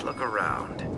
Let's look around.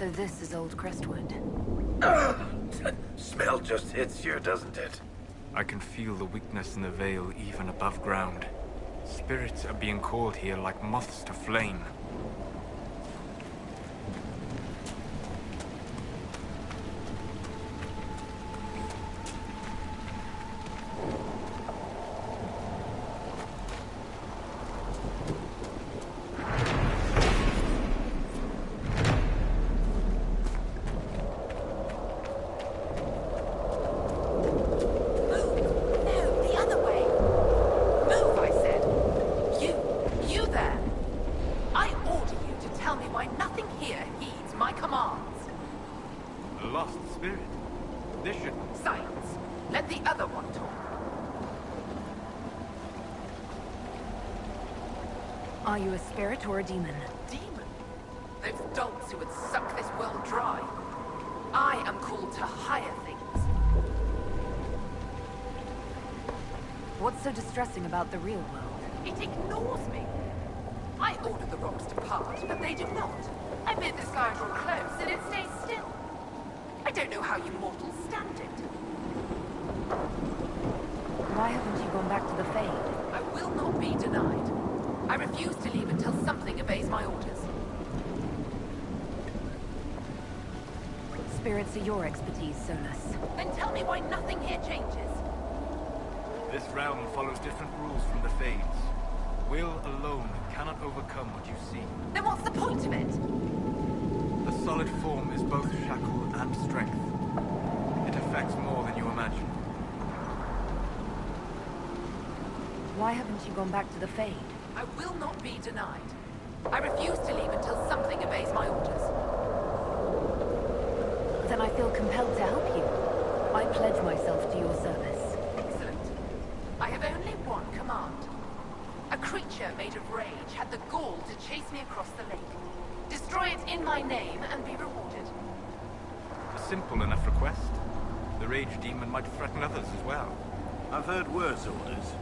So this is old Crestwood. Smell just hits you, doesn't it? I can feel the weakness in the veil even above ground. Spirits are being called here like moths to flame. Are you a spirit or a demon? Demon? Those dogs who would suck this world dry. I am called to higher things. What's so distressing about the real world? It ignores me. I order the rocks to part, but they do not. I bid the sky draw close, and it stays still. I don't know how you mortals stand it. Why haven't you gone back to the Fade? I will not be denied. I refuse to leave until something obeys my orders. Spirits are your expertise, Solus. Then tell me why nothing here changes. This realm follows different rules from the Fades. Will alone cannot overcome what you see. Then what's the point of it? The solid form is both shackle and strength. It affects more than you imagine. Why haven't you gone back to the Fade? I will not be denied. I refuse to leave until something obeys my orders. Then I feel compelled to help you. I pledge myself to your service. Excellent. I have only one command. A creature made of rage had the gall to chase me across the lake. Destroy it in my name and be rewarded. A simple enough request. The rage demon might threaten others as well. I've heard worse orders.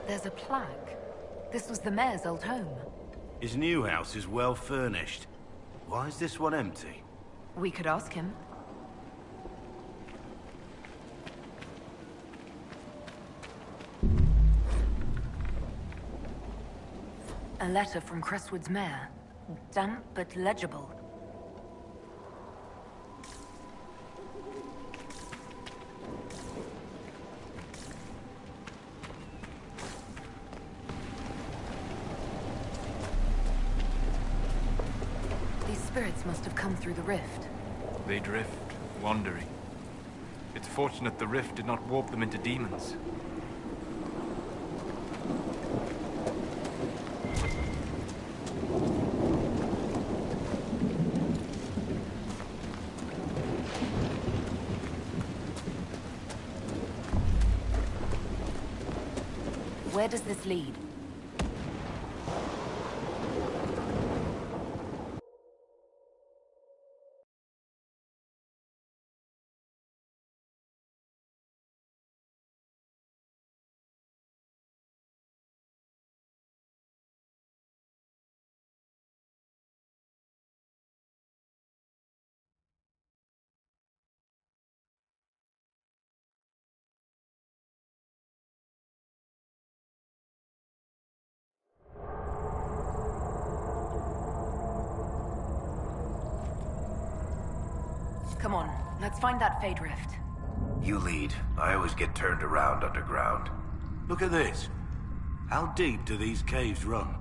There's a plaque. This was the mayor's old home. His new house is well furnished. Why is this one empty? We could ask him. A letter from Crestwood's mayor. Damp but legible. Spirits must have come through the rift. They drift, wandering. It's fortunate the rift did not warp them into demons. Where does this lead? Let's find that Fade Rift. You lead. I always get turned around underground. Look at this. How deep do these caves run?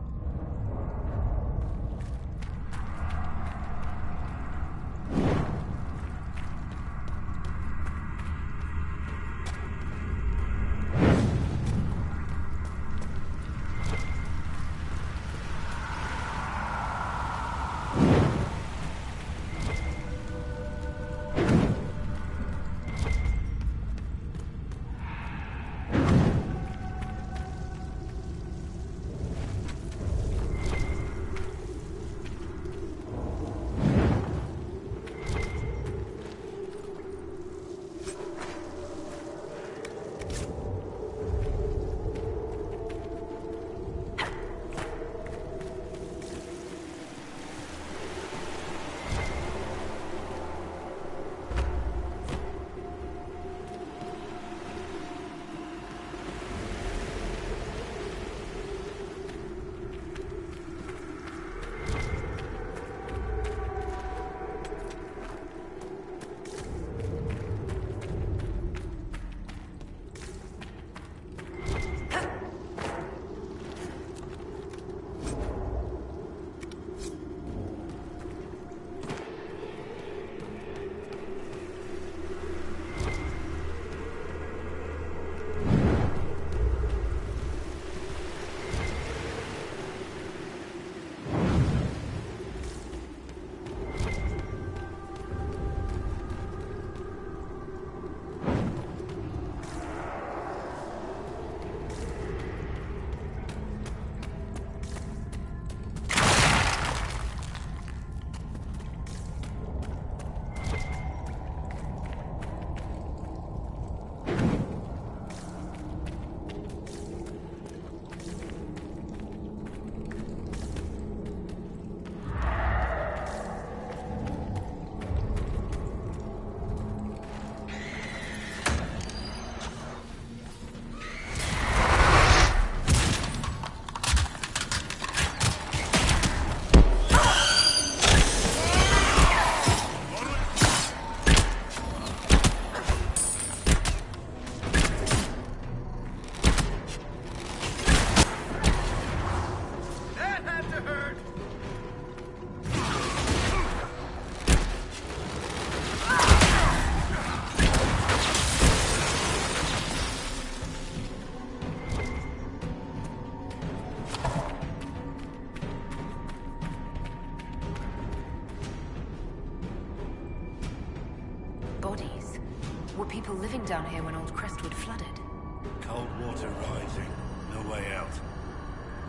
Bodies. Were people living down here when old Crestwood flooded? Cold water rising. No way out.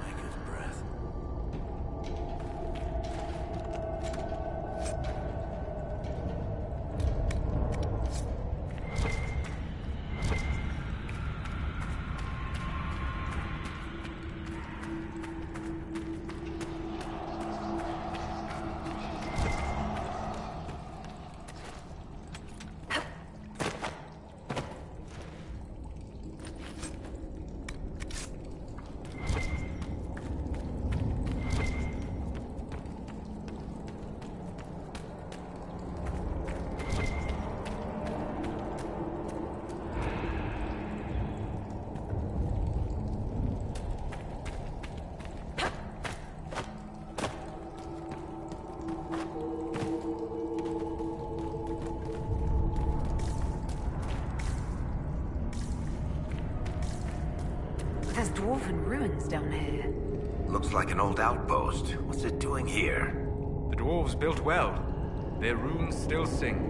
Maker's breath. There's dwarven ruins down here. Looks like an old outpost. What's it doing here? The dwarves built well. Their runes still sing.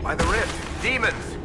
By the rift! Demons!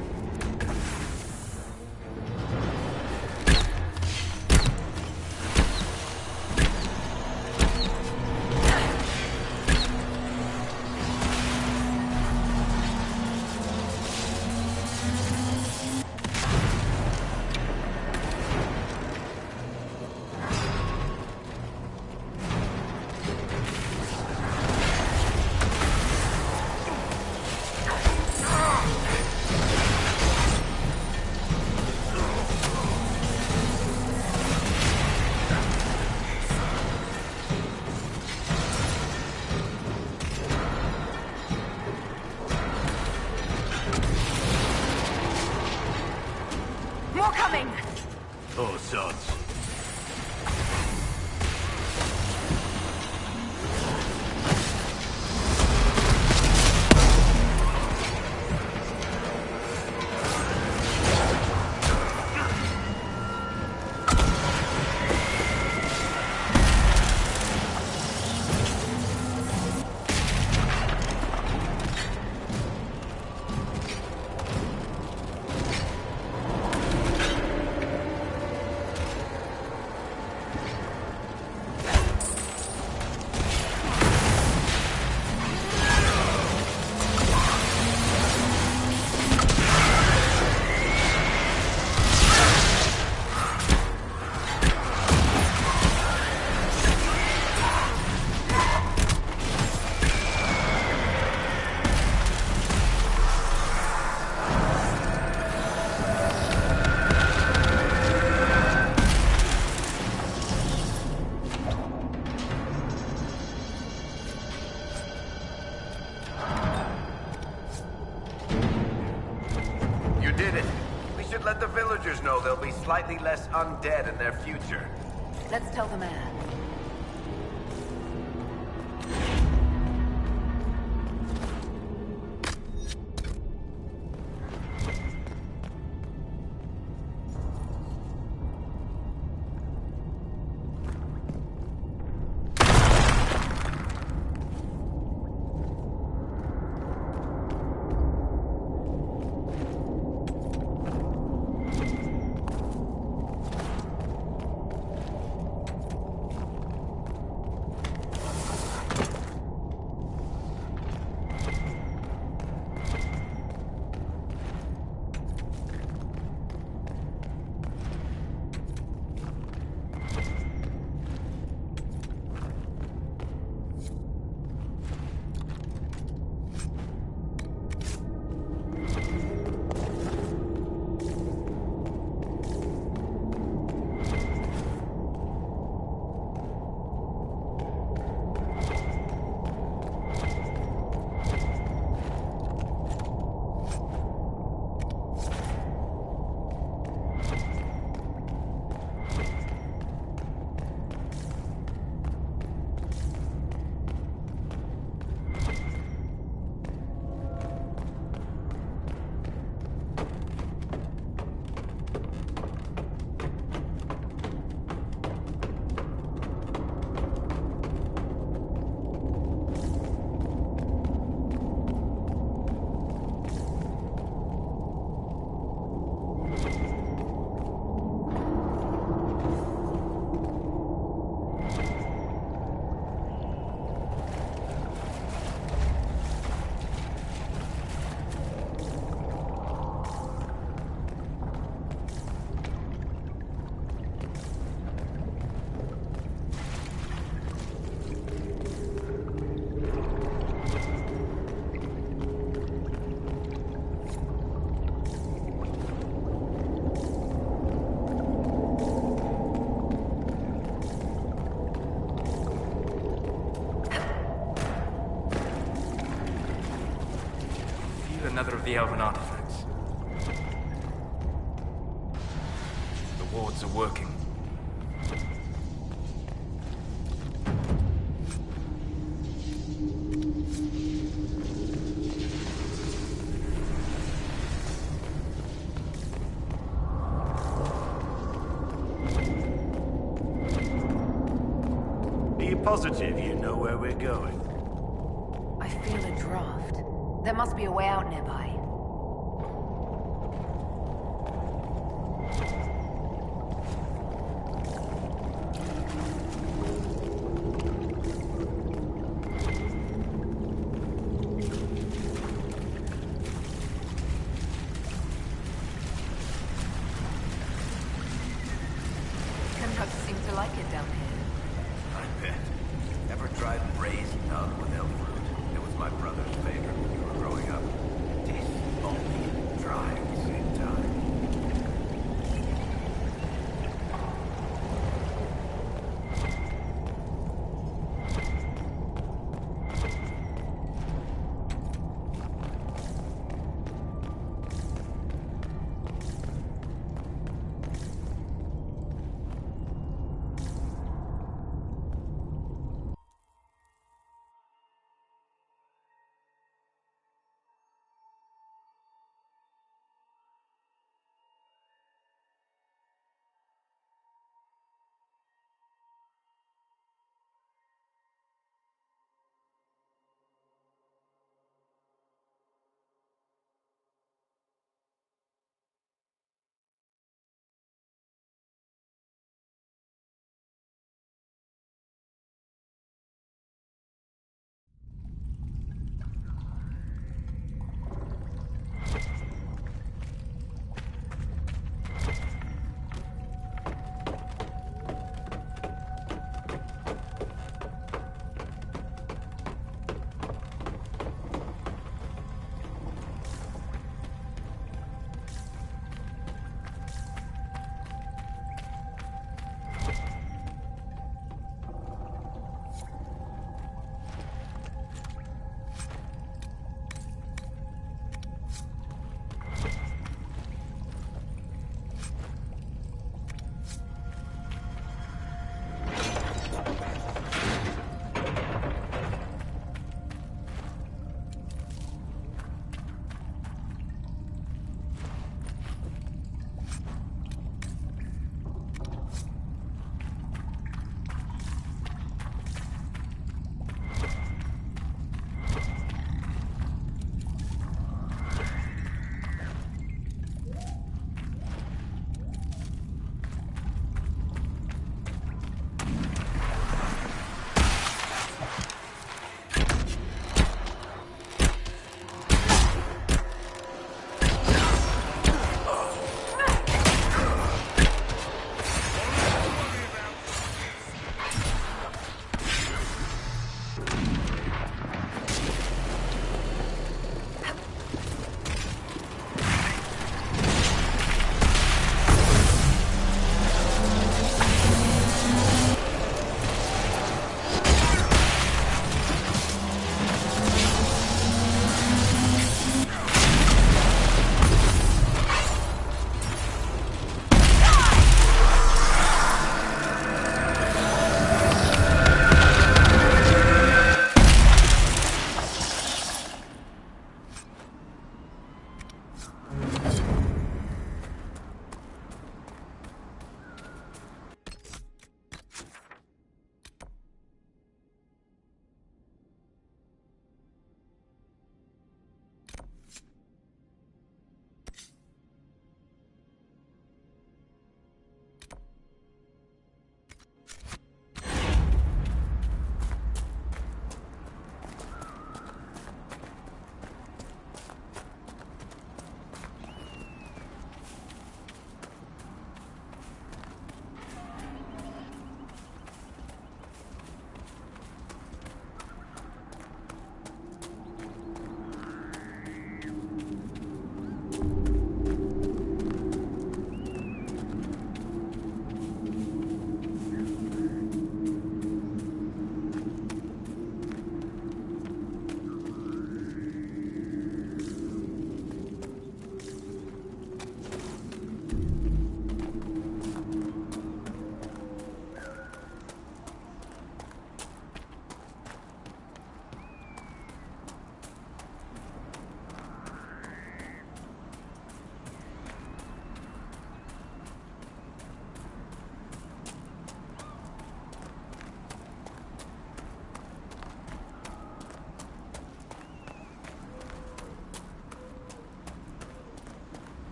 Oh, sods. Let the villagers know they'll be slightly less undead in their future. Let's tell the mayor. Another of the elven artifacts. The wards are working. Are you positive you know where we're going? I feel a draft. There must be a way out nearby. you like it down here? I bet. Ever tried braised nug with elk fruit? It was my brother's favorite when we were growing up. Tastes salty and dry at the same time.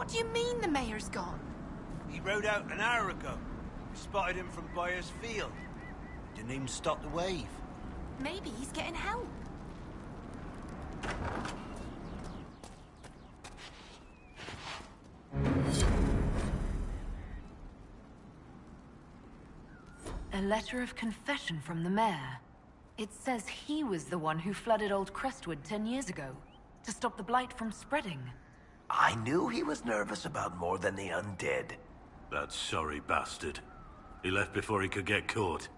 What do you mean the mayor's gone? He rode out an hour ago. We spotted him from Byers Field. Didn't even stop the wave. Maybe he's getting help. A letter of confession from the mayor. It says he was the one who flooded Old Crestwood 10 years ago, to stop the blight from spreading. I knew he was nervous about more than the undead. That sorry bastard. He left before he could get caught.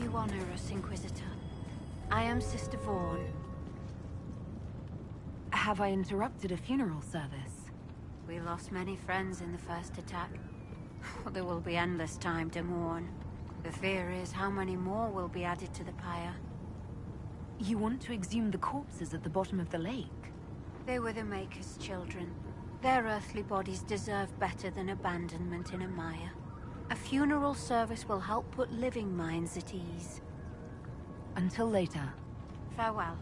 You honor us, Inquisitor. I am Sister Vaughn. Have I interrupted a funeral service? We lost many friends in the first attack. There will be endless time to mourn. The fear is how many more will be added to the pyre. You want to exhume the corpses at the bottom of the lake? They were the Maker's children. Their earthly bodies deserve better than abandonment in a mire. A funeral service will help put living minds at ease. Until later. Farewell.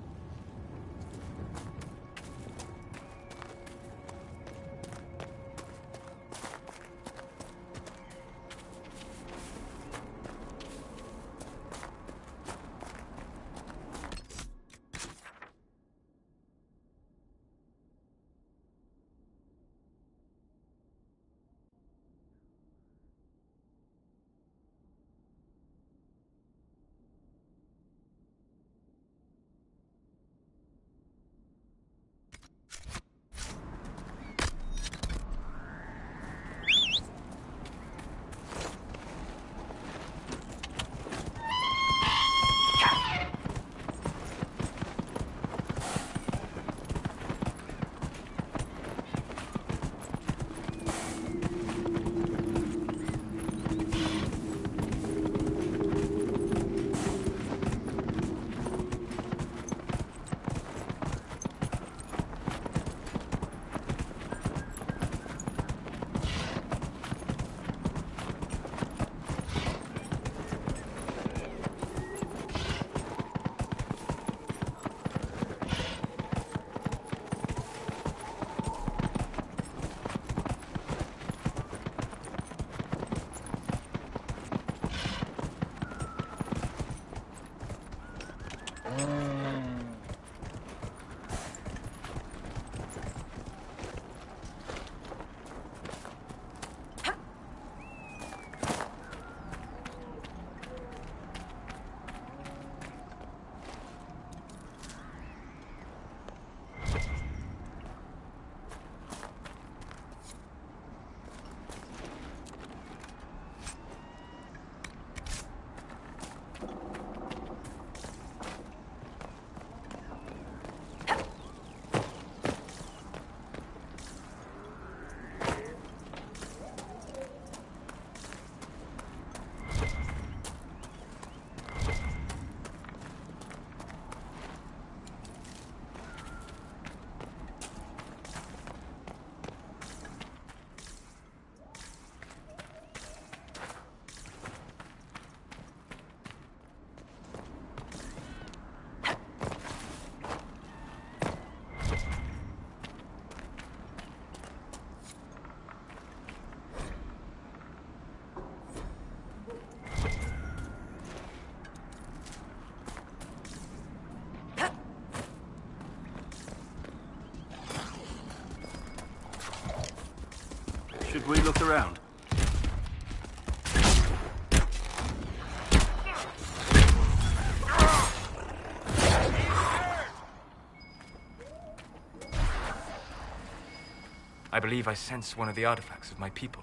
Should we look around? I believe I sense one of the artifacts of my people.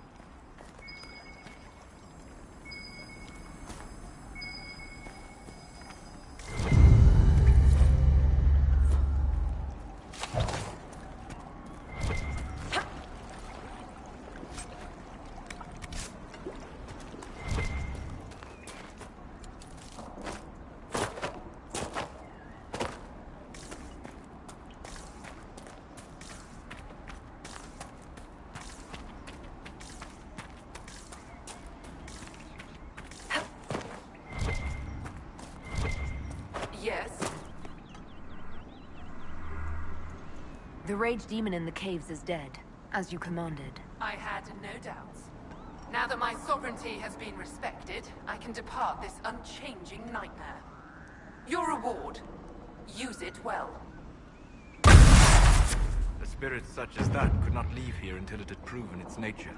Yes? The rage demon in the caves is dead, as you commanded. I had no doubts. Now that my sovereignty has been respected, I can depart this unchanging nightmare. Your reward. Use it well. A spirit such as that could not leave here until it had proven its nature.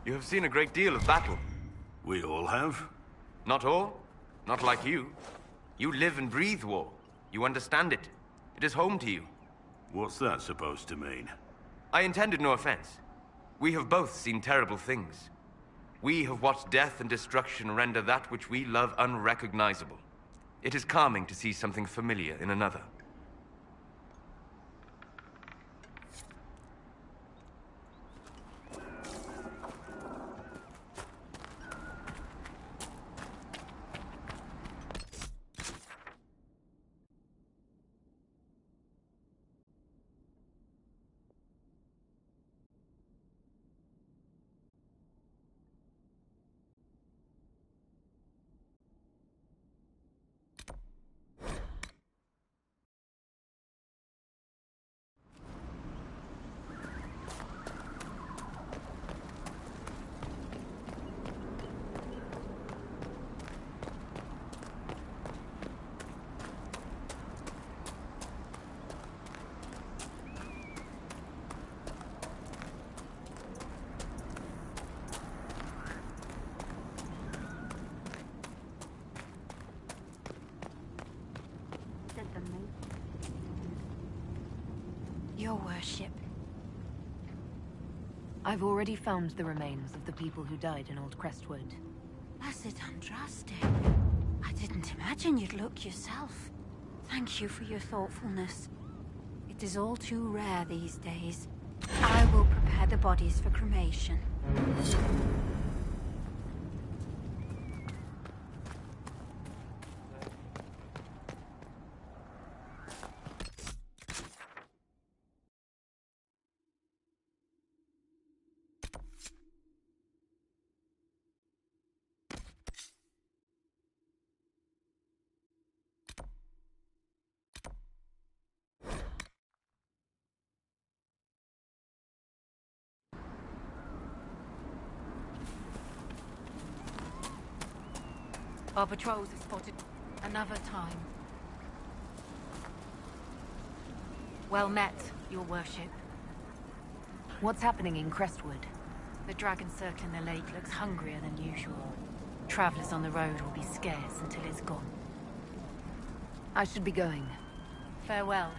You have seen a great deal of battle. We all have. Not all. Not like you. You live and breathe war. You understand it. It is home to you. What's that supposed to mean? I intended no offense. We have both seen terrible things. We have watched death and destruction render that which we love unrecognizable. It is calming to see something familiar in another. Your worship. I've already found the remains of the people who died in Old Crestwood. Blessed Andraste. I didn't imagine you'd look yourself. Thank you for your thoughtfulness. It is all too rare these days. I will prepare the bodies for cremation. Our patrols have spotted another time. Well met, your worship. What's happening in Crestwood? The dragon circling the lake looks hungrier than usual. Travelers on the road will be scarce until it's gone. I should be going. Farewell.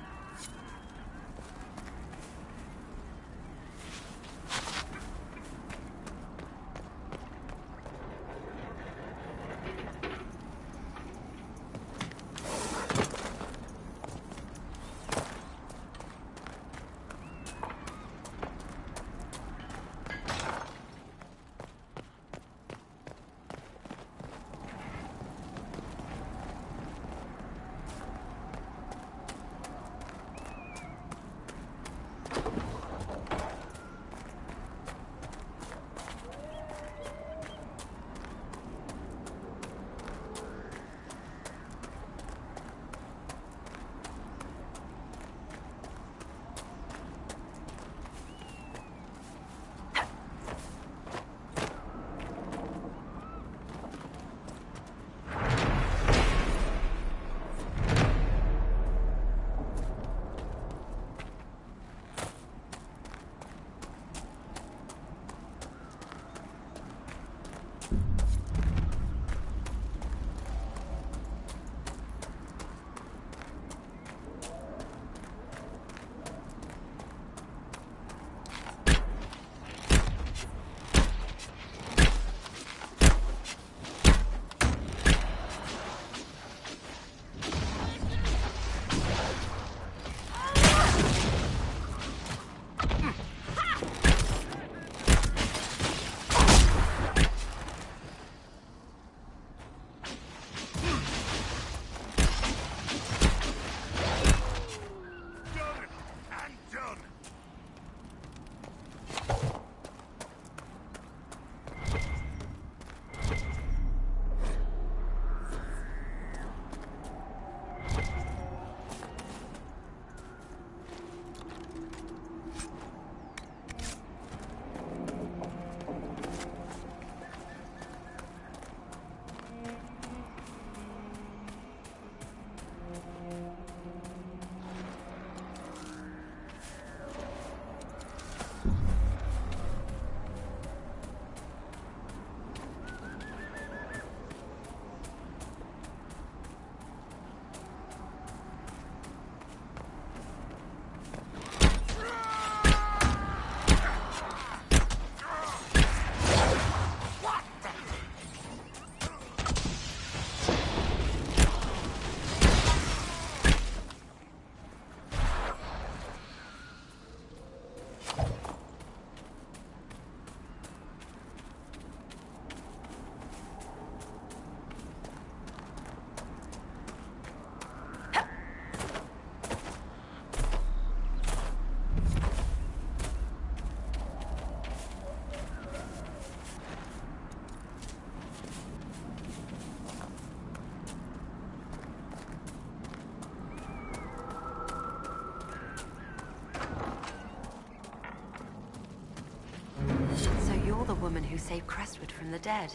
woman who saved Crestwood from the dead.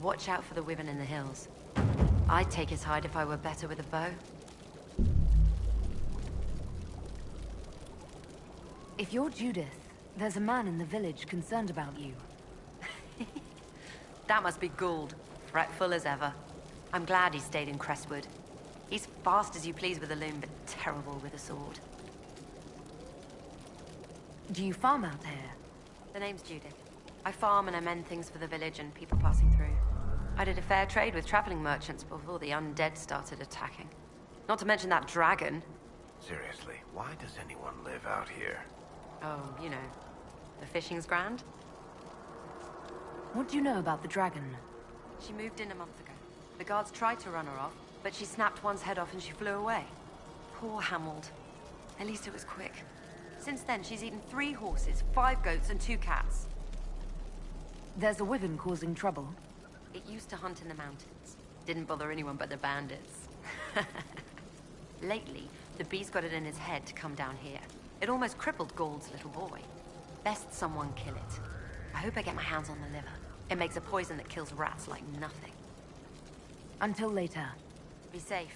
Watch out for the women in the hills. I'd take his hide if I were better with a bow. If you're Judith, there's a man in the village concerned about you. That must be Gould, fretful as ever. I'm glad he stayed in Crestwood. He's fast as you please with a loom, but terrible with a sword. Do you farm out here? The name's Judith. I farm and I mend things for the village and people passing through. I did a fair trade with traveling merchants before the undead started attacking. Not to mention that dragon. Seriously, why does anyone live out here? Oh, you know, the fishing's grand. What do you know about the dragon? She moved in a month ago. The guards tried to run her off, but she snapped one's head off and she flew away. Poor Hamold. At least it was quick. Since then, she's eaten 3 horses, 5 goats, and 2 cats. There's a wyvern causing trouble. It used to hunt in the mountains. Didn't bother anyone but the bandits. Lately, the beast got it in his head to come down here. It almost crippled Gould's little boy. Best someone kill it. I hope I get my hands on the liver. It makes a poison that kills rats like nothing. Until later. Be safe.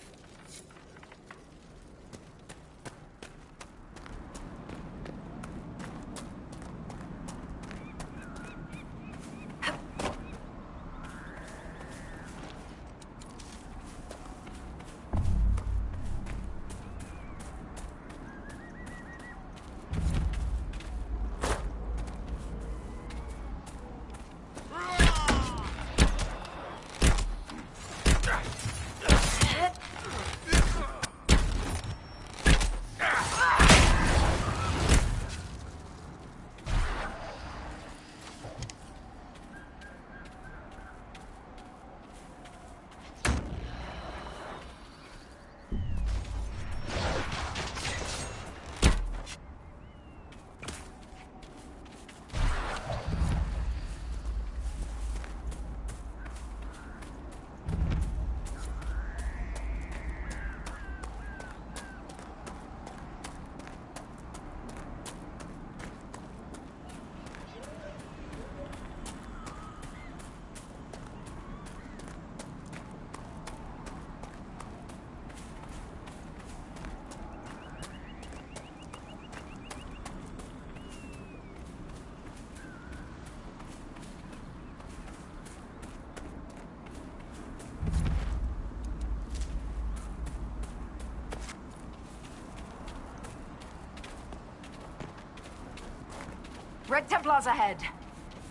Red Templars ahead!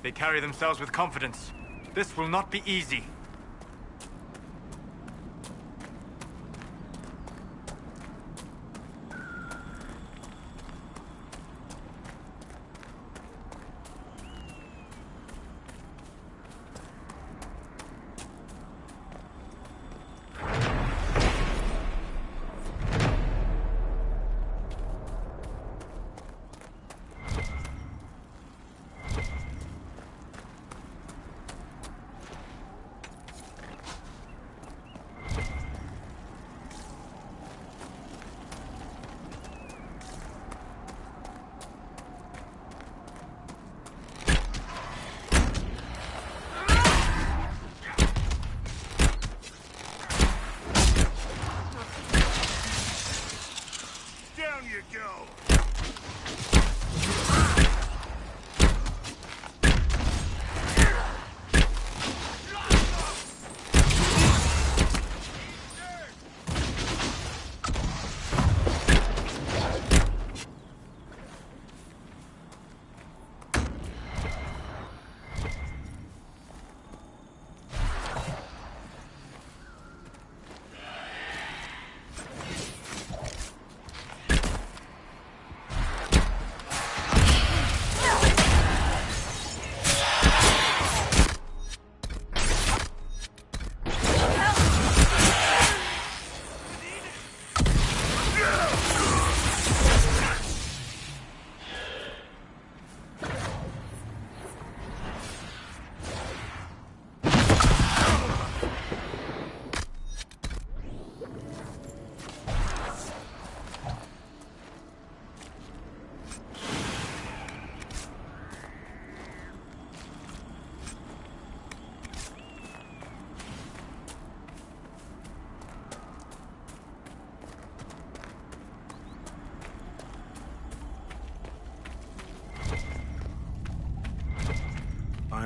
They carry themselves with confidence. This will not be easy.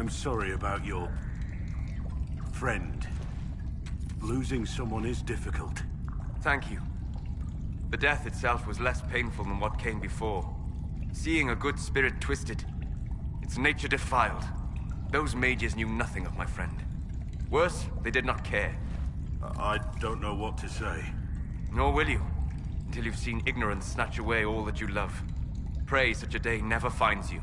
I'm sorry about your... friend. Losing someone is difficult. Thank you. The death itself was less painful than what came before. Seeing a good spirit twisted, its nature defiled. Those mages knew nothing of my friend. Worse, they did not care. I don't know what to say. Nor will you, until you've seen ignorance snatch away all that you love. Pray such a day never finds you.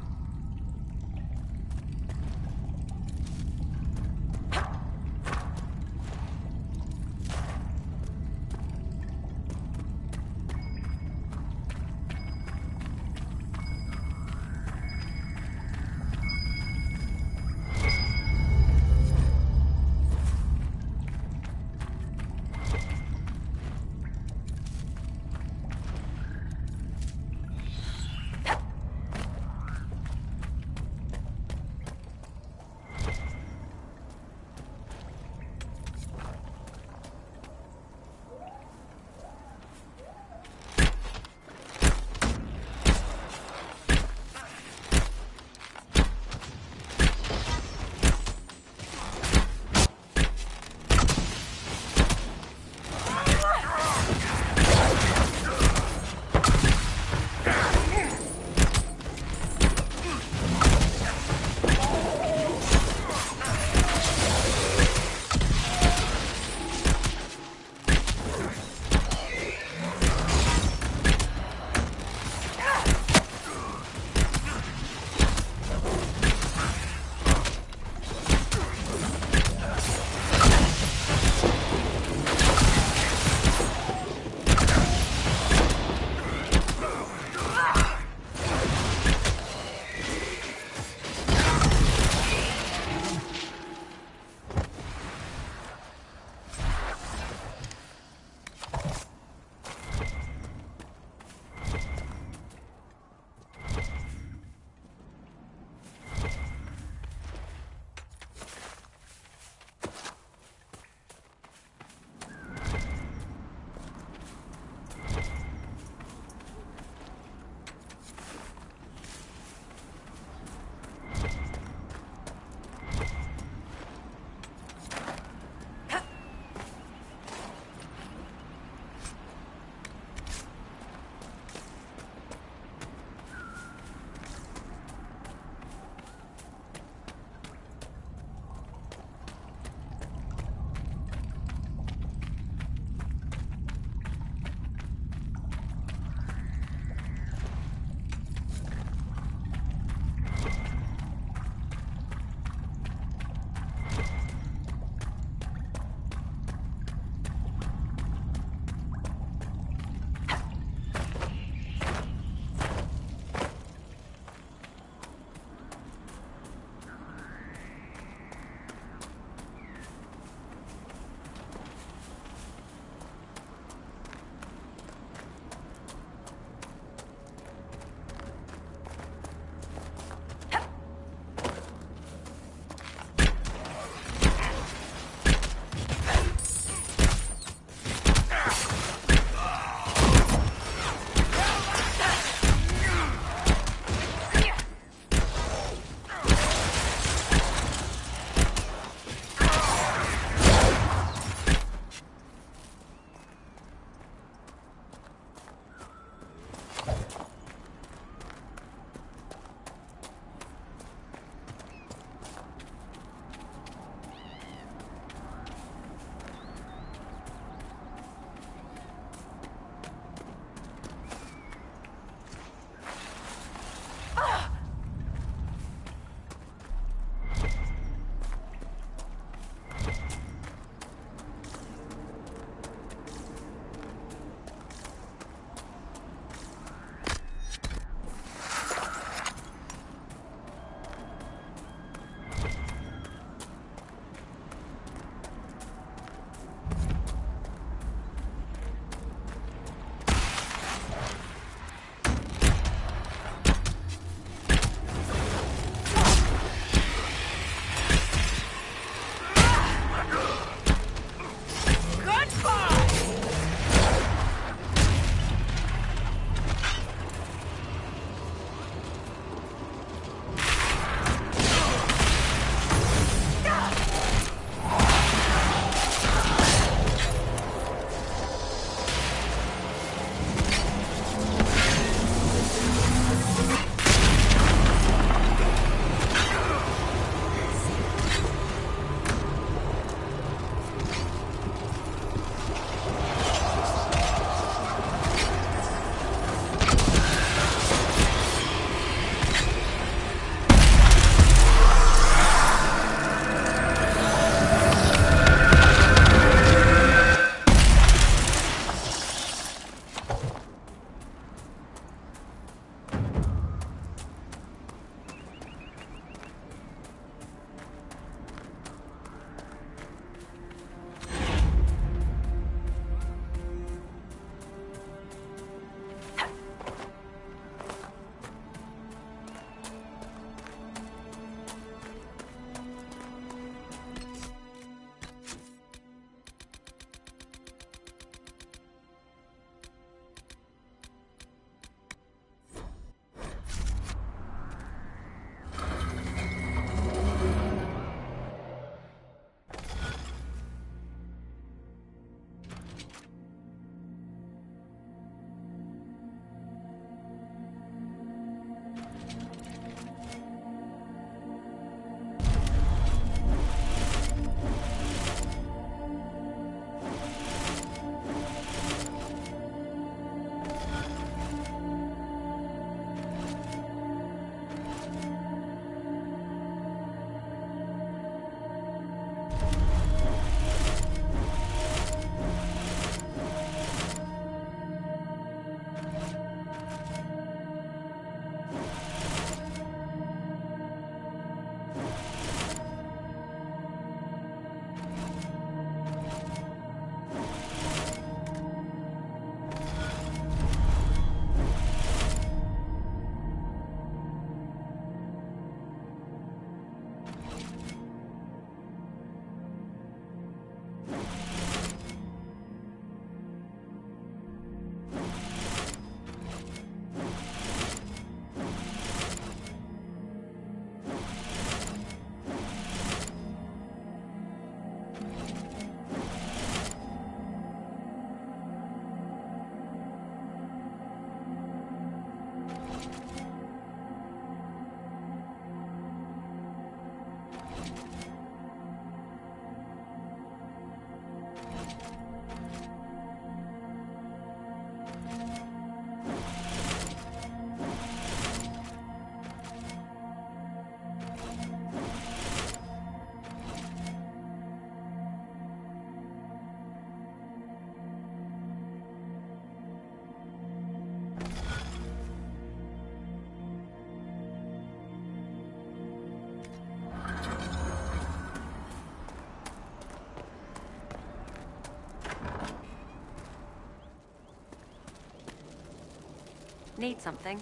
Need something?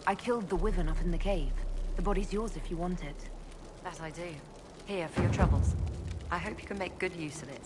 I killed the wyvern up in the cave. The body's yours if you want it. That I do. Here, for your troubles. I hope you can make good use of it.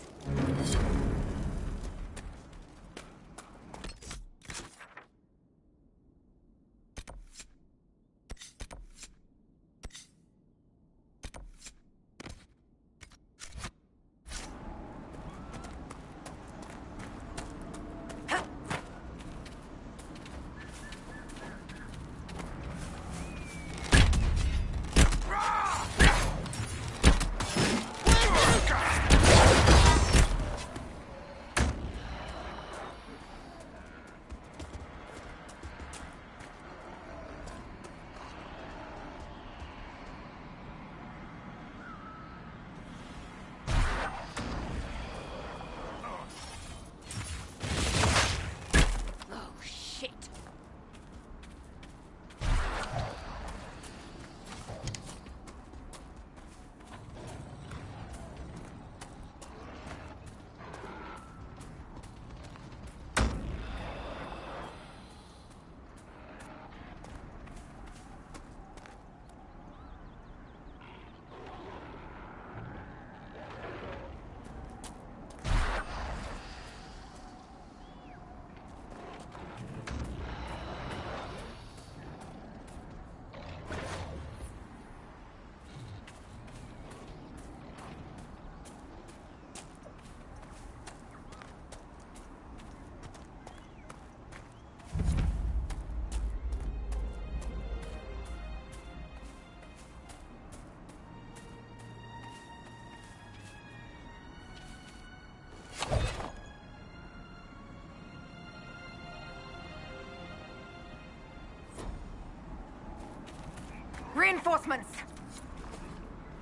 Reinforcements!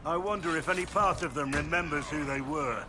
I wonder if any part of them remembers who they were.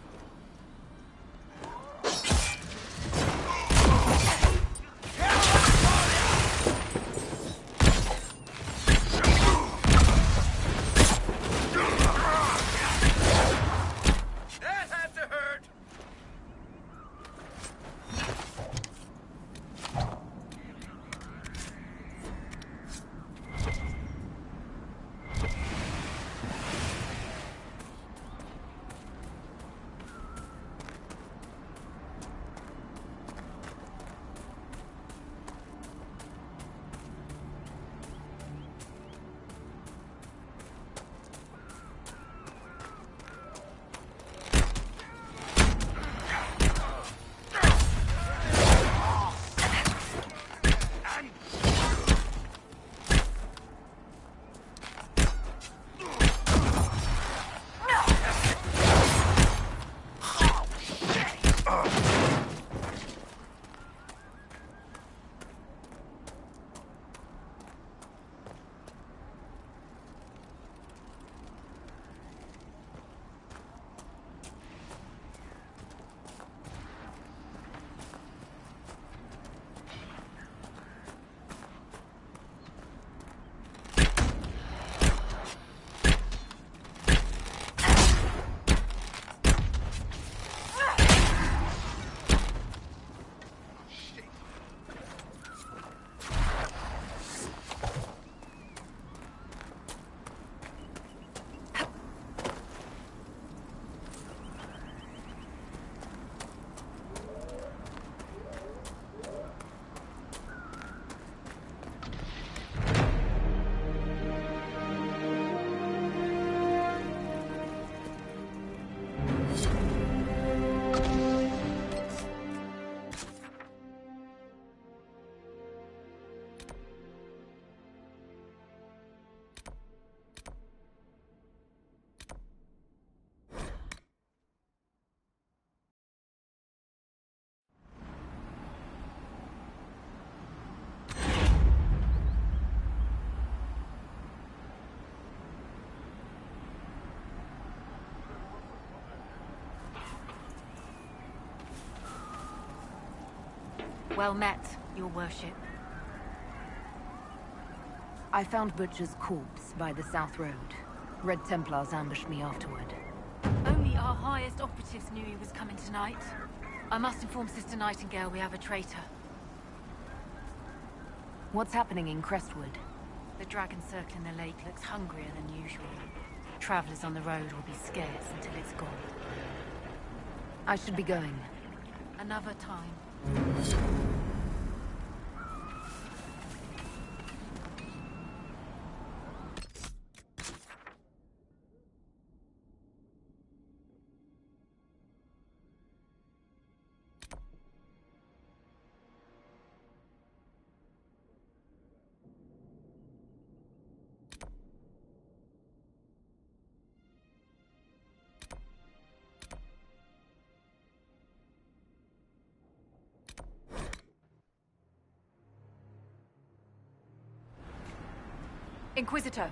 Well met, your worship. I found Butcher's corpse by the South Road. Red Templars ambushed me afterward. Only our highest operatives knew he was coming tonight. I must inform Sister Nightingale we have a traitor. What's happening in Crestwood? The dragon circling the lake looks hungrier than usual. Travelers on the road will be scarce until it's gone. I should be going. Another time. Inquisitor!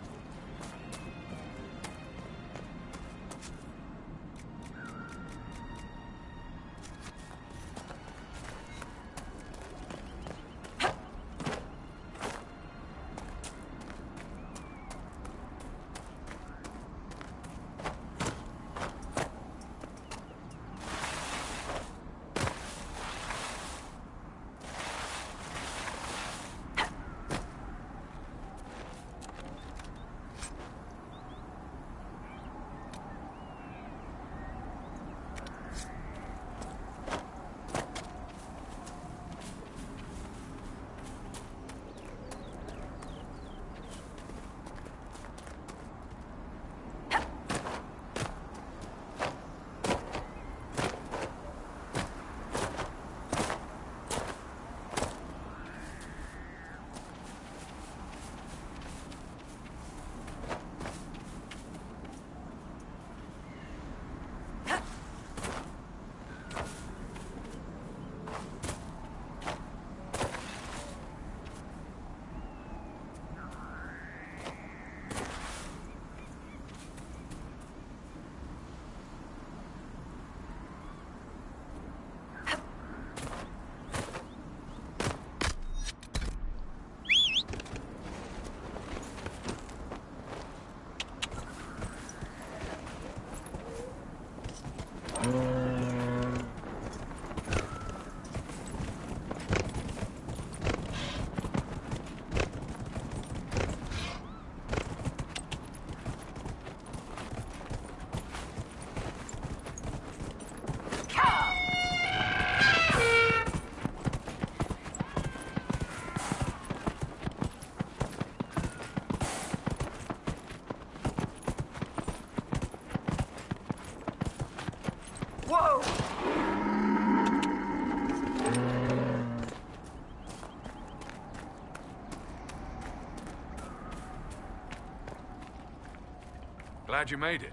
Glad you made it.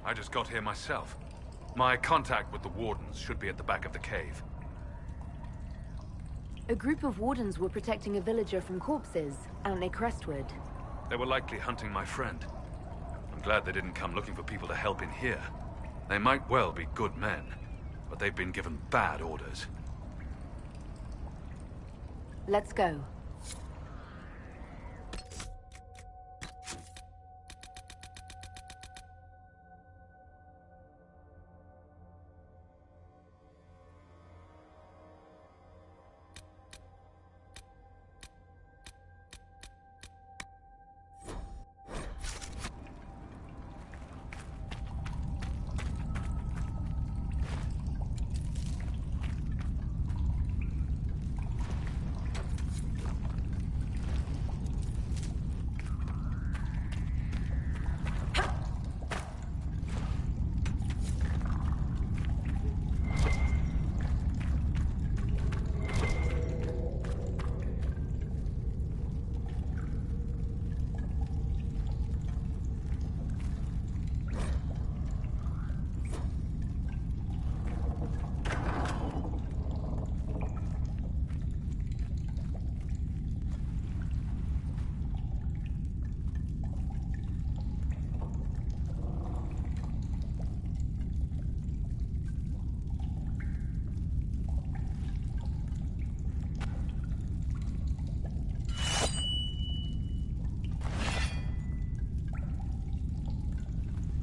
I just got here myself. My contact with the wardens should be at the back of the cave. A group of wardens were protecting a villager from corpses out near Crestwood. They were likely hunting my friend. I'm glad they didn't come looking for people to help in here. They might well be good men, but they've been given bad orders. Let's go.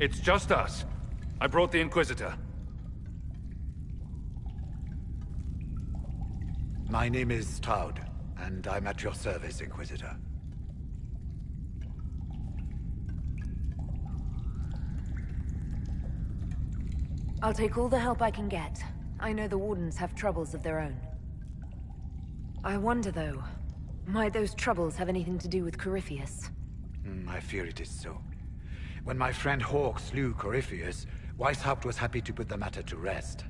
It's just us. I brought the Inquisitor. My name is Todd, and I'm at your service, Inquisitor. I'll take all the help I can get. I know the Wardens have troubles of their own. I wonder, though, might those troubles have anything to do with Corypheus? I fear it is so. When my friend Hawk slew Corypheus, Weishaupt was happy to put the matter to rest.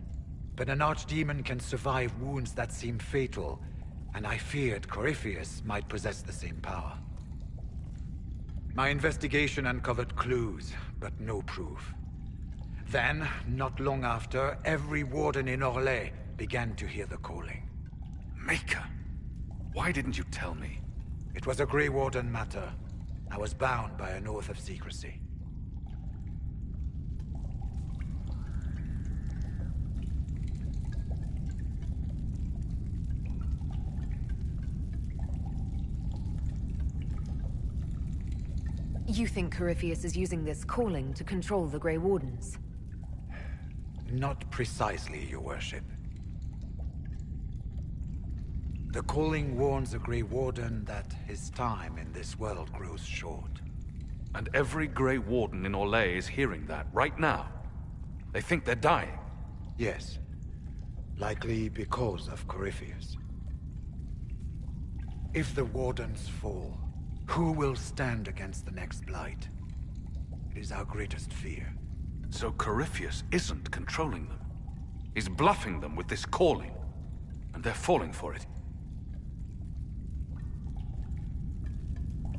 But an archdemon can survive wounds that seem fatal, and I feared Corypheus might possess the same power. My investigation uncovered clues, but no proof. Then, not long after, every warden in Orlais began to hear the calling. Maker! Why didn't you tell me? It was a Grey Warden matter. I was bound by an oath of secrecy. You think Corypheus is using this calling to control the Grey Wardens? Not precisely, Your Worship. The calling warns a Grey Warden that his time in this world grows short. And every Grey Warden in Orlais is hearing that right now. They think they're dying. Yes. Likely because of Corypheus. If the Wardens fall, who will stand against the next Blight? It is our greatest fear. So Corypheus isn't controlling them. He's bluffing them with this calling. And they're falling for it.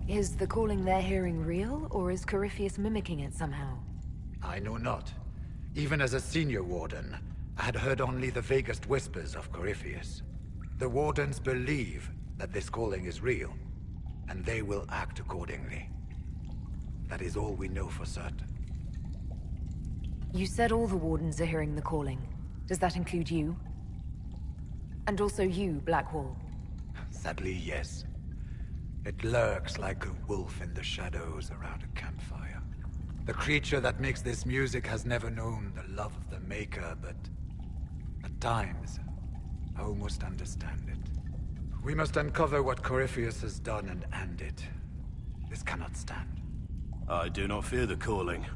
Is the calling they're hearing real, or is Corypheus mimicking it somehow? I know not. Even as a senior Warden, I had heard only the vaguest whispers of Corypheus. The Wardens believe that this calling is real, and they will act accordingly. That is all we know for certain. You said all the Wardens are hearing the calling. Does that include you? And also you, Blackwall? Sadly, yes. It lurks like a wolf in the shadows around a campfire. The creature that makes this music has never known the love of the Maker, but at times, I almost understand it. We must uncover what Corypheus has done and end it. This cannot stand. I do not fear the calling.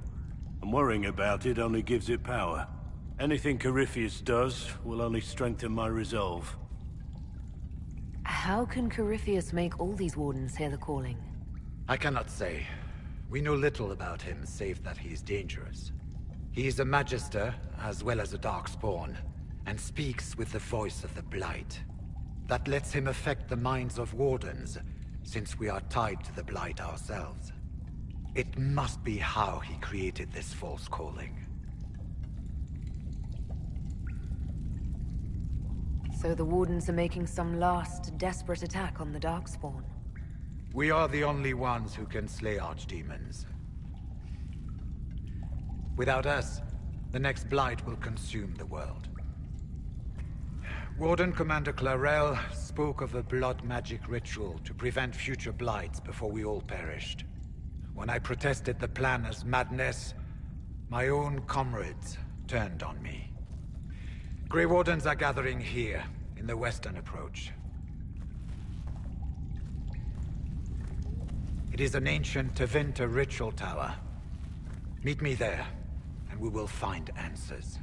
And worrying about it only gives it power. Anything Corypheus does will only strengthen my resolve. How can Corypheus make all these Wardens hear the calling? I cannot say. We know little about him, save that he is dangerous. He is a Magister, as well as a Darkspawn, and speaks with the voice of the Blight. That lets him affect the minds of Wardens, since we are tied to the Blight ourselves. It must be how he created this false calling. So the Wardens are making some last, desperate attack on the Darkspawn. We are the only ones who can slay archdemons. Without us, the next Blight will consume the world. Warden Commander Clarel spoke of a blood magic ritual to prevent future Blights before we all perished. When I protested the plan as madness, my own comrades turned on me. Grey Wardens are gathering here, in the western approach. It is an ancient Tevinter ritual tower. Meet me there, and we will find answers.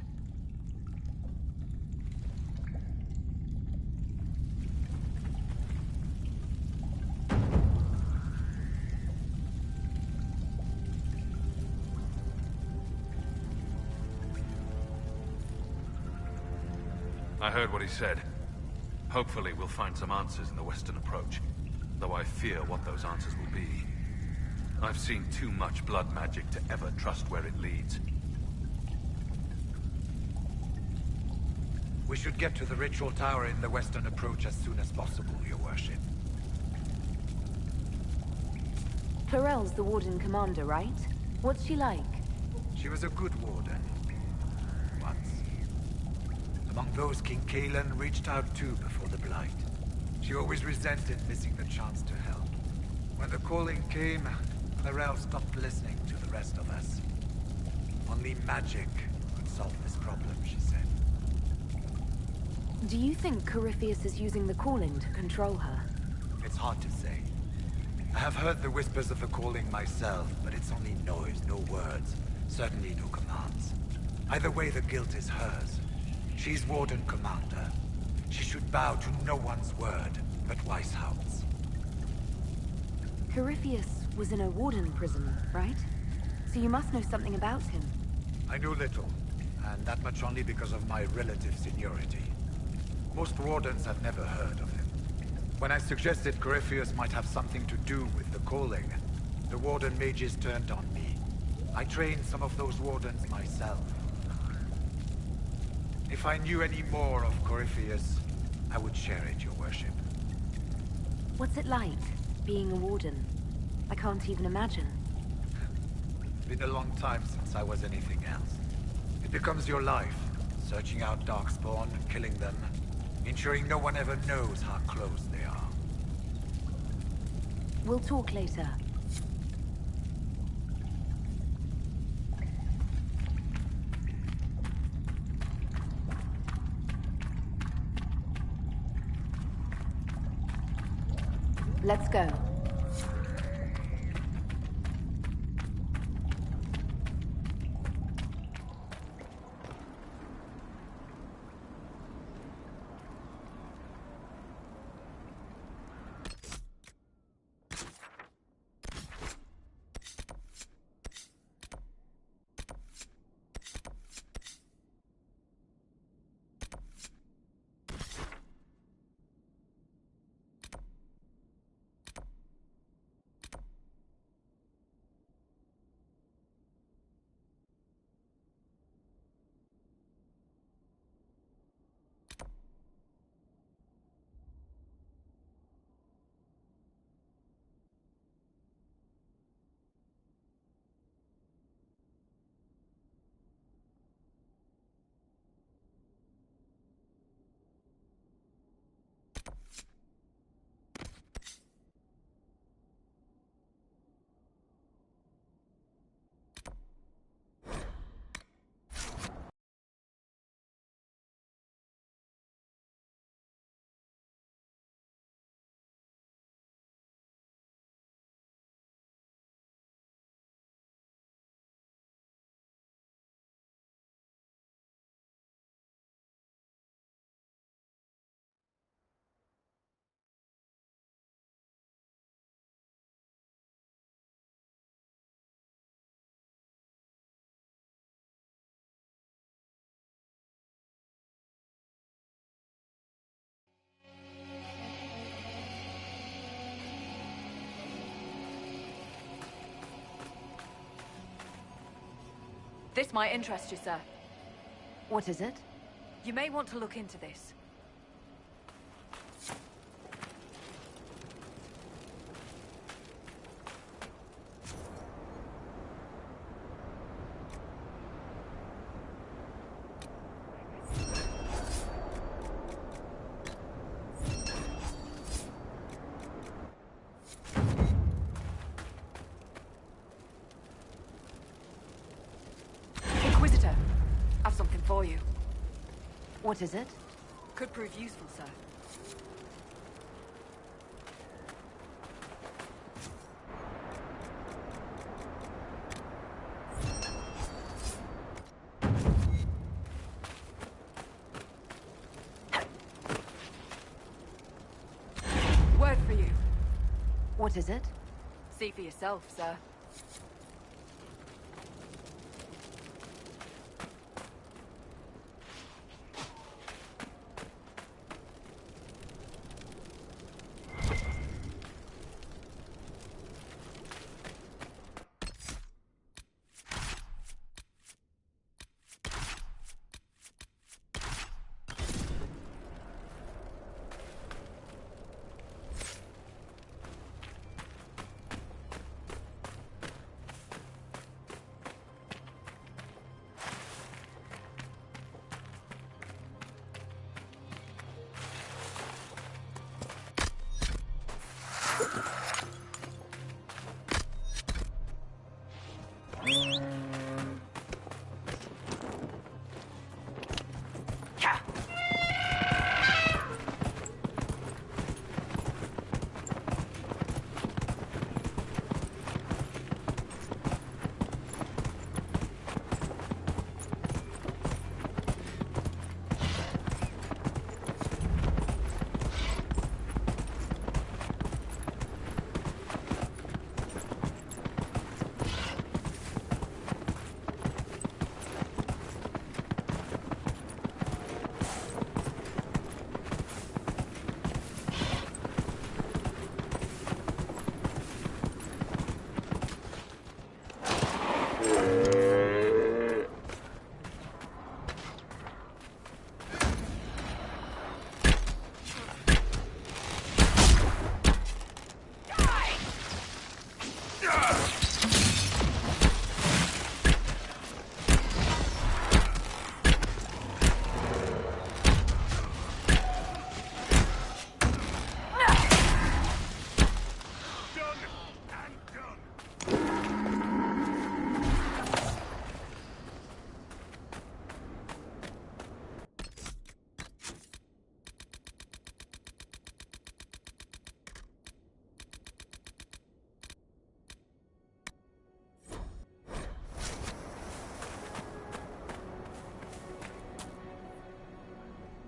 I heard what he said. Hopefully we'll find some answers in the western approach. Though I fear what those answers will be. I've seen too much blood magic to ever trust where it leads. We should get to the ritual tower in the western approach as soon as possible, Your Worship. Clarel's the Warden Commander, right? What's she like? She was a good Warden. Once. Among those King Kalen reached out to before the Blight. She always resented missing the chance to help. When the calling came, Clarel stopped listening to the rest of us. Only magic could solve this problem, she said. Do you think Corypheus is using the calling to control her? it's hard to say. I have heard the whispers of the calling myself, but it's only noise, no words. Certainly no commands. Either way, the guilt is hers. She's Warden Commander. She should bow to no one's word, but Weishaupt's. Corypheus was in a Warden prison, right? So you must know something about him. I know little, and that much only because of my relative seniority. Most Wardens have never heard of him. When I suggested Corypheus might have something to do with the calling, the Warden mages turned on me. I trained some of those Wardens myself. If I knew any more of Corypheus, I would share it, your worship. What's it like, being a Warden? I can't even imagine. It's been a long time since I was anything else. It becomes your life, searching out Darkspawn, killing them, ensuring no one ever knows how close they are. We'll talk later. Let's go. This might interest you, sir. What is it? You may want to look into this. Inquisitor, I've something for you. What is it? Could prove useful, sir. Word for you. What is it? See for yourself, sir.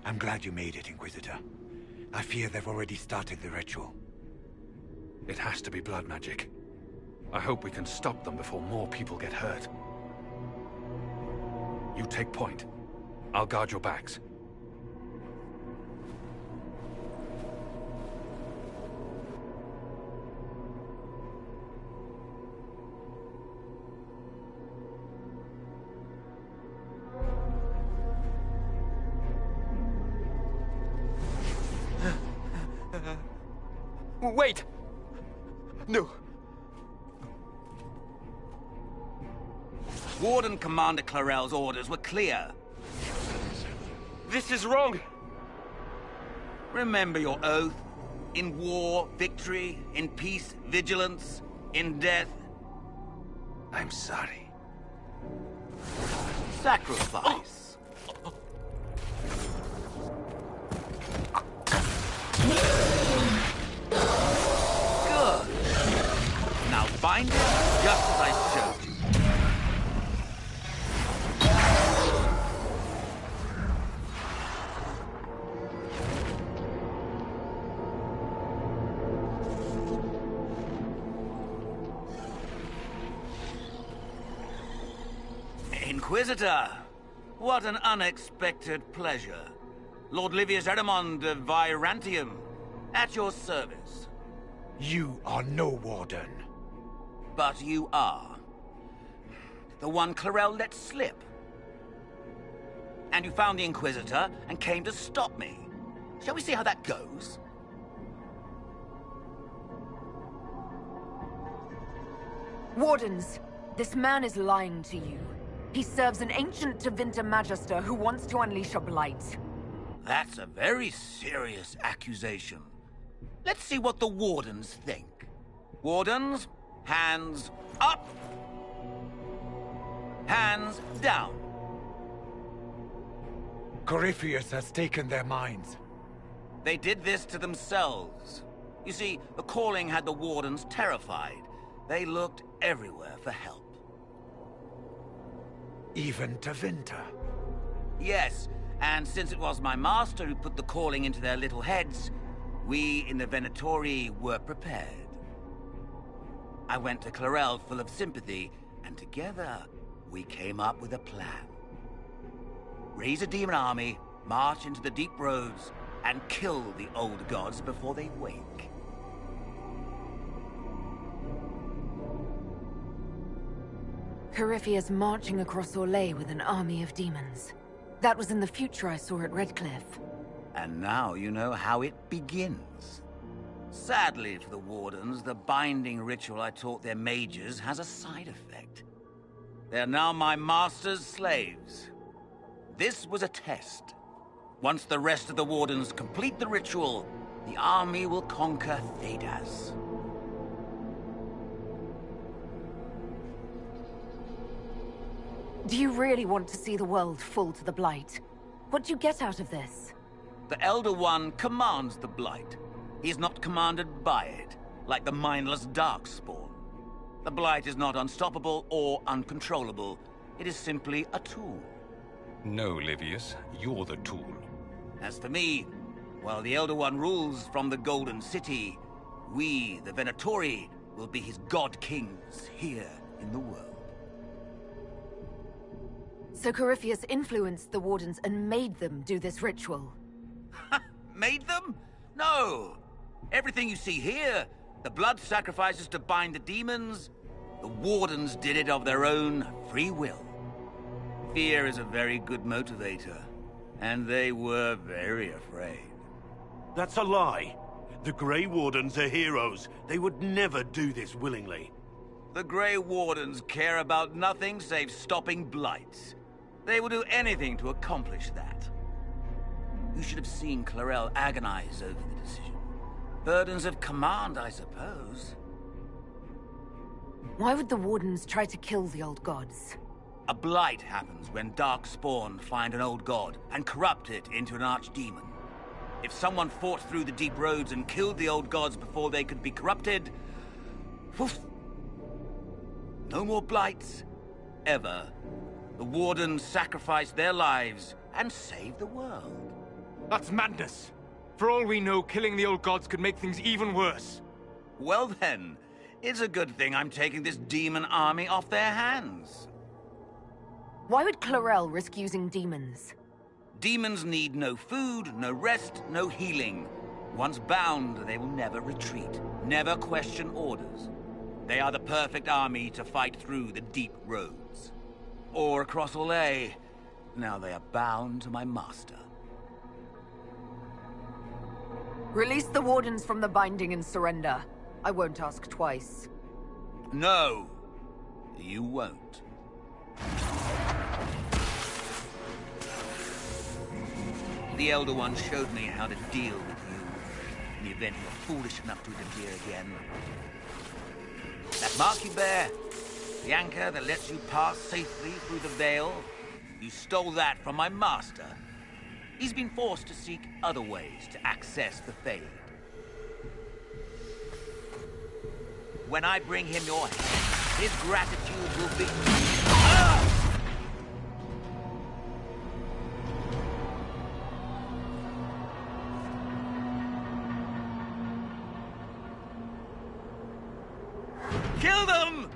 I'm glad you made it, Inquisitor. I fear they've already started the ritual. It has to be blood magic. I hope we can stop them before more people get hurt. You take point. I'll guard your backs. Wait! No. Warden Commander Clarel's orders were clear. This is wrong! Remember your oath. In war, victory. In peace, vigilance. In death... I'm sorry. Sacrifice. Good. Now bind it just as I showed you. Inquisitor, what an unexpected pleasure. Lord Livius Eramond of Virantium, at your service. You are no warden. But you are. The one Clarel let slip. And you found the Inquisitor and came to stop me. Shall we see how that goes? Wardens, this man is lying to you. He serves an ancient Tevinter Magister who wants to unleash a blight. That's a very serious accusation. Let's see what the Wardens think. Wardens, hands up. Hands down. Corypheus has taken their minds. They did this to themselves. You see, the calling had the Wardens terrified. They looked everywhere for help. Even Tevinter? Yes, and since it was my master who put the calling into their little heads, we in the Venatori were prepared. I went to Clarel full of sympathy, and together we came up with a plan. Raise a demon army, march into the deep roads, and kill the old gods before they wake. Corypheus marching across Orlais with an army of demons. That was in the future I saw at Redcliffe. And now you know how it begins. Sadly for the Wardens, the binding ritual I taught their mages has a side effect. They're now my master's slaves. This was a test. Once the rest of the Wardens complete the ritual, the army will conquer Thedas. Do you really want to see the world fall to the Blight? What do you get out of this? The Elder One commands the Blight. He is not commanded by it, like the mindless Darkspawn. The Blight is not unstoppable or uncontrollable. It is simply a tool. No, Livius, you're the tool. As for me, while the Elder One rules from the Golden City, we, the Venatori, will be his god-kings here in the world. So Corypheus influenced the Wardens and made them do this ritual? Made them? No! Everything you see here, the blood sacrifices to bind the demons, the Wardens did it of their own free will. Fear is a very good motivator, and they were very afraid. That's a lie. The Grey Wardens are heroes. They would never do this willingly. The Grey Wardens care about nothing save stopping blights. They will do anything to accomplish that. You should have seen Clarel agonize over the decision. Burdens of command, I suppose. Why would the Wardens try to kill the old gods? A blight happens when Darkspawn find an old god and corrupt it into an archdemon. If someone fought through the deep roads and killed the old gods before they could be corrupted... Woof, no more blights, ever. The Wardens sacrificed their lives and saved the world. That's madness. For all we know, killing the old gods could make things even worse. Well then, it's a good thing I'm taking this demon army off their hands. Why would Clarel risk using demons? Demons need no food, no rest, no healing. Once bound, they will never retreat, never question orders. They are the perfect army to fight through the deep roads. Or across Olay. Now they are bound to my master. Release the Wardens from the binding and surrender. I won't ask twice. No, you won't. The Elder One showed me how to deal with you in the event you are foolish enough to interfere again. That mark you bear, the anchor that lets you pass safely through the veil, you stole that from my master. He's been forced to seek other ways to access the Fade. When I bring him your head, his gratitude will be... Ah! Kill them!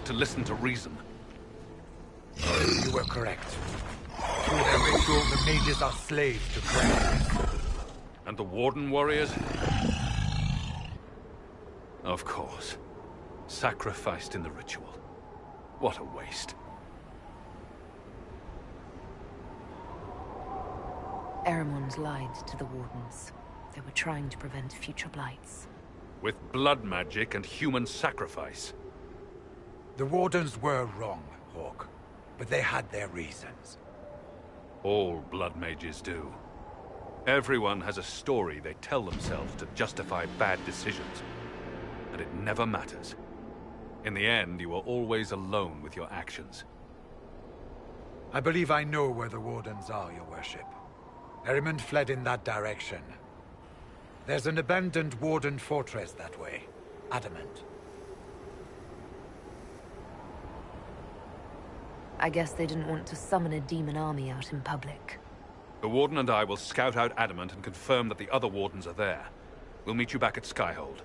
To listen to reason. You were correct. Through their ritual, the mages are slaves to prayer. And the Warden warriors? Of course. Sacrificed in the ritual. What a waste. Eremon's lied to the Wardens. They were trying to prevent future blights. With blood magic and human sacrifice. The Wardens were wrong, Hawk, but they had their reasons. All blood mages do. Everyone has a story they tell themselves to justify bad decisions. And it never matters. In the end, you are always alone with your actions. I believe I know where the Wardens are, Your Worship. Eremond fled in that direction. There's an abandoned Warden fortress that way. Adamant. I guess they didn't want to summon a demon army out in public. The Warden and I will scout out Adamant and confirm that the other Wardens are there. We'll meet you back at Skyhold.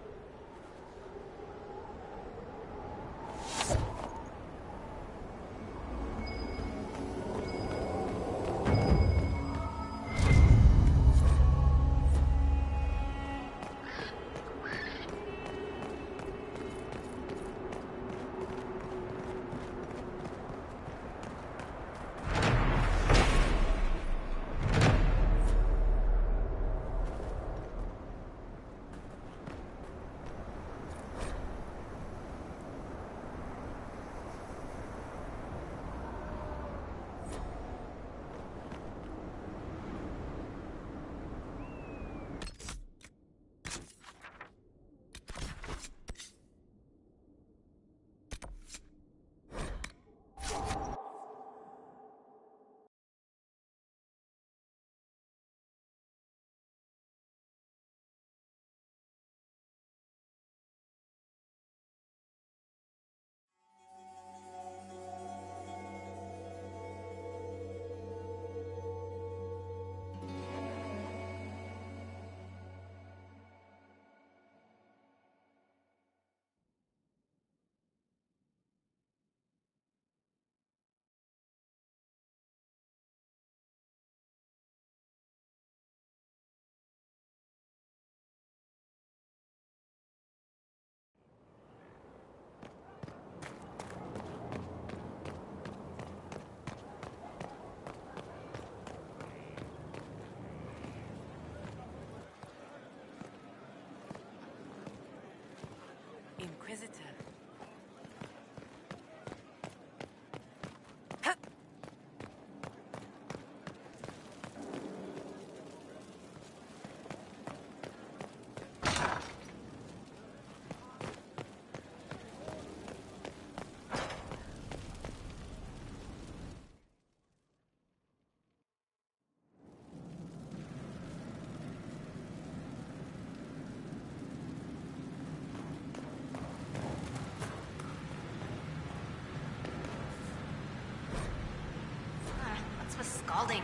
Scalding.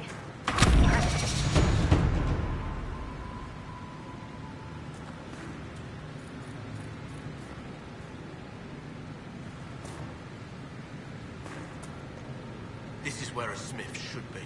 This is where a smith should be.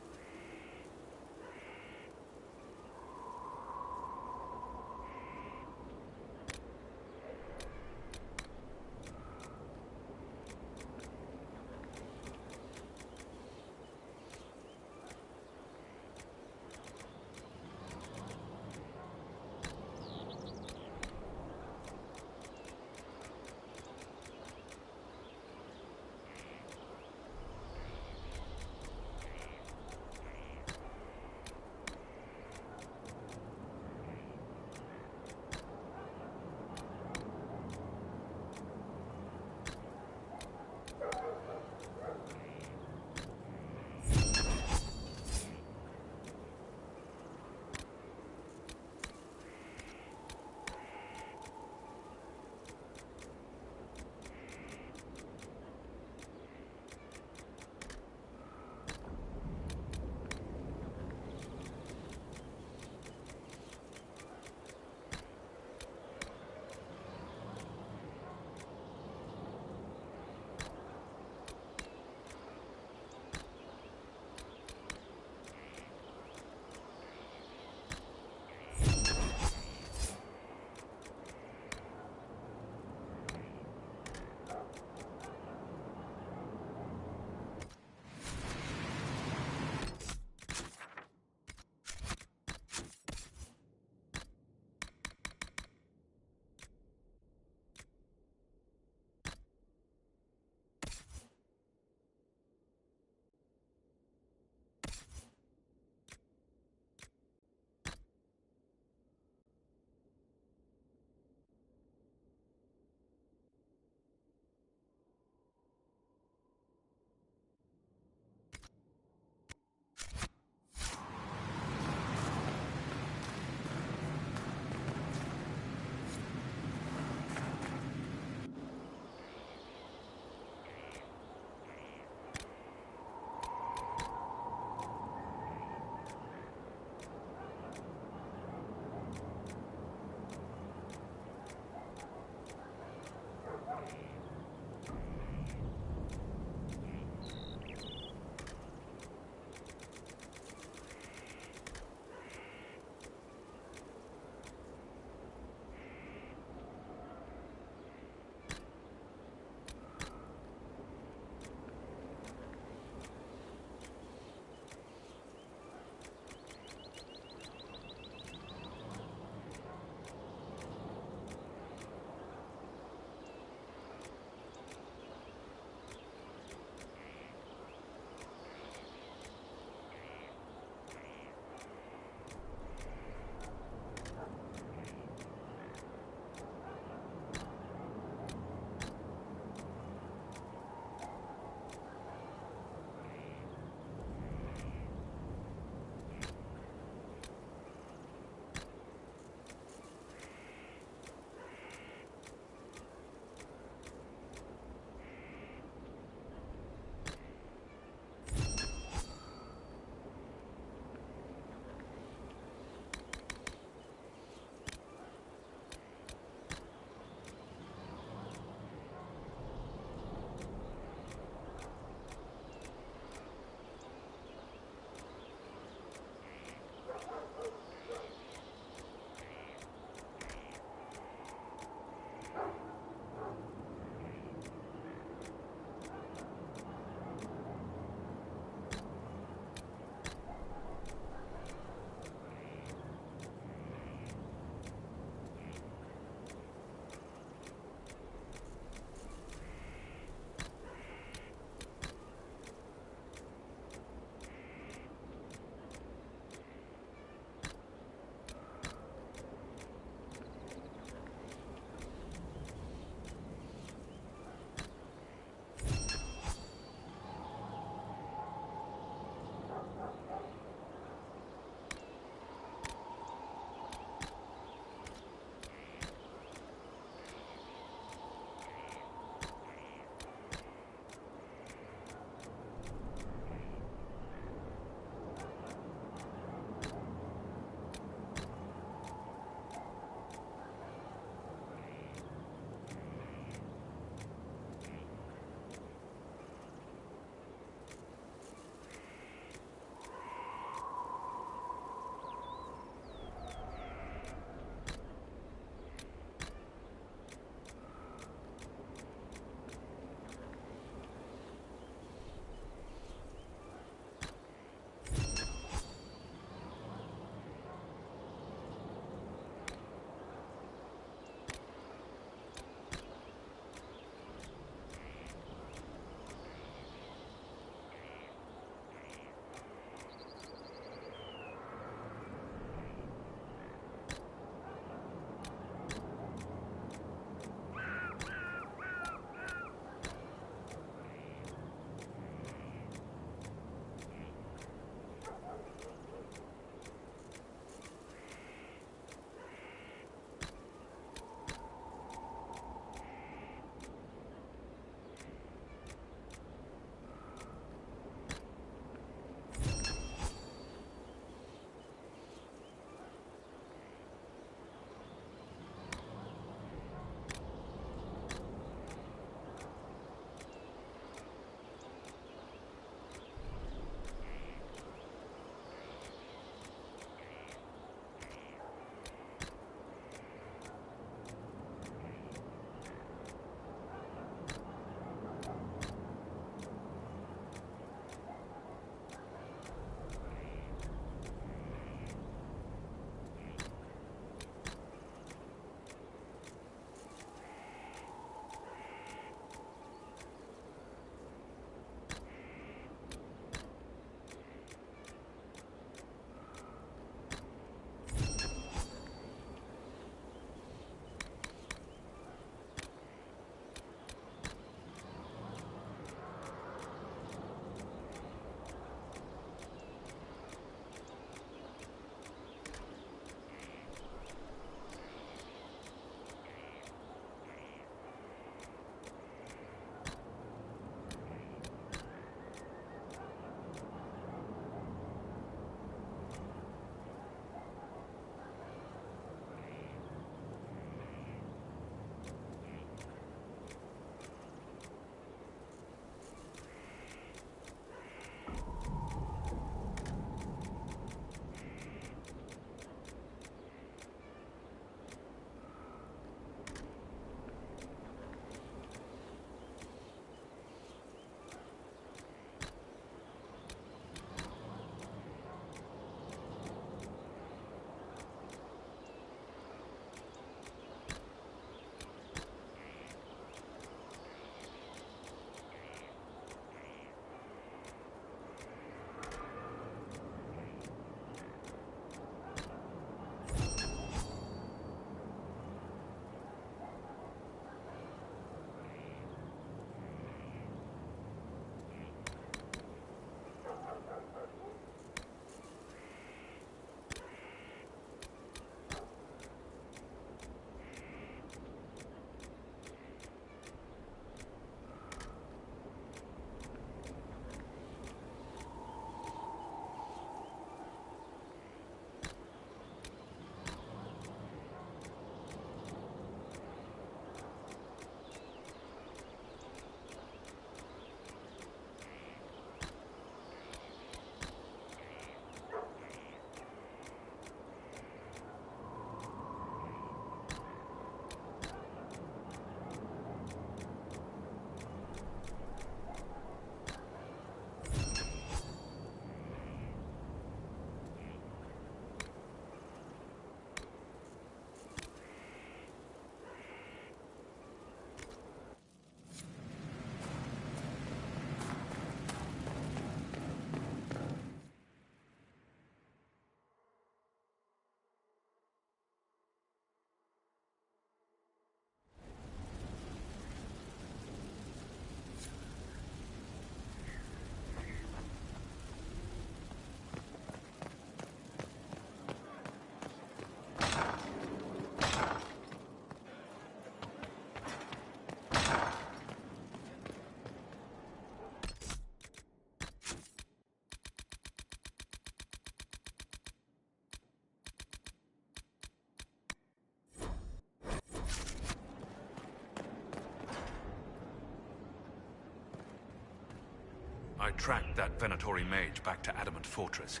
I tracked that Venatori mage back to Adamant Fortress.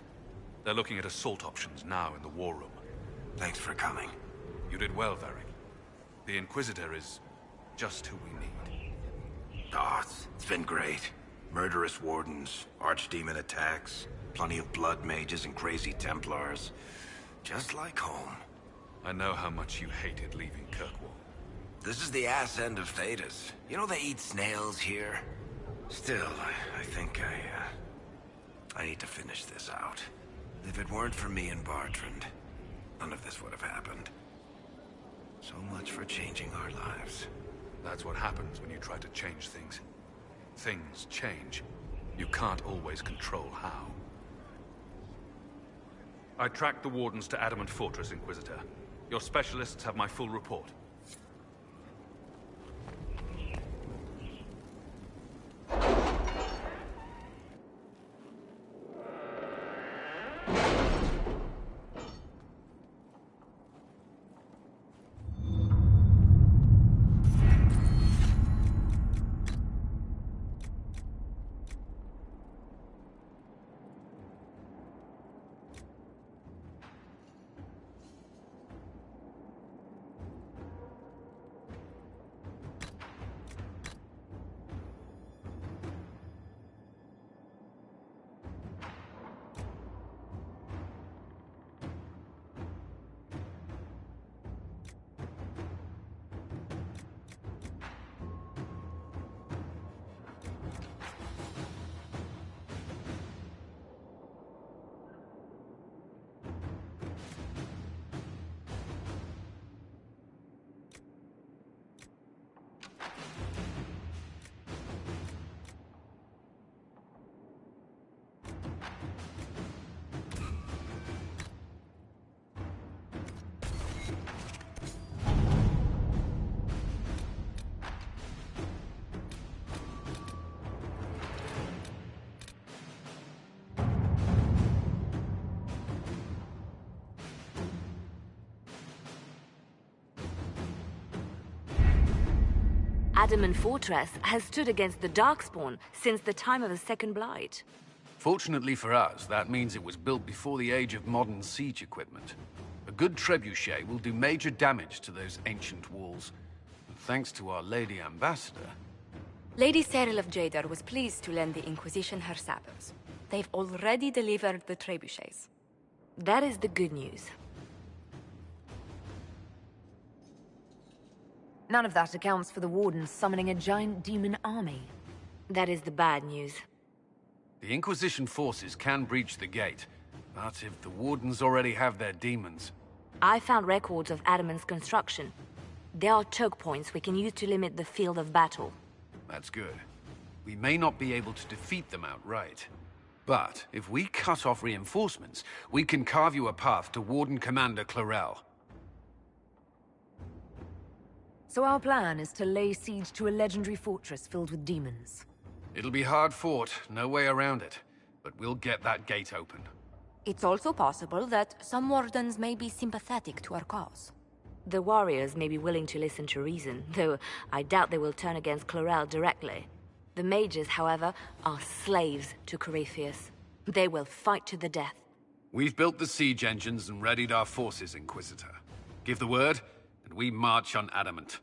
They're looking at assault options now in the war room. Thanks for coming. You did well, Varric. The Inquisitor is just who we need. Oh, it's been great. Murderous wardens, archdemon attacks, plenty of blood mages and crazy Templars. Just like home. I know how much you hated leaving Kirkwall. This is the ass end of Thedas. You know they eat snails here? Still, I think I need to finish this out. If it weren't for me and Bartrand, none of this would have happened. So much for changing our lives. That's what happens when you try to change things. Things change. You can't always control how. I tracked the Wardens to Adamant Fortress, Inquisitor. Your specialists have my full report. Adamant Fortress has stood against the Darkspawn since the time of the Second Blight. Fortunately for us, that means it was built before the age of modern siege equipment. A good trebuchet will do major damage to those ancient walls. And thanks to our Lady Ambassador... Lady Cyril of Jadar was pleased to lend the Inquisition her sappers. They've already delivered the trebuchets. That is the good news. None of that accounts for the Wardens summoning a giant demon army. That is the bad news. The Inquisition forces can breach the gate, but if the Wardens already have their demons... I found records of Adamant's construction. There are choke points we can use to limit the field of battle. That's good. We may not be able to defeat them outright. But if we cut off reinforcements, we can carve you a path to Warden Commander Clarel. So our plan is to lay siege to a legendary fortress filled with demons. It'll be hard fought, no way around it. But we'll get that gate open. It's also possible that some Wardens may be sympathetic to our cause. The warriors may be willing to listen to reason, though I doubt they will turn against Clarel directly. The mages, however, are slaves to Corypheus. They will fight to the death. We've built the siege engines and readied our forces, Inquisitor. Give the word, and we march on Adamant.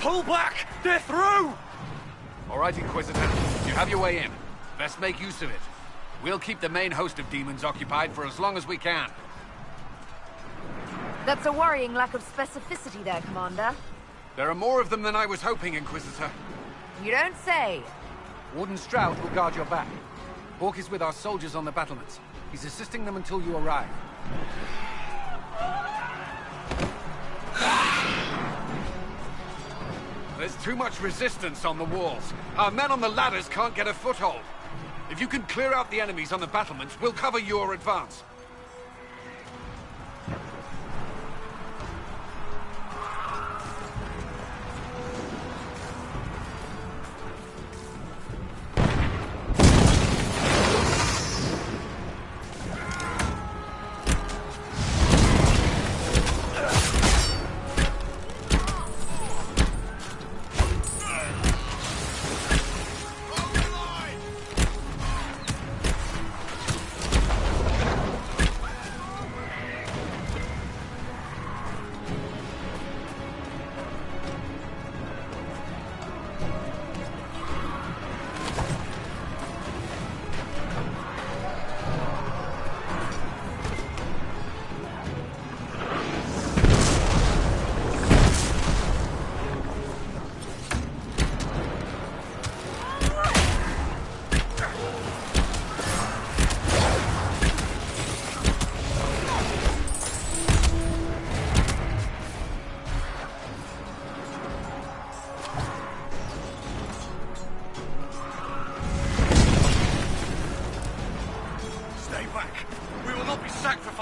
Pull back! They're through! All right, Inquisitor. You have your way in. Best make use of it. We'll keep the main host of demons occupied for as long as we can. That's a worrying lack of specificity there, Commander. There are more of them than I was hoping, Inquisitor. You don't say. Warden Stroud will guard your back. Hawk is with our soldiers on the battlements. He's assisting them until you arrive. There's too much resistance on the walls. Our men on the ladders can't get a foothold. If you can clear out the enemies on the battlements, we'll cover your advance.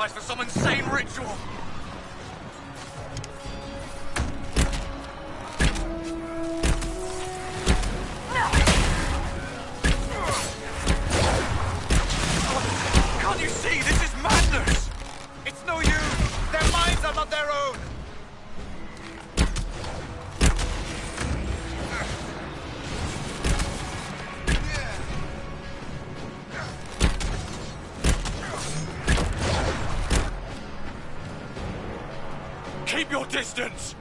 For some insane ritual! Can't you see? This is madness! It's no use! Their minds are not their own! Keep your distance!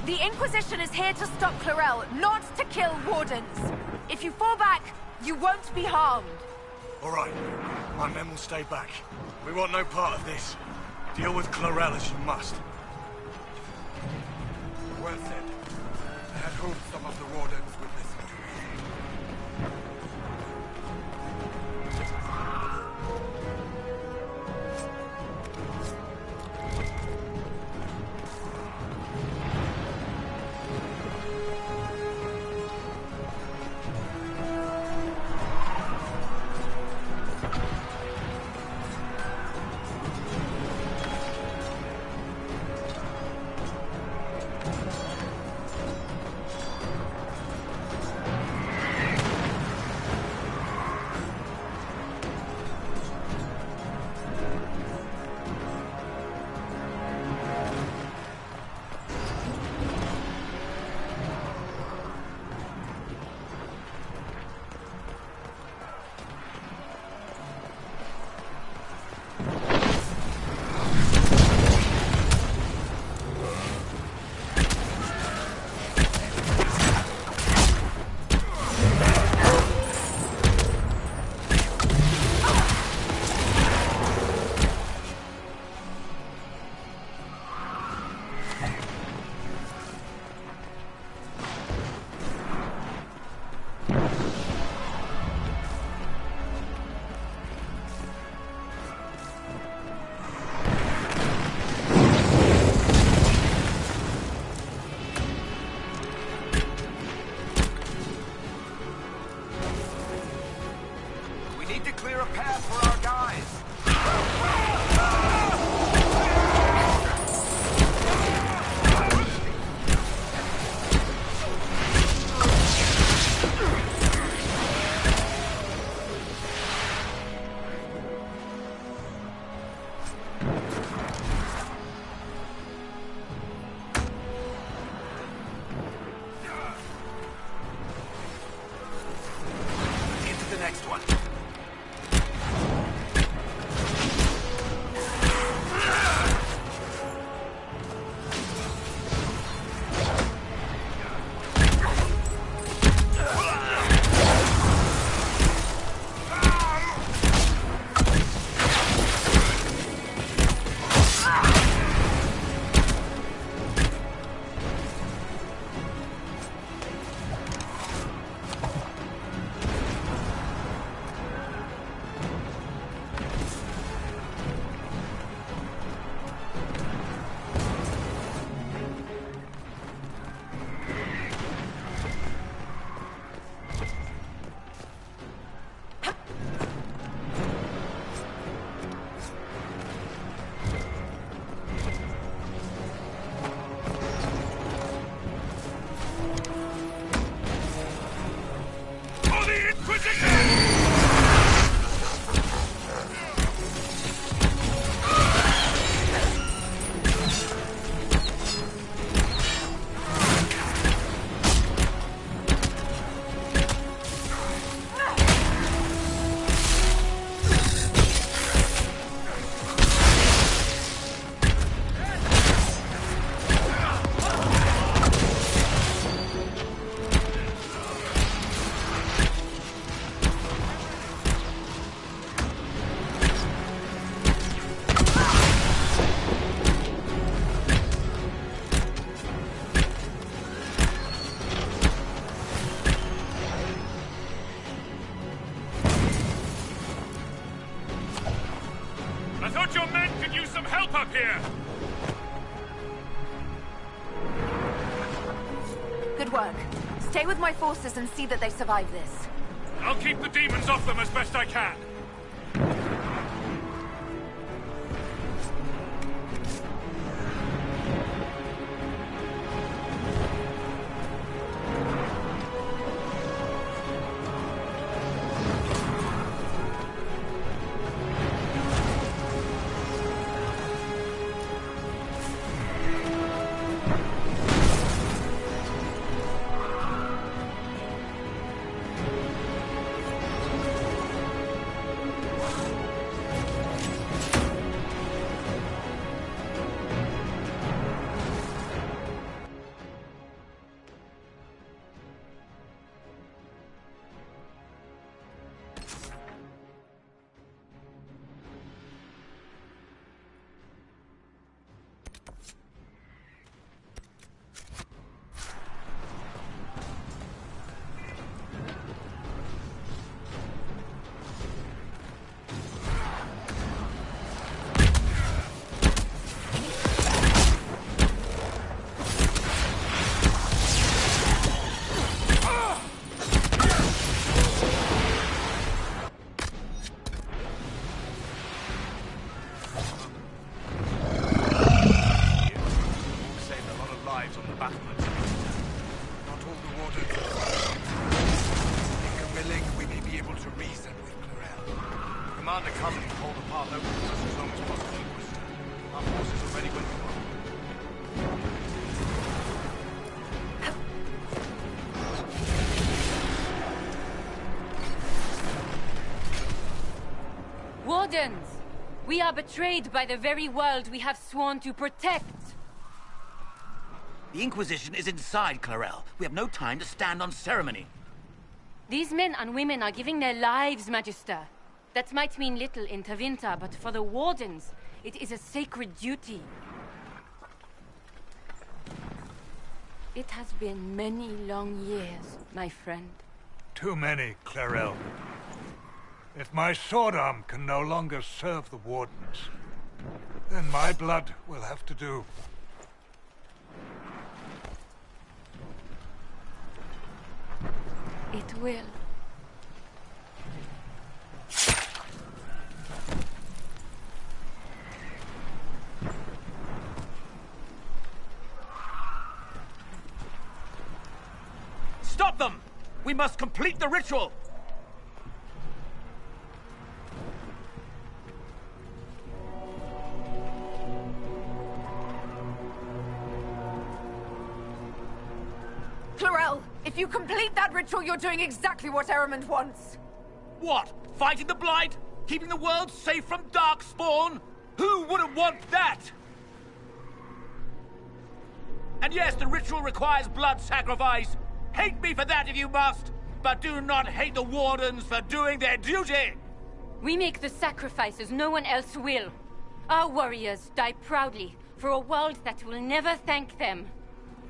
The Inquisition is here to stop Clarel, not to kill Wardens. If you fall back, you won't be harmed. All right. My men will stay back. We want no part of this. Deal with Clarel as you must. Well said. I had hoped some of the Wardens would listen to me. Stay with my forces and see that they survive this. I'll keep the demons off them as best I can. Wardens! We are betrayed by the very world we have sworn to protect! The Inquisition is inside, Clarel. We have no time to stand on ceremony. These men and women are giving their lives, Magister. That might mean little in Tevinter, but for the Wardens, it is a sacred duty. It has been many long years, my friend. Too many, Clarel. If my sword arm can no longer serve the Wardens, then my blood will have to do. It will. Stop them! We must complete the ritual! Clarel, if you complete that ritual, you're doing exactly what Ehrman wants. What? Fighting the Blight? Keeping the world safe from Darkspawn? Who wouldn't want that? And yes, the ritual requires blood sacrifice. Hate me for that if you must, but do not hate the Wardens for doing their duty! We make the sacrifices no one else will. Our warriors die proudly for a world that will never thank them.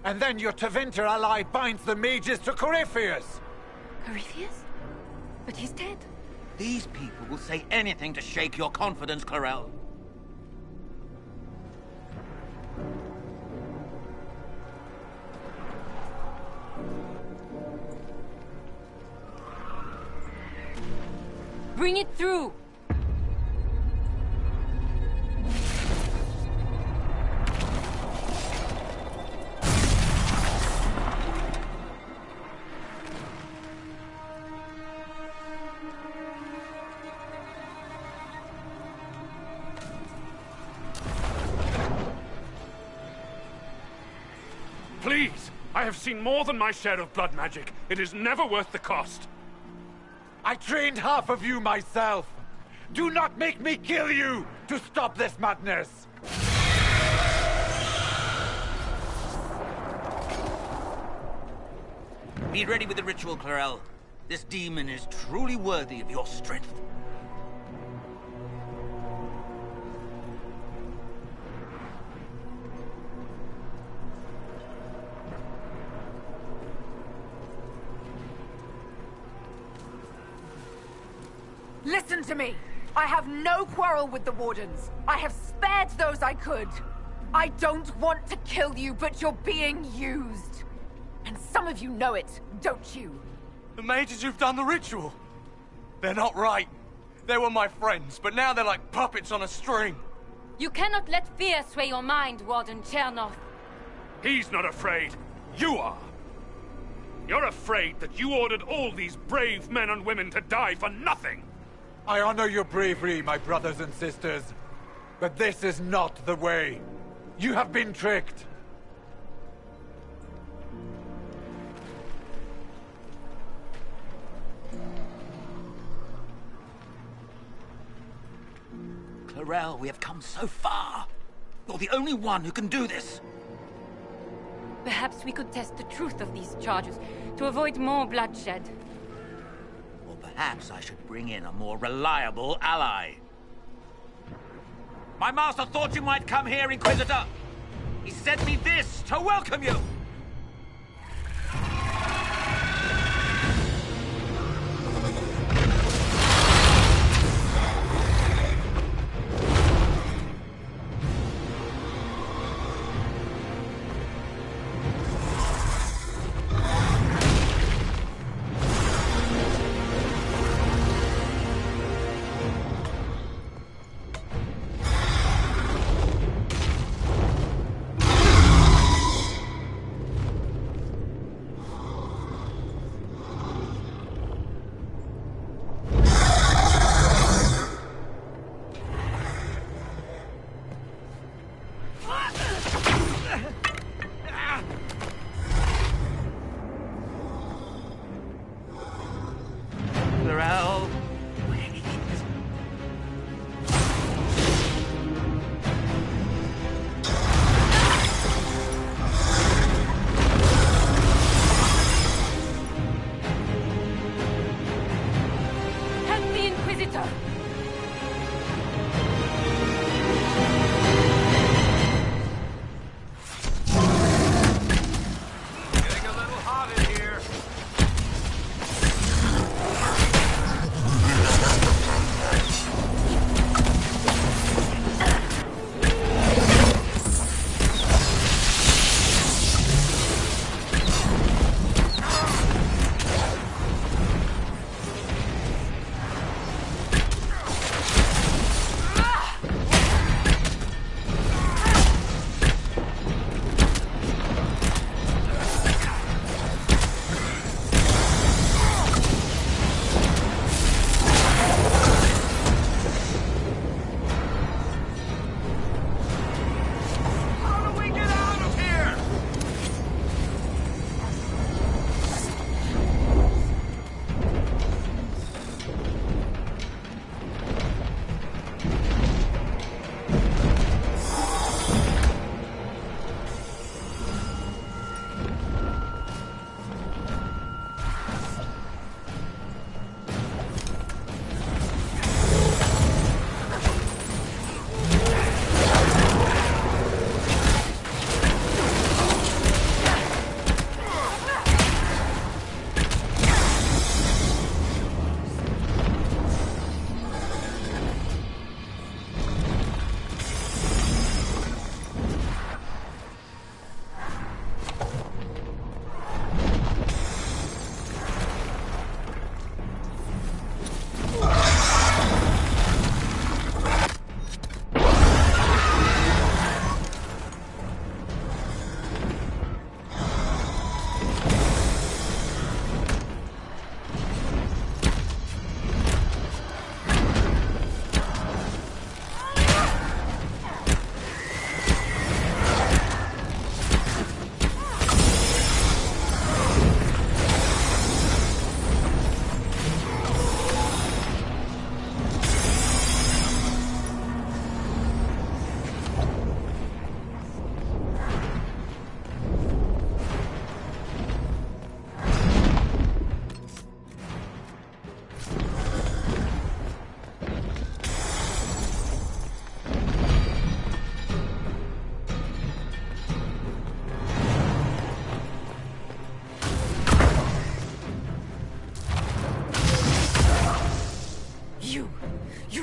And then your Tevinter ally binds the mages to Corypheus! Corypheus? But he's dead. These people will say anything to shake your confidence, Clarel. Bring it through! Please! I have seen more than my share of blood magic. It is never worth the cost. I trained half of you myself! Do not make me kill you to stop this madness! Be ready with the ritual, Clarel. This demon is truly worthy of your strength. Listen to me! I have no quarrel with the Wardens. I have spared those I could. I don't want to kill you, but you're being used. And some of you know it, don't you? The mages who've done the ritual. They're not right. They were my friends, but now they're like puppets on a string. You cannot let fear sway your mind, Warden Chernoff. He's not afraid. You are. You're afraid that you ordered all these brave men and women to die for nothing. I honor your bravery, my brothers and sisters. But this is not the way. You have been tricked. Clarel, we have come so far. You're the only one who can do this. Perhaps we could test the truth of these charges to avoid more bloodshed. Or perhaps I should bring in a more reliable ally. My master thought you might come here, Inquisitor. He sent me this to welcome you.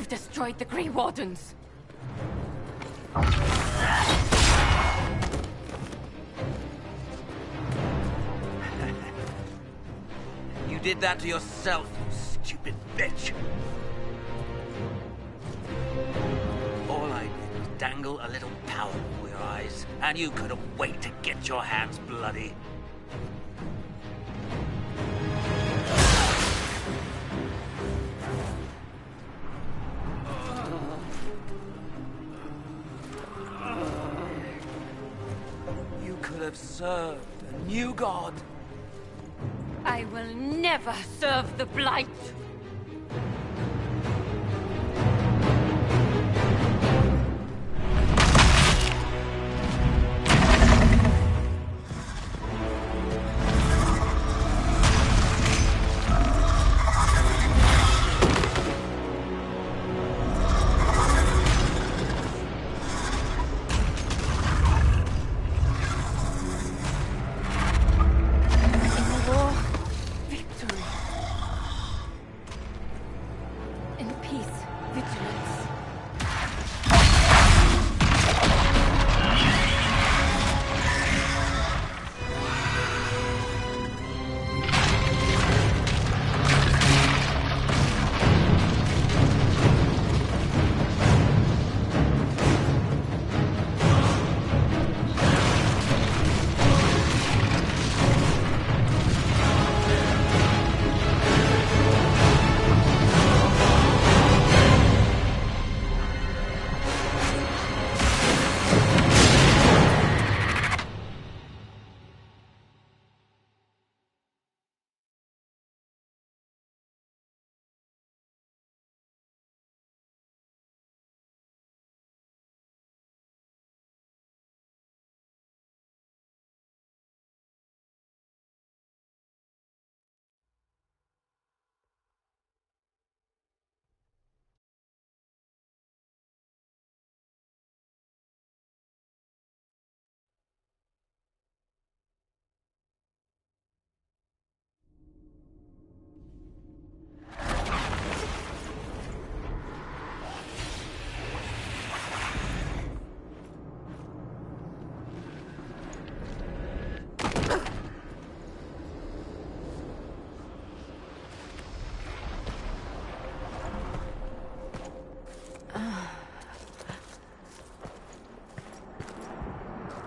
Destroyed the Grey Wardens. You did that to yourself, you stupid bitch. All I did was dangle a little power before your eyes, and you couldn't wait to get your hands bloody. You could have served a new god. I will never serve the Blight!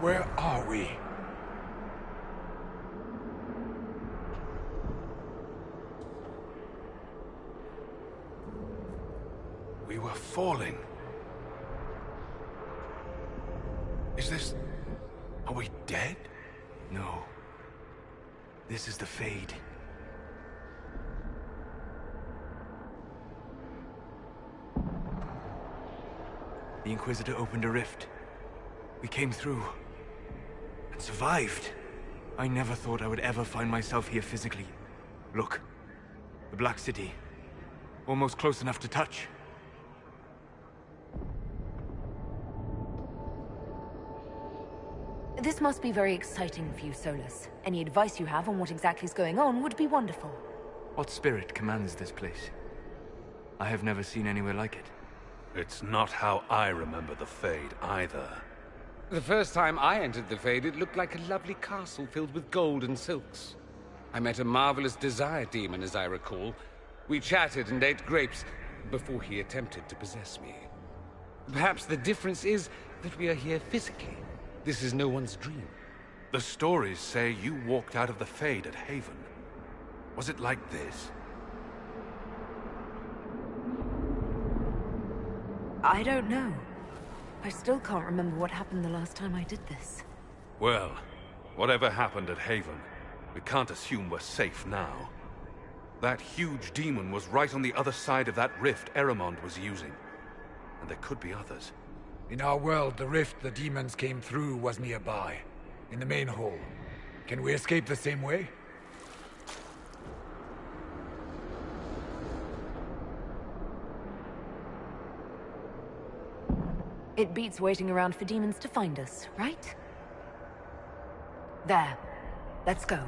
Where are we? We were falling. Is this... Are we dead? No. This is the Fade. The Inquisitor opened a rift. We came through. And survived. I never thought I would ever find myself here physically. Look. The Black City. Almost close enough to touch. This must be very exciting for you, Solus. Any advice you have on what exactly is going on would be wonderful. What spirit commands this place? I have never seen anywhere like it. It's not how I remember the Fade, either. The first time I entered the Fade, it looked like a lovely castle filled with gold and silks. I met a marvelous desire demon, as I recall. We chatted and ate grapes before he attempted to possess me. Perhaps the difference is that we are here physically. This is no one's dream. The stories say you walked out of the Fade at Haven. Was it like this? I don't know. I still can't remember what happened the last time I did this. Well, whatever happened at Haven, we can't assume we're safe now. That huge demon was right on the other side of that rift Eramond was using. And there could be others. In our world, the rift the demons came through was nearby, in the main hall. Can we escape the same way? It beats waiting around for demons to find us, right? There. Let's go.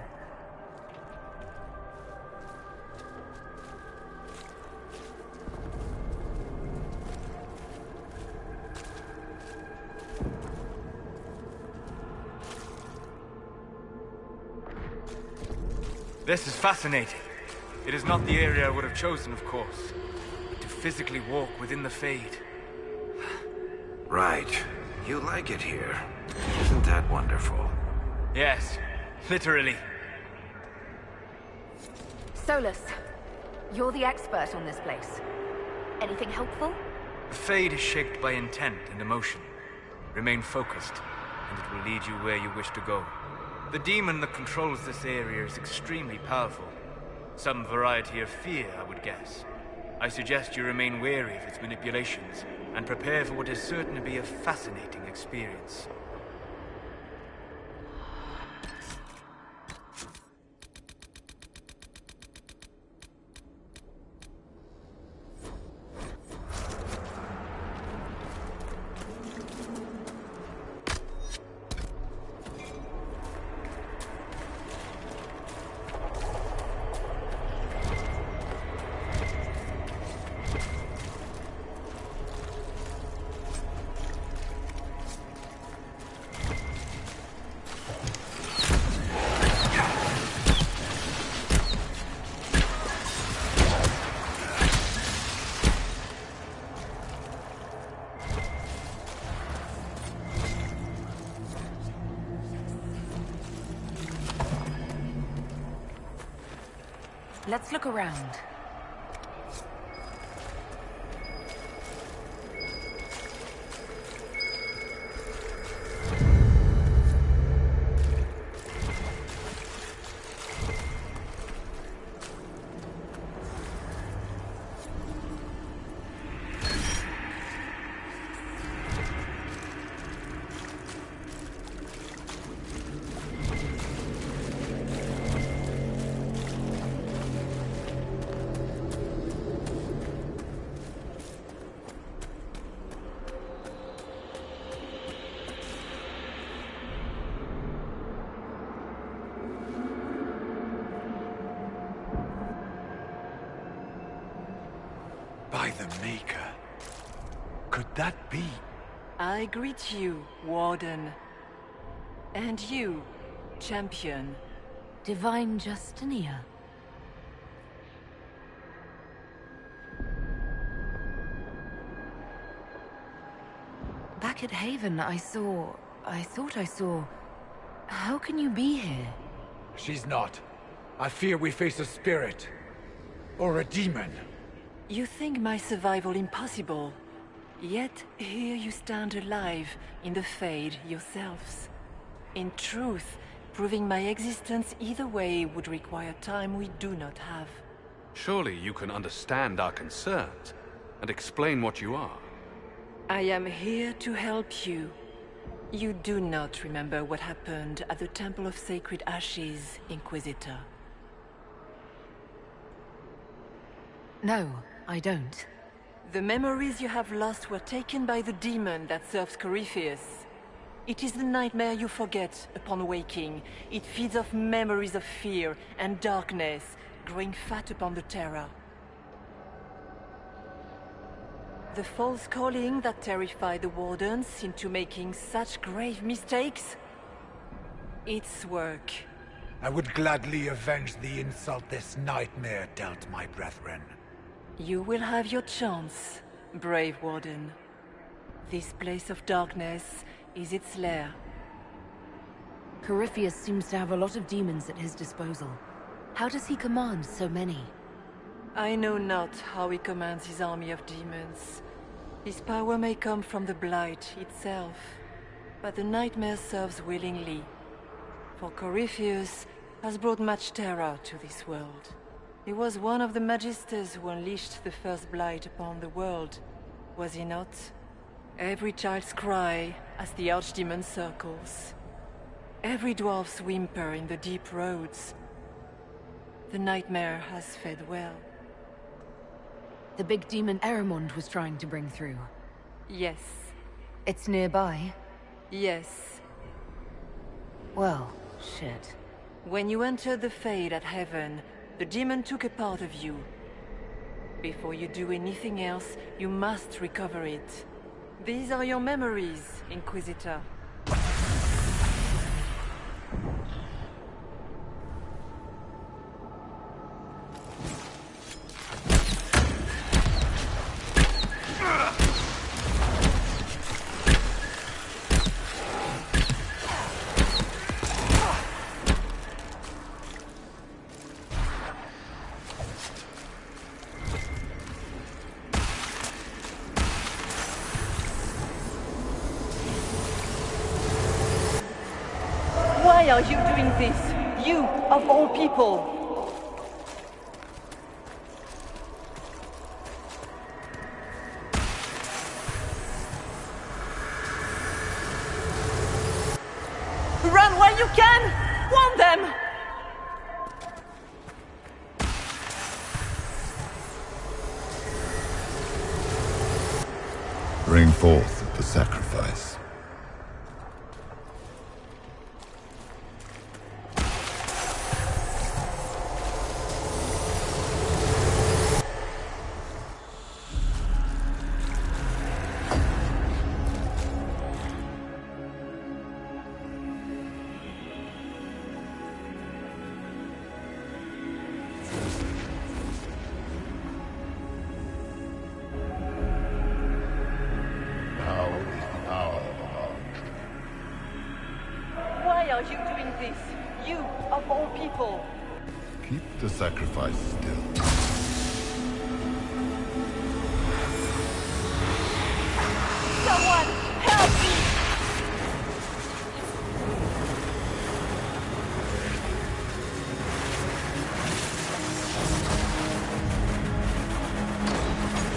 This is fascinating. It is not the area I would have chosen, of course. But to physically walk within the Fade. Right. You like it here. Isn't that wonderful? Yes, literally. Solus, you're the expert on this place. Anything helpful? The Fade is shaped by intent and emotion. Remain focused, and it will lead you where you wish to go. The demon that controls this area is extremely powerful. Some variety of fear, I would guess. I suggest you remain wary of its manipulations, and prepare for what is certain to be a fascinating experience. Let's look around. By the Maker. Could that be? I greet you, Warden. And you, Champion. Divine Justinia. Back at Haven, I thought I saw... How can you be here? She's not. I fear we face a spirit. Or a demon. You think my survival impossible. Yet here you stand alive in the Fade yourselves. In truth, proving my existence either way would require time we do not have. Surely you can understand our concerns and explain what you are. I am here to help you. You do not remember what happened at the Temple of Sacred Ashes, Inquisitor. No, I don't. The memories you have lost were taken by the demon that serves Corypheus. It is the nightmare you forget upon waking. It feeds off memories of fear and darkness, growing fat upon the terror. The false calling that terrified the Wardens into making such grave mistakes? Its work. I would gladly avenge the insult this nightmare dealt my brethren. You will have your chance, brave Warden. This place of darkness is its lair. Corypheus seems to have a lot of demons at his disposal. How does he command so many? I know not how he commands his army of demons. His power may come from the Blight itself, but the nightmare serves willingly. For Corypheus has brought much terror to this world. He was one of the Magisters who unleashed the first Blight upon the world, was he not? Every child's cry as the Archdemon circles. Every dwarf's whimper in the deep roads. The nightmare has fed well. The big demon Eramond was trying to bring through. Yes. It's nearby? Yes. Well, shit. When you entered the Fade at Heaven, the demon took a part of you. Before you do anything else, you must recover it. These are your memories, Inquisitor. are you doing this? You, of all people! Run where you can! Warn them! Bring forth the sacrifice. Why are you doing this? You, of all people! Keep the sacrifice still. Someone, help me!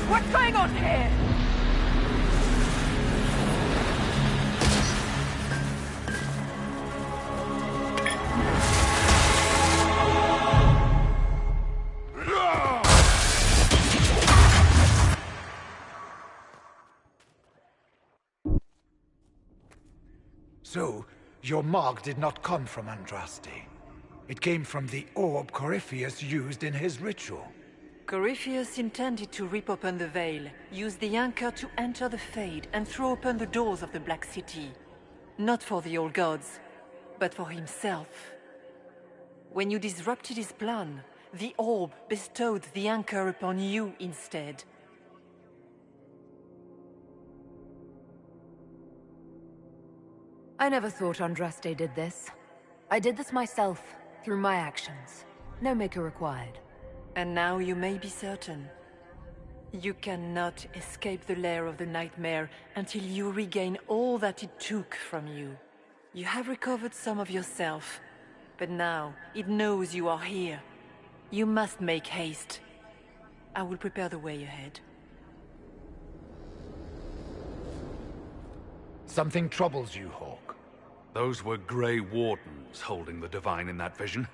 What's going on here? So, your mark did not come from Andraste. It came from the orb Corypheus used in his ritual. Corypheus intended to rip open the veil, use the anchor to enter the Fade, and throw open the doors of the Black City. Not for the old gods, but for himself. When you disrupted his plan, the orb bestowed the anchor upon you instead. I never thought Andraste did this. I did this myself, through my actions. No maker required. And now you may be certain. You cannot escape the lair of the nightmare until you regain all that it took from you. You have recovered some of yourself, but now it knows you are here. You must make haste. I will prepare the way ahead. Something troubles you, Hawk. Those were Grey Wardens holding the Divine in that vision.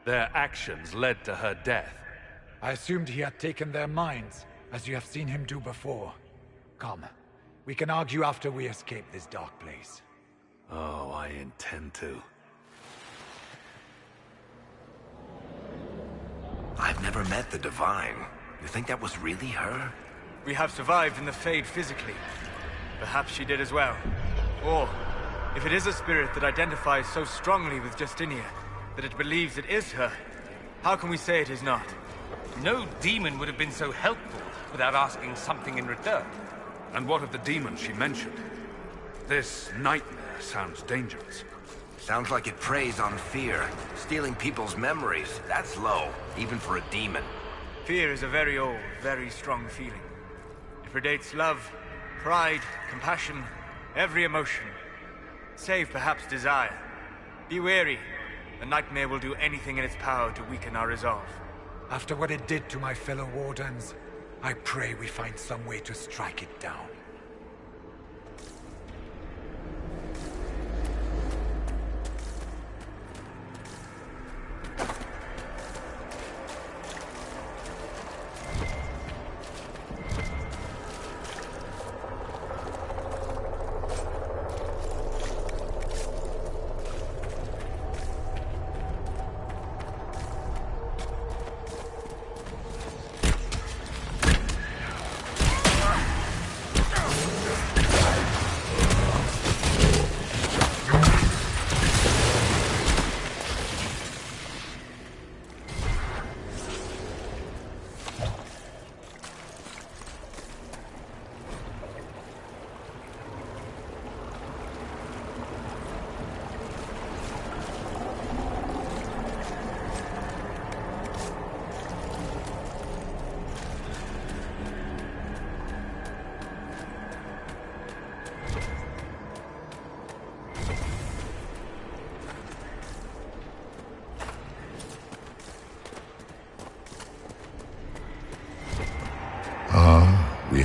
Their actions led to her death. I assumed he had taken their minds, as you have seen him do before. Come, we can argue after we escape this dark place. Oh, I intend to. I've never met the Divine. You think that was really her? We have survived in the Fade physically. Perhaps she did as well. Or, if it is a spirit that identifies so strongly with Justinia, that it believes it is her, how can we say it is not? No demon would have been so helpful without asking something in return. And what of the demon she mentioned? This nightmare sounds dangerous. Sounds like it preys on fear, stealing people's memories. That's low, even for a demon. Fear is a very old, very strong feeling. It predates love, pride, compassion, every emotion. Save perhaps desire. Be wary. The nightmare will do anything in its power to weaken our resolve. After what it did to my fellow Wardens, I pray we find some way to strike it down.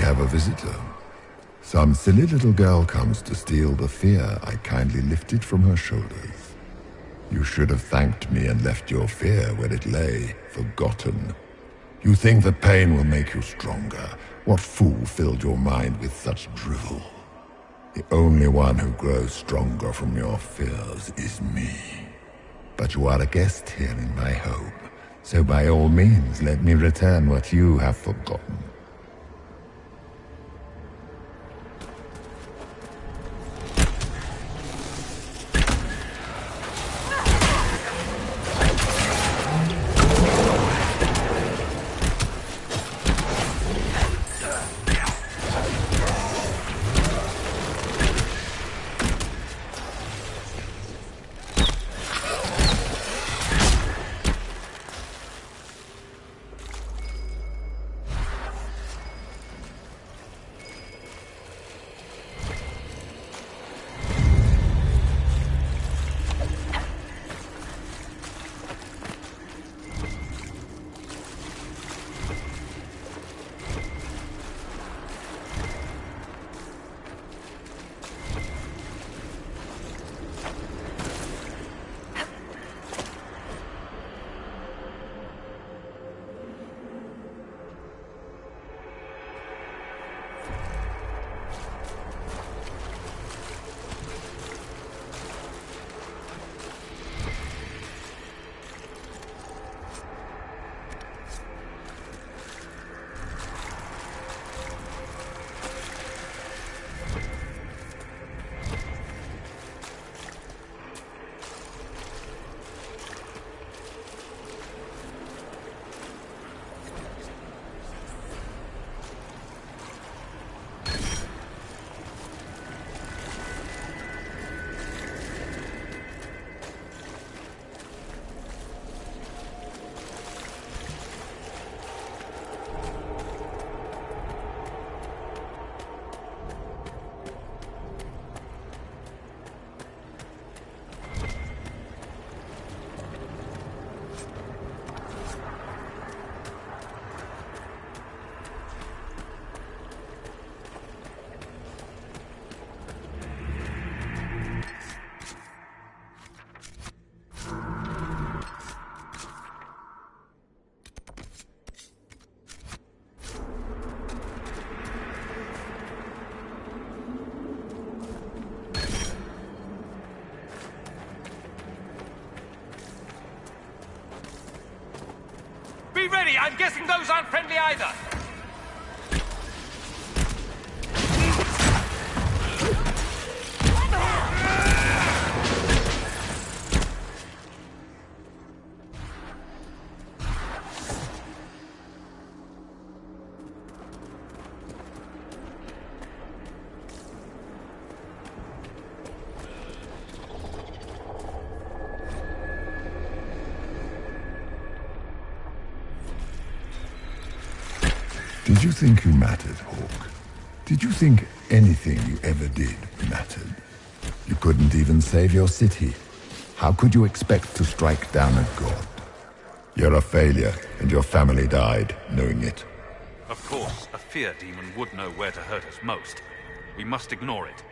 have a visitor. Some silly little girl comes to steal the fear I kindly lifted from her shoulders. You should have thanked me and left your fear where it lay, forgotten. You think the pain will make you stronger. What fool filled your mind with such drivel? The only one who grows stronger from your fears is me. But you are a guest here in my home, so by all means let me return what you have forgotten. Be ready! I'm guessing those aren't friendly either! Did you think you mattered, Hawk? Did you think anything you ever did mattered? You couldn't even save your city. How could you expect to strike down a god? You're a failure, and your family died knowing it. Of course, a fear demon would know where to hurt us most. We must ignore it.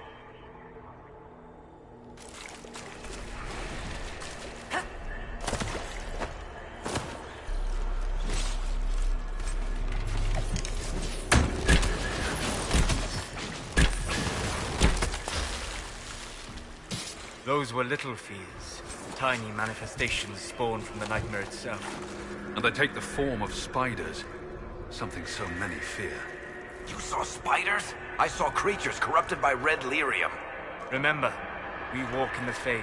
Those were little fears, tiny manifestations spawned from the nightmare itself. And they take the form of spiders, something so many fear. You saw spiders? I saw creatures corrupted by red lyrium. Remember, we walk in the Fade.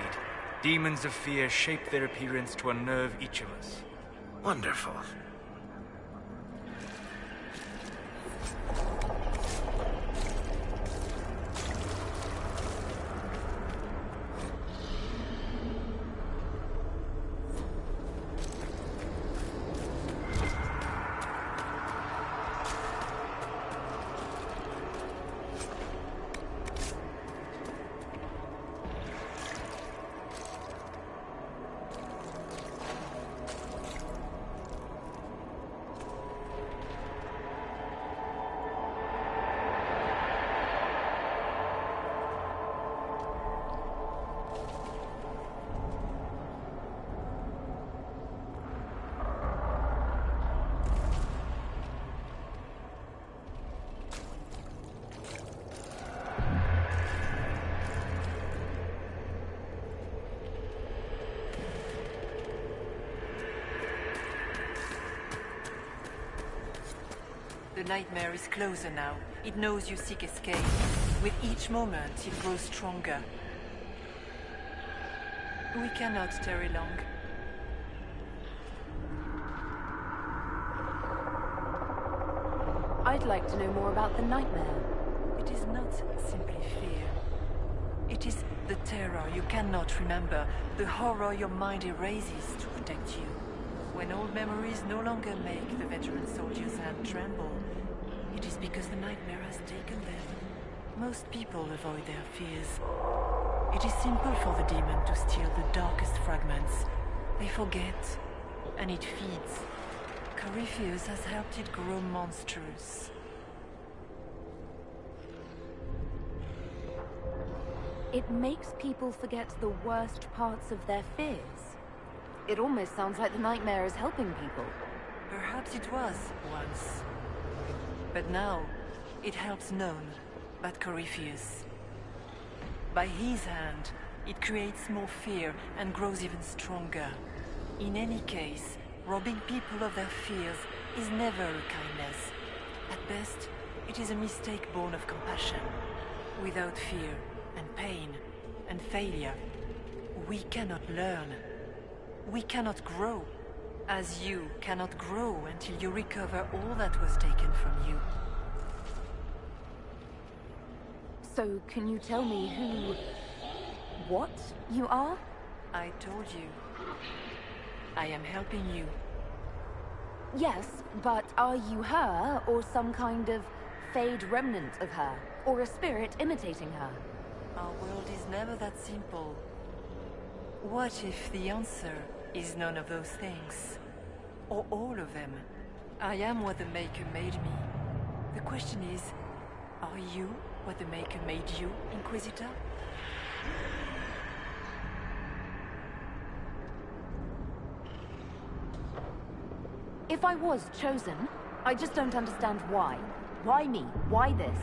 Demons of fear shape their appearance to unnerve each of us. Wonderful. The nightmare is closer now. It knows you seek escape. With each moment, it grows stronger. We cannot tarry long. I'd like to know more about the nightmare. It is not simply fear. It is the terror you cannot remember, the horror your mind erases to protect you. When old memories no longer make the veteran soldier's hand tremble, it is because the nightmare has taken them. Most people avoid their fears. It is simple for the demon to steal the darkest fragments. They forget, and it feeds. Corypheus has helped it grow monstrous. It makes people forget the worst parts of their fears. It almost sounds like the nightmare is helping people. Perhaps it was once. But now, it helps none but Corypheus. By his hand, it creates more fear and grows even stronger. In any case, robbing people of their fears is never a kindness. At best, it is a mistake born of compassion. Without fear and pain and failure, we cannot learn. We cannot grow, as you cannot grow until you recover all that was taken from you. So, can you tell me what you are? I told you. I am helping you. Yes, but are you her, or some kind of fade remnant of her? Or a spirit imitating her? Our world is never that simple. What if the answer is none of those things? Or all of them? I am what the Maker made me. The question is, are you what the Maker made you, Inquisitor? If I was chosen, I just don't understand why. Why me? Why this?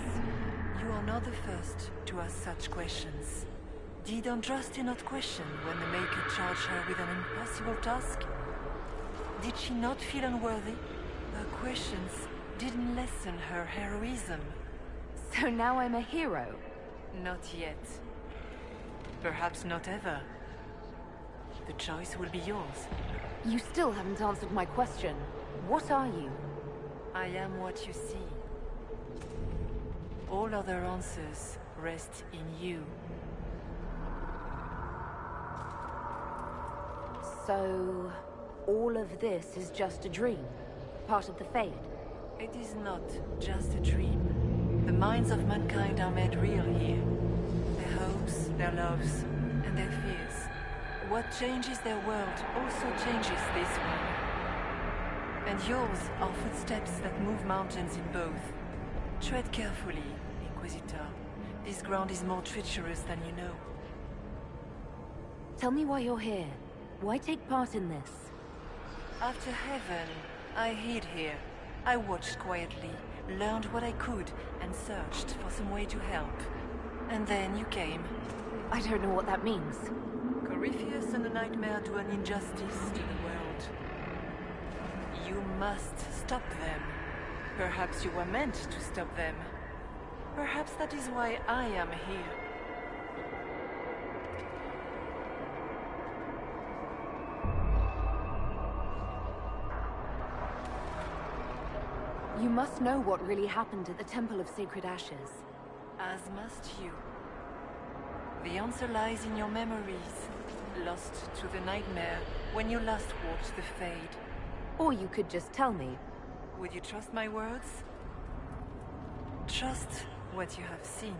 You are not the first to ask such questions. Did Andraste not question when the Maker charged her with an impossible task? Did she not feel unworthy? Her questions didn't lessen her heroism. So now I'm a hero? Not yet. Perhaps not ever. The choice will be yours. You still haven't answered my question. What are you? I am what you see. All other answers rest in you. So, all of this is just a dream? Part of the Fade? It is not just a dream. The minds of mankind are made real here. Their hopes, their loves, and their fears. What changes their world also changes this one. And yours are footsteps that move mountains in both. Tread carefully, Inquisitor. This ground is more treacherous than you know. Tell me why you're here. Why take part in this? After heaven, I hid here. I watched quietly, learned what I could, and searched for some way to help. And then you came. I don't know what that means. Corypheus and the Nightmare do an injustice to the world. You must stop them. Perhaps you were meant to stop them. Perhaps that is why I am here. You must know what really happened at the Temple of Sacred Ashes. As must you. The answer lies in your memories, lost to the Nightmare when you last walked the Fade. Or you could just tell me. Would you trust my words? Trust what you have seen.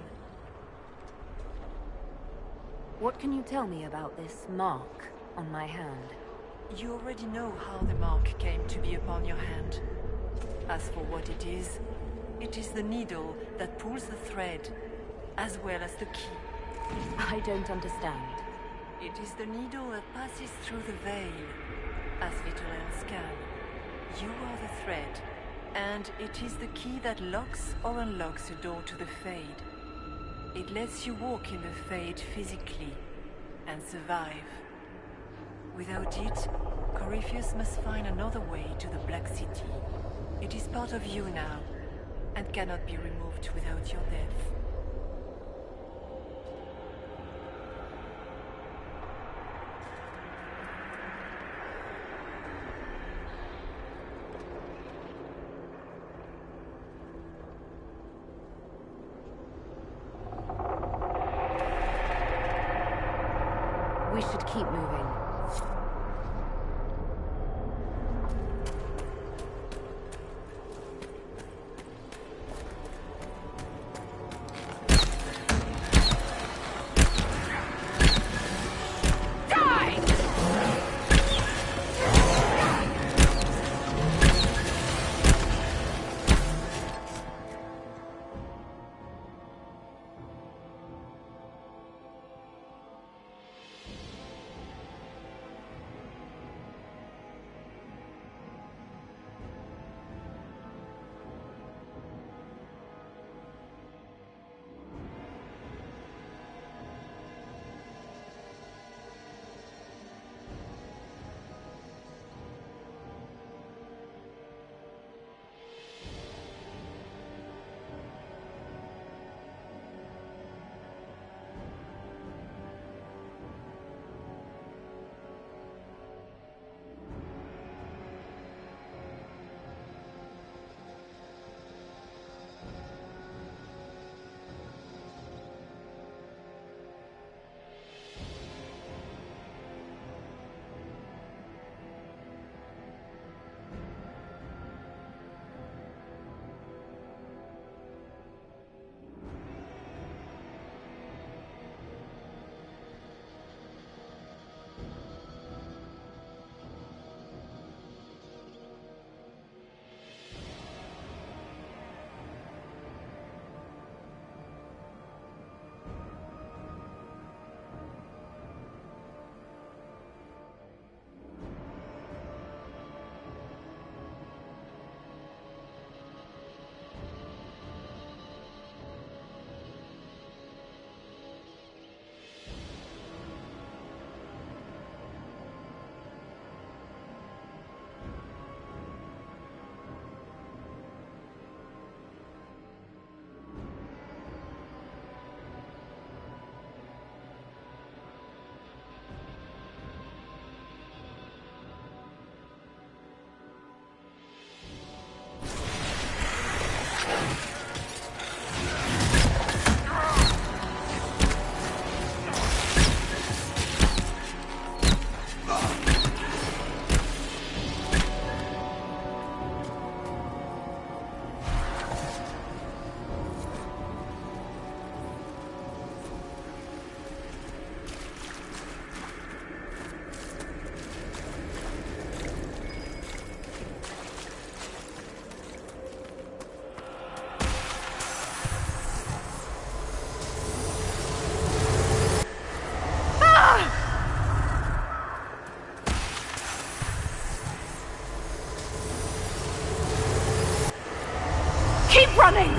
What can you tell me about this mark on my hand? You already know how the mark came to be upon your hand. As for what it is the needle that pulls the thread, as well as the key. I don't understand. It is the needle that passes through the veil, as Vittorels can. You are the thread, and it is the key that locks or unlocks a door to the Fade. It lets you walk in the Fade physically, and survive. Without it, Corypheus must find another way to the Black City. It is part of you now, and cannot be removed without your death. We should keep moving. Keep running!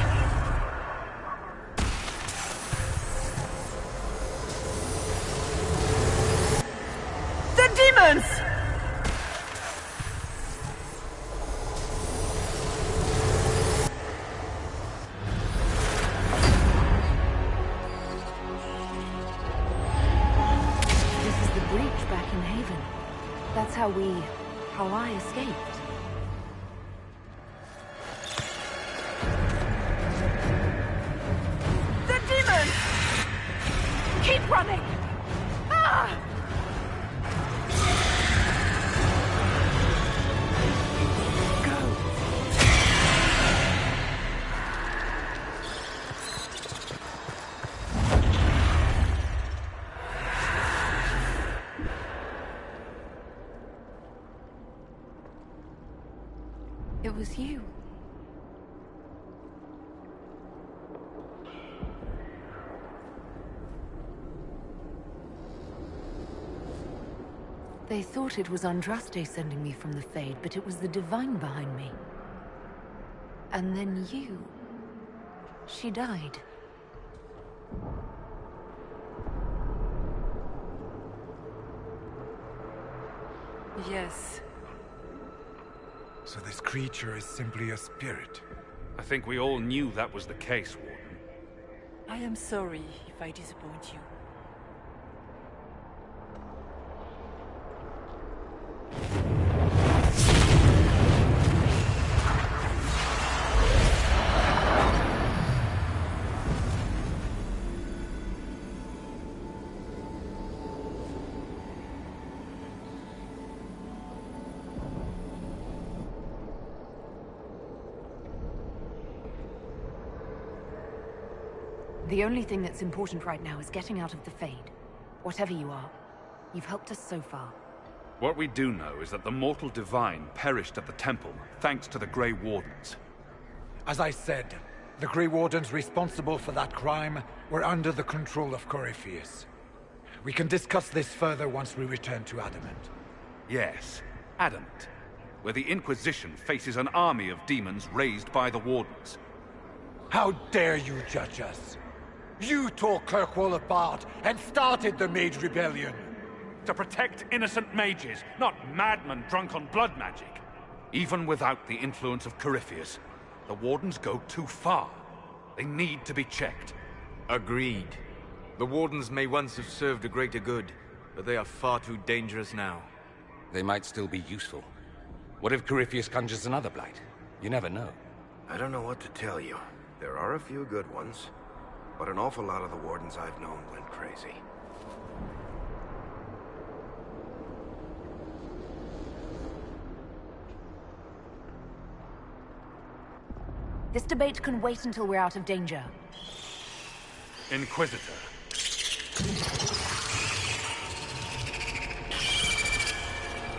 The demons! This is the breach back in Haven. That's how I escaped. Keep running! Ah! It was you. They thought it was Andraste sending me from the Fade, but it was the Divine behind me. And then you... She died. Yes. So this creature is simply a spirit. I think we all knew that was the case, Warden. I am sorry if I disappoint you. The only thing that's important right now is getting out of the Fade. Whatever you are, you've helped us so far. What we do know is that the mortal divine perished at the temple, thanks to the Grey Wardens. As I said, the Grey Wardens responsible for that crime were under the control of Corypheus. We can discuss this further once we return to Adamant. Yes, Adamant, where the Inquisition faces an army of demons raised by the Wardens. How dare you judge us? You tore Kirkwall apart and started the Mage Rebellion. To protect innocent mages, not madmen drunk on blood magic. Even without the influence of Corypheus, the Wardens go too far. They need to be checked. Agreed. The Wardens may once have served a greater good, but they are far too dangerous now. They might still be useful. What if Corypheus conjures another blight? You never know. I don't know what to tell you. There are a few good ones, but an awful lot of the Wardens I've known went crazy. This debate can wait until we're out of danger. Inquisitor.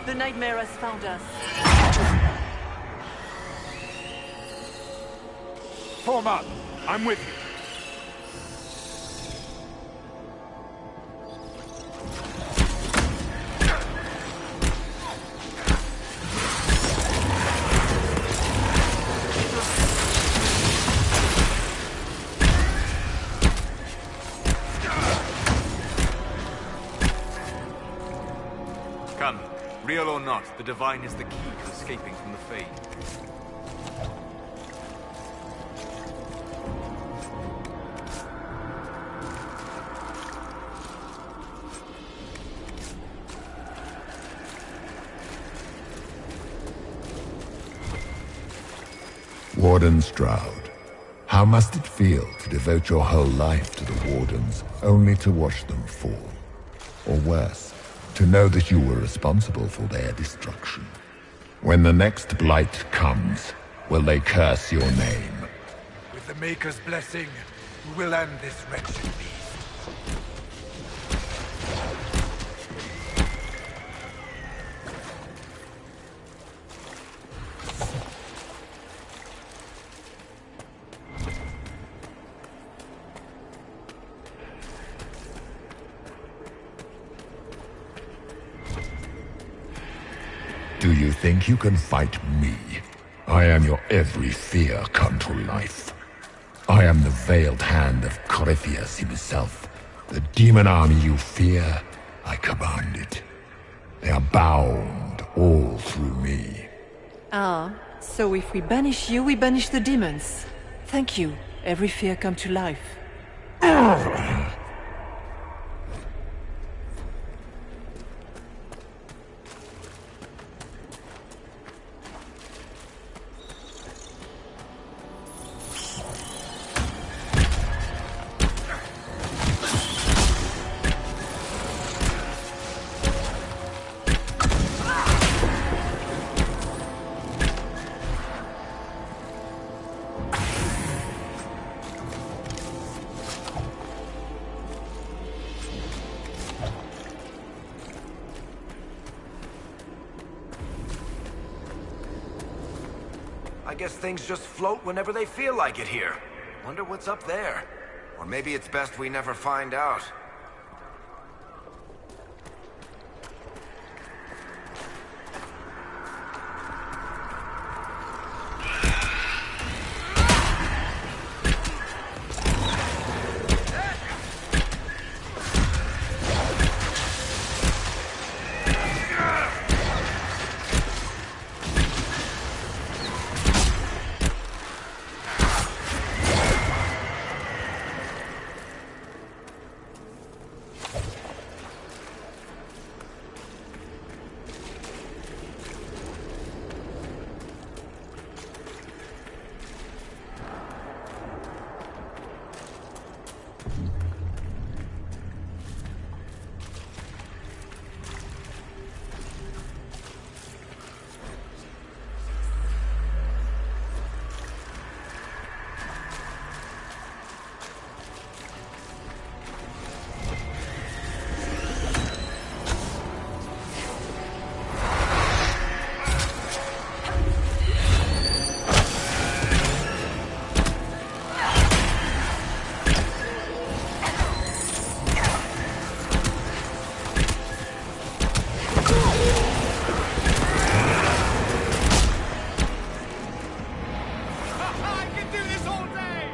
The Nightmare has found us. Form up! I'm with you. Come, real or not, the Divine is the key to escaping from the Fade. Warden Stroud, how must it feel to devote your whole life to the Wardens, only to watch them fall? Or worse, to know that you were responsible for their destruction. When the next blight comes, will they curse your name? With the Maker's blessing, we will end this wretched beast. Do you think you can fight me? I am your every fear come to life. I am the veiled hand of Corypheus himself. The demon army you fear, I command it. They are bound all through me. Ah, so if we banish you, we banish the demons. Thank you. Every fear come to life. I guess things just float whenever they feel like it here. Wonder what's up there. Or maybe it's best we never find out. this all day!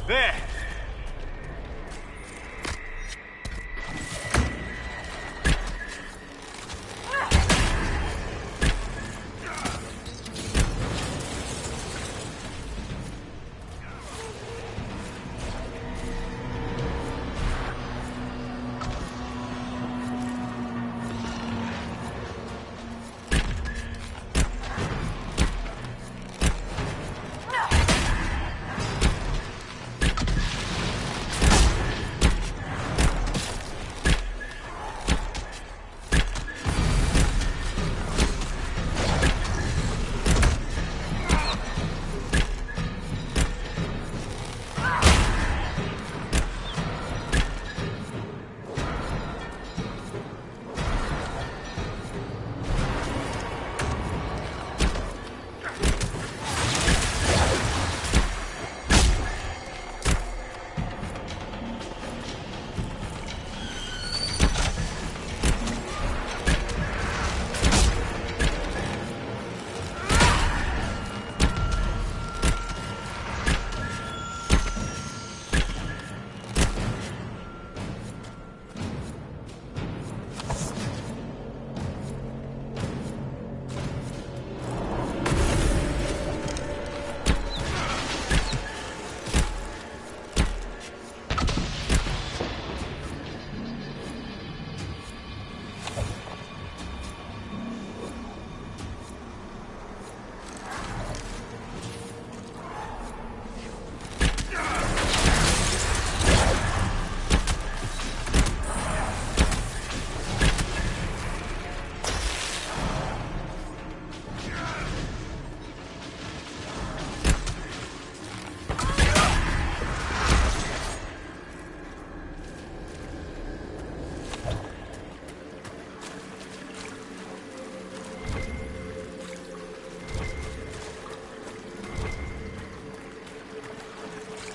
There!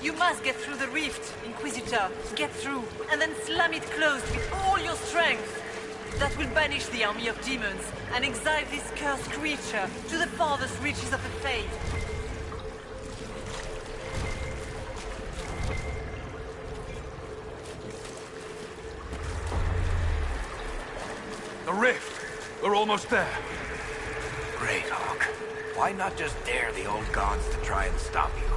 You must get through the rift, Inquisitor. Get through, and then slam it closed with all your strength. That will banish the army of demons and exile this cursed creature to the farthest reaches of the Fade. The rift! We're almost there. Great, Hawk. Why not just dare the old gods to try and stop you?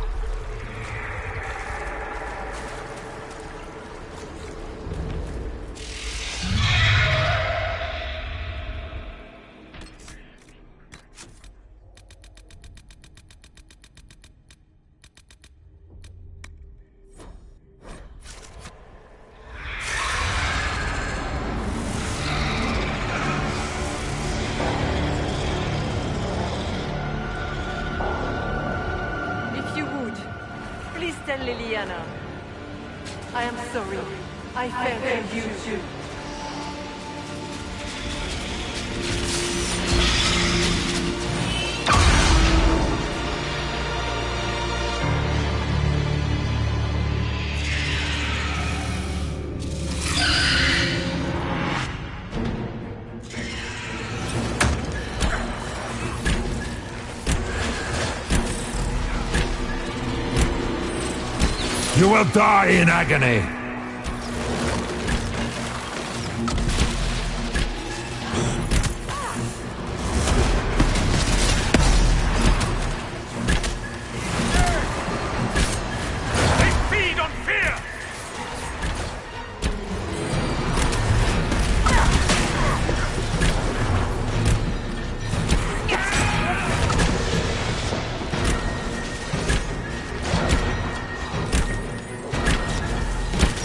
Liliana, I am sorry. I failed you too. You will die in agony! They feed on fear!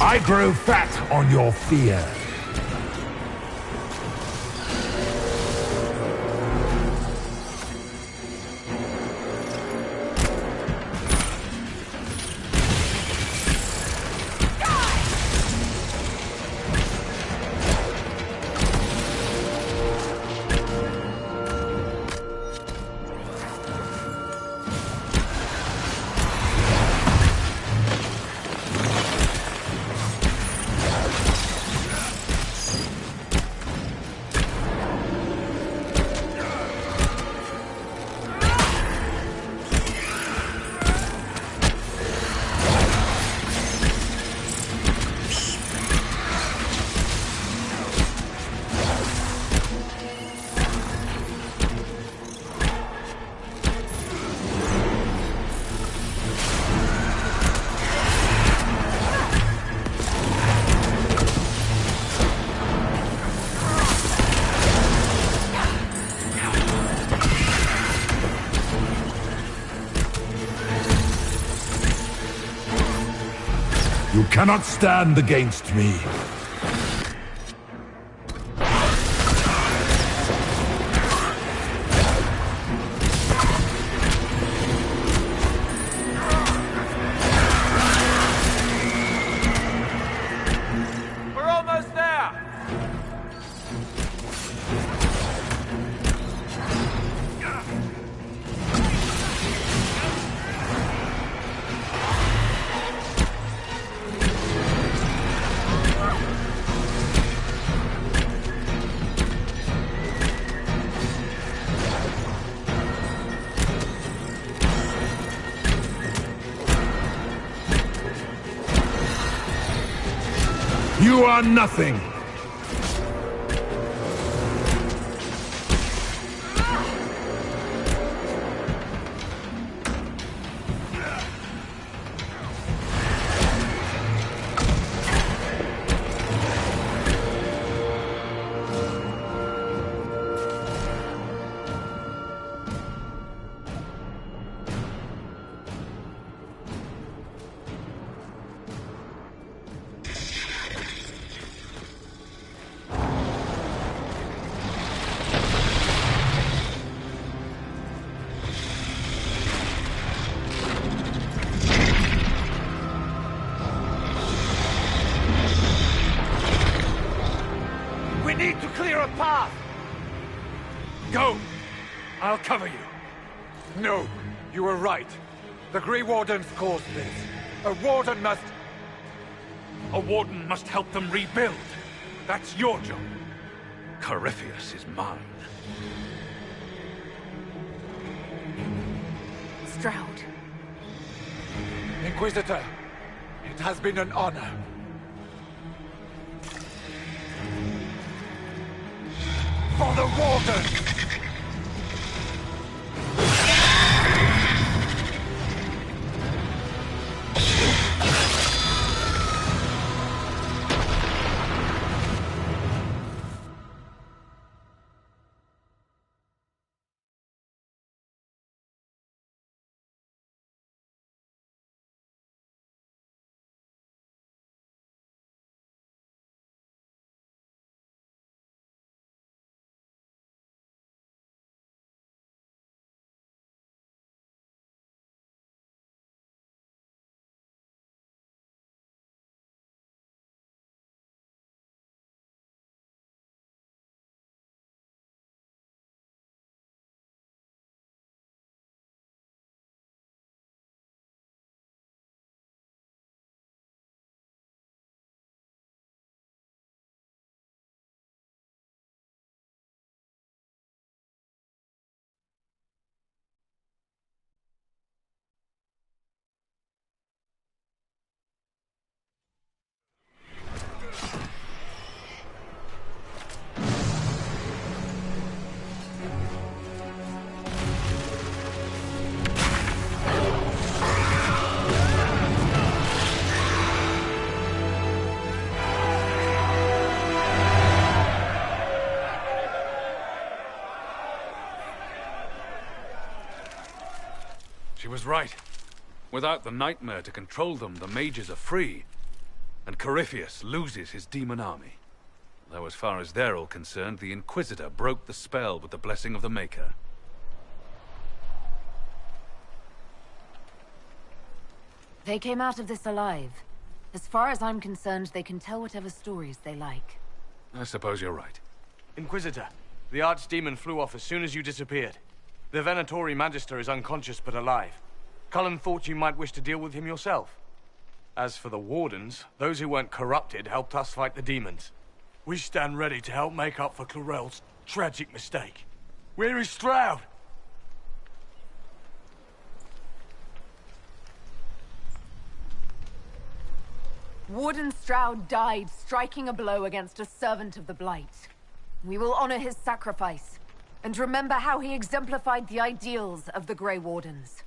I grow fat on your fear. You cannot stand against me. We're almost there! You are nothing! We need to clear a path! Go! I'll cover you. No, you were right. The Grey Wardens caused this. A Warden must... A Warden must help them rebuild. That's your job. Corypheus is mine. Stroud. Inquisitor, it has been an honor. For the Warden! was right. Without the nightmare to control them, the mages are free. And Corypheus loses his demon army. Though as far as they're all concerned, the Inquisitor broke the spell with the blessing of the Maker. They came out of this alive. As far as I'm concerned, they can tell whatever stories they like. I suppose you're right. Inquisitor, the Archdemon flew off as soon as you disappeared. The Venatori Magister is unconscious but alive. Cullen thought you might wish to deal with him yourself. As for the Wardens, those who weren't corrupted helped us fight the demons. We stand ready to help make up for Clarel's tragic mistake. Where is Stroud? Warden Stroud died striking a blow against a servant of the Blight. We will honor his sacrifice, and remember how he exemplified the ideals of the Grey Wardens,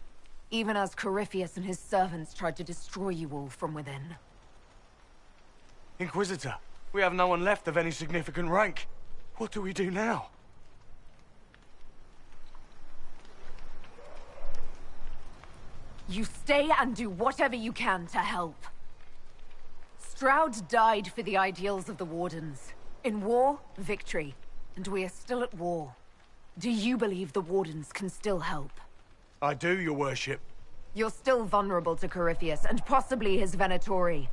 even as Corypheus and his servants tried to destroy you all from within. Inquisitor, we have no one left of any significant rank. What do we do now? You stay and do whatever you can to help. Stroud died for the ideals of the Wardens. In war, victory. And we are still at war. Do you believe the Wardens can still help? I do, your worship. You're still vulnerable to Corypheus, and possibly his Venatori.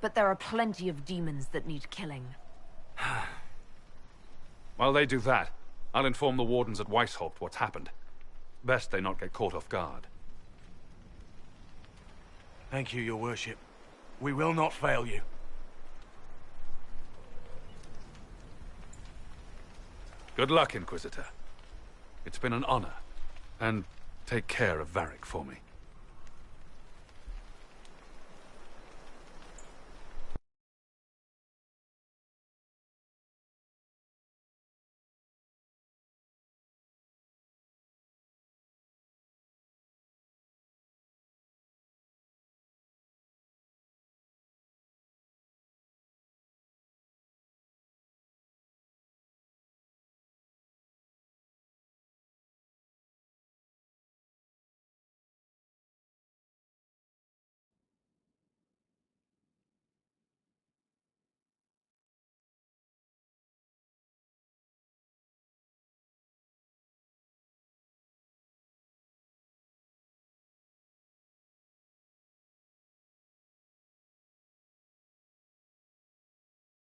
But there are plenty of demons that need killing. While they do that, I'll inform the Wardens at Weishaupt what's happened. Best they not get caught off guard. Thank you, your worship. We will not fail you. Good luck, Inquisitor. It's been an honor. And take care of Varric for me.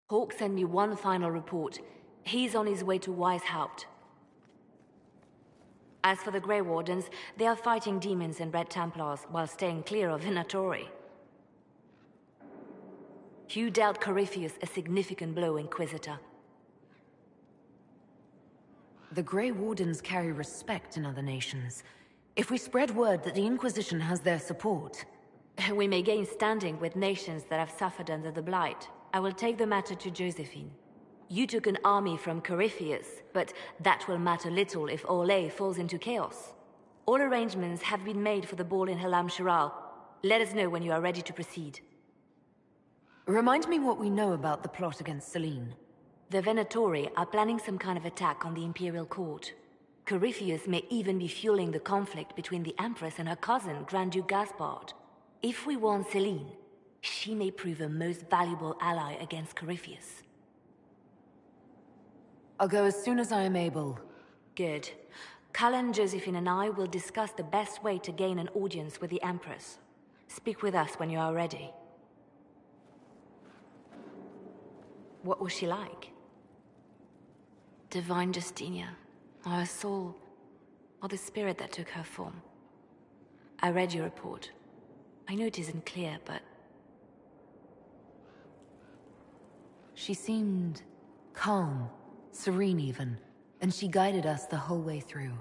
Hawk sent me one final report. He's on his way to Weishaupt. As for the Grey Wardens, they are fighting demons and Red Templars while staying clear of Venatori. You dealt Corypheus a significant blow, Inquisitor. The Grey Wardens carry respect in other nations. If we spread word that the Inquisition has their support... We may gain standing with nations that have suffered under the Blight. I will take the matter to Josephine. You took an army from Corypheus, but that will matter little if Orlais falls into chaos. All arrangements have been made for the ball in Halam Shiral. Let us know when you are ready to proceed. Remind me what we know about the plot against Selene. The Venatori are planning some kind of attack on the Imperial Court. Corypheus may even be fueling the conflict between the Empress and her cousin, Grand Duke Gaspard. If we warn Selene, she may prove a most valuable ally against Corypheus. I'll go as soon as I am able. Good. Cullen, Josephine and I will discuss the best way to gain an audience with the Empress. Speak with us when you are ready. What was she like? Divine Justinia, or her soul, or the spirit that took her form. I read your report. I know it isn't clear, but... She seemed calm, serene even, and she guided us the whole way through.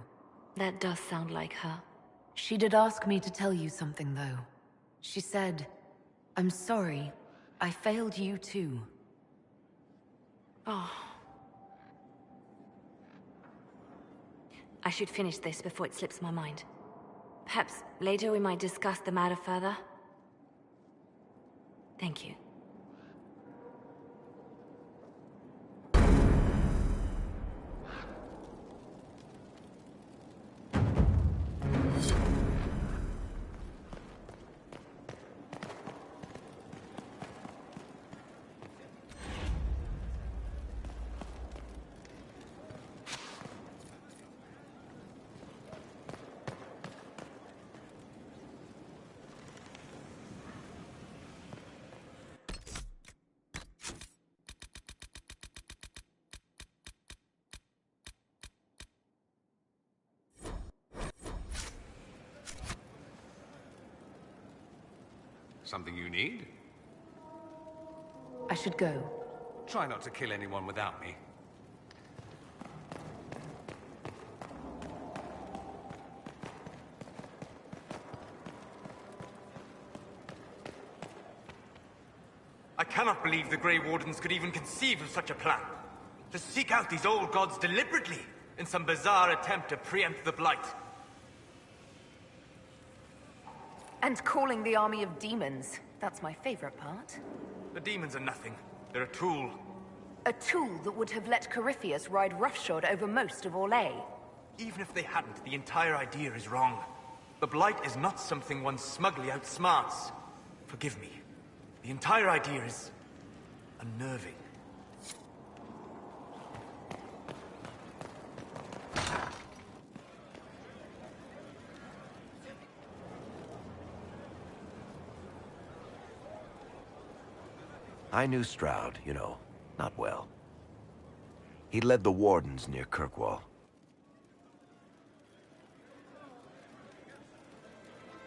That does sound like her. She did ask me to tell you something, though. She said, "I'm sorry, I failed you too." Oh. I should finish this before it slips my mind. Perhaps later we might discuss the matter further. Thank you. Something you need? I should go. Try not to kill anyone without me. I cannot believe the Grey Wardens could even conceive of such a plan. To seek out these old gods deliberately in some bizarre attempt to preempt the Blight. And calling the army of demons. That's my favorite part. The demons are nothing. They're a tool. A tool that would have let Corypheus ride roughshod over most of Orlais. Even if they hadn't, the entire idea is wrong. The Blight is not something one smugly outsmarts. Forgive me. The entire idea is unnerving. I knew Stroud, you know, not well. He led the Wardens near Kirkwall.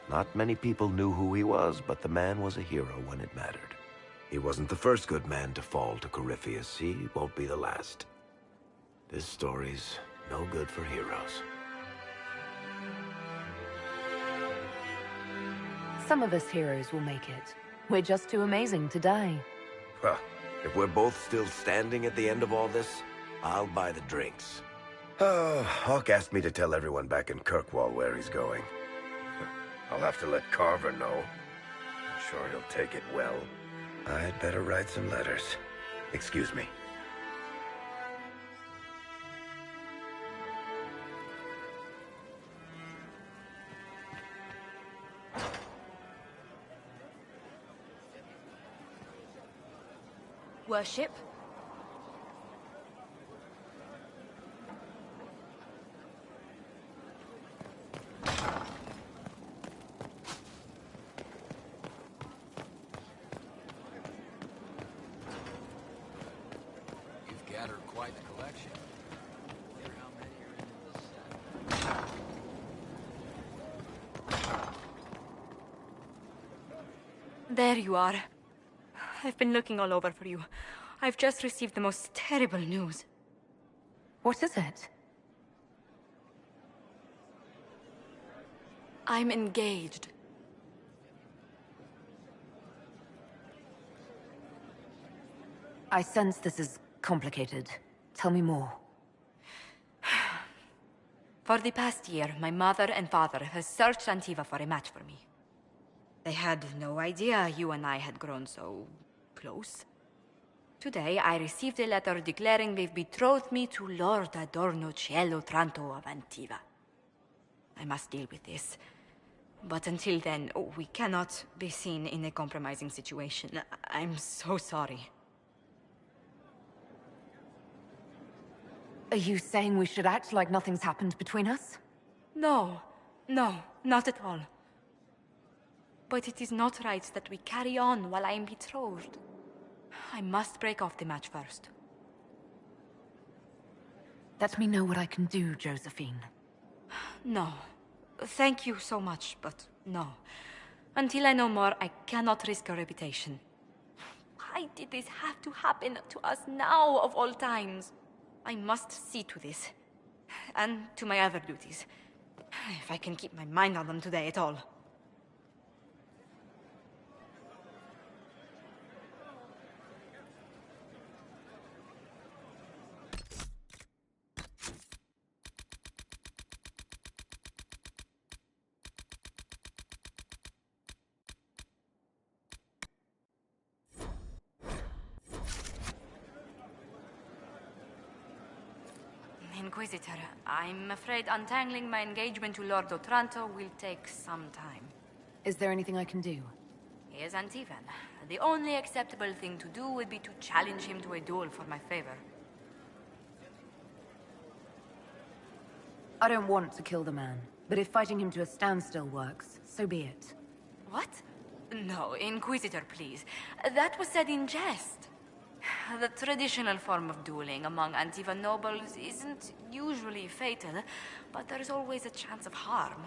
Not many people knew who he was, but the man was a hero when it mattered. He wasn't the first good man to fall to Corypheus. He won't be the last. This story's no good for heroes. Some of us heroes will make it. We're just too amazing to die. Well, if we're both still standing at the end of all this, I'll buy the drinks. Oh, Hawk asked me to tell everyone back in Kirkwall where he's going. I'll have to let Carver know. I'm sure he'll take it well. I'd better write some letters. Excuse me. Worship? You've gathered quite the collection. Wonder how many are in this set. There you are. I've been looking all over for you. I've just received the most terrible news. What is it? I'm engaged. I sense this is complicated. Tell me more. For the past year, my mother and father has searched Antiva for a match for me. They had no idea you and I had grown so close. Today, I received a letter declaring they've betrothed me to Lord Adorno Cielo Tranto of Antiva. I must deal with this. But until then, we cannot be seen in a compromising situation. I'm so sorry. Are you saying we should act like nothing's happened between us? No, not at all. But it is not right that we carry on while I am betrothed. I must break off the match first. Let me know what I can do, Josephine. No. Thank you so much, but no. Until I know more, I cannot risk a reputation. Why did this have to happen to us now, of all times? I must see to this. And to my other duties. If I can keep my mind on them today at all. Inquisitor, I'm afraid untangling my engagement to Lord Otranto will take some time. Is there anything I can do? He is Antivan. The only acceptable thing to do would be to challenge him to a duel for my favor. I don't want to kill the man, but if fighting him to a standstill works, so be it. What? No, Inquisitor, please. That was said in jest. The traditional form of dueling among Antivan nobles isn't usually fatal, but there's always a chance of harm.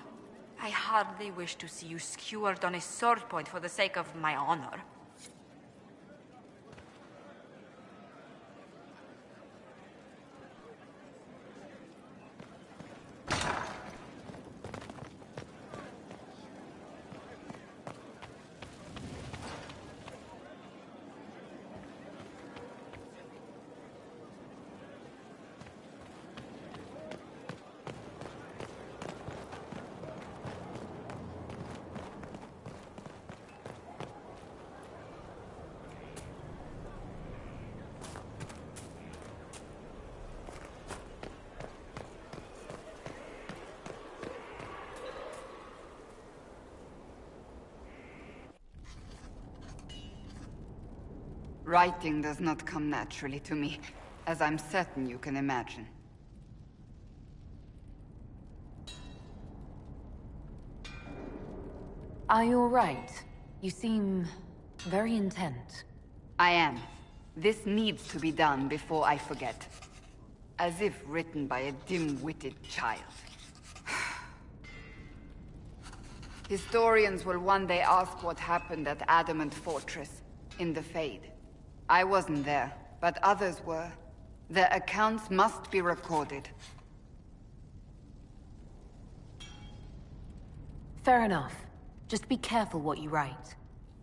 I hardly wish to see you skewered on a sword point for the sake of my honor. Writing does not come naturally to me, as I'm certain you can imagine. Are you all right? You seem very intent. I am. This needs to be done before I forget. As if written by a dim-witted child. Historians will one day ask what happened at Adamant Fortress, in the Fade. I wasn't there, but others were. Their accounts must be recorded. Fair enough. Just be careful what you write.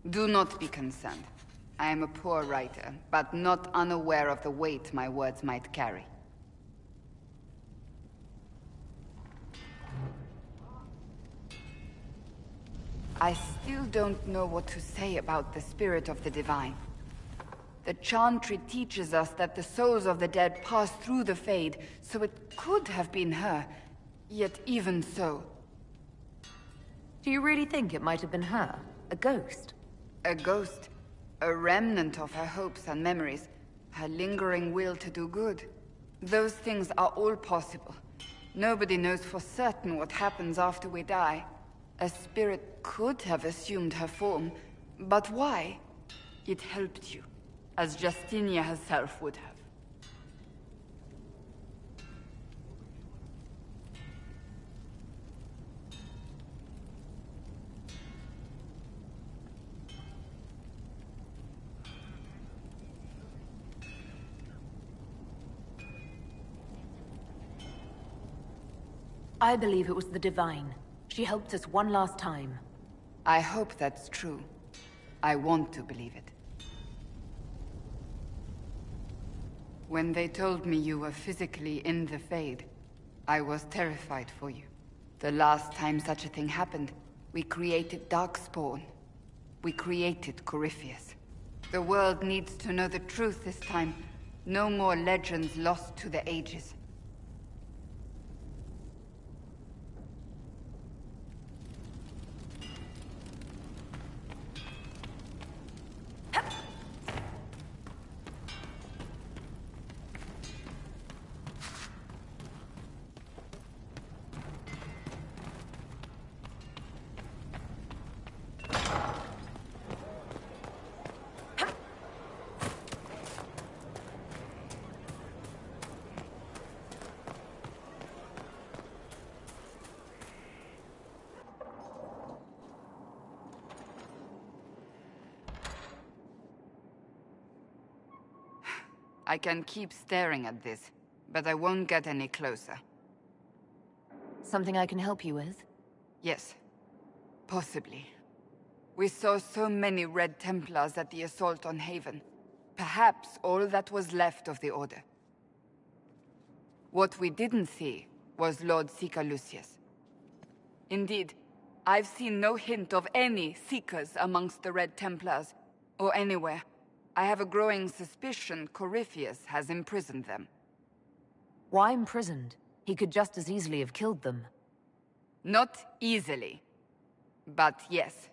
Do not be concerned. I am a poor writer, but not unaware of the weight my words might carry. I still don't know what to say about the spirit of the divine. The Chantry teaches us that the souls of the dead pass through the Fade, so it could have been her. Yet even so... Do you really think it might have been her? A ghost? A ghost. A remnant of her hopes and memories. Her lingering will to do good. Those things are all possible. Nobody knows for certain what happens after we die. A spirit could have assumed her form, but why? It helped you. As Justinia herself would have. I believe it was the Divine. She helped us one last time. I hope that's true. I want to believe it. When they told me you were physically in the Fade, I was terrified for you. The last time such a thing happened, we created Darkspawn. We created Corypheus. The world needs to know the truth this time. No more legends lost to the ages. I can keep staring at this, but I won't get any closer. Something I can help you with? Yes. Possibly. We saw so many Red Templars at the assault on Haven. Perhaps all that was left of the Order. What we didn't see was Lord Seeker Lucius. Indeed, I've seen no hint of any Seekers amongst the Red Templars, or anywhere. I have a growing suspicion Corypheus has imprisoned them. Why imprisoned? He could just as easily have killed them. Not easily. But yes,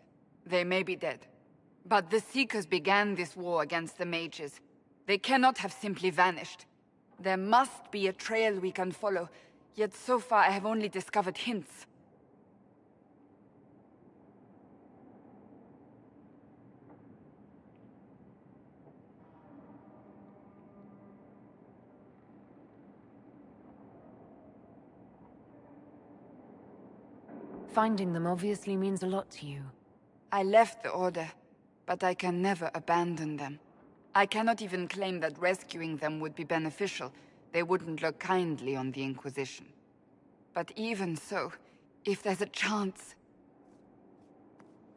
they may be dead. But the Seekers began this war against the mages. They cannot have simply vanished. There must be a trail we can follow, yet so far I have only discovered hints. Finding them obviously means a lot to you. I left the Order, but I can never abandon them. I cannot even claim that rescuing them would be beneficial. They wouldn't look kindly on the Inquisition. But even so, if there's a chance...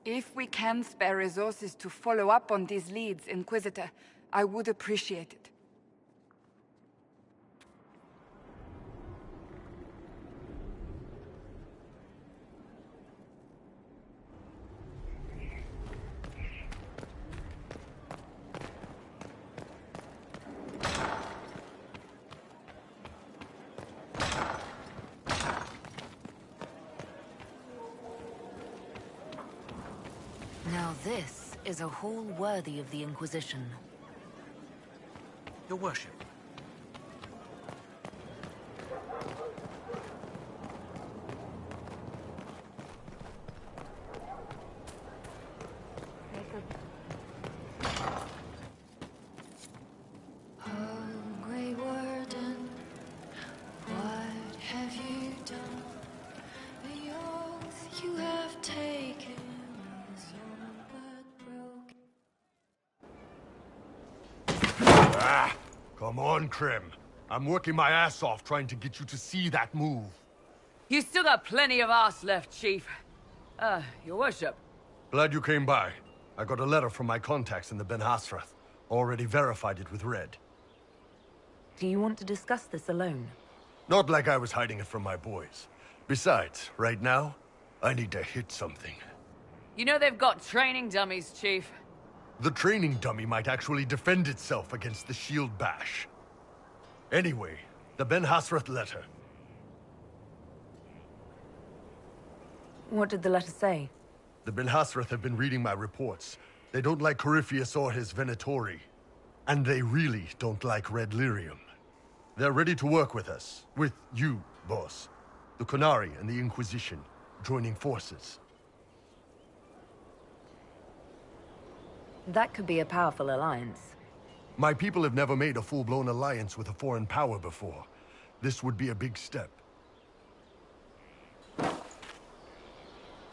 If we can spare resources to follow up on these leads, Inquisitor, I would appreciate it. Now this is a hall worthy of the Inquisition. Your worship. Come on, Krim. I'm working my ass off trying to get you to see that move. You still got plenty of arse left, Chief. Your worship. Glad you came by. I got a letter from my contacts in the Ben Hasrath. Already verified it with Red. Do you want to discuss this alone? Not like I was hiding it from my boys. Besides, right now, I need to hit something. You know they've got training dummies, Chief. The training dummy might actually defend itself against the shield bash. Anyway, the Ben Hasrath letter. What did the letter say? The Ben Hasrath have been reading my reports. They don't like Corypheus or his Venatori. And they really don't like Red Lyrium. They're ready to work with us. With you, boss. The Qunari and the Inquisition, joining forces. That could be a powerful alliance. My people have never made a full-blown alliance with a foreign power before. This would be a big step.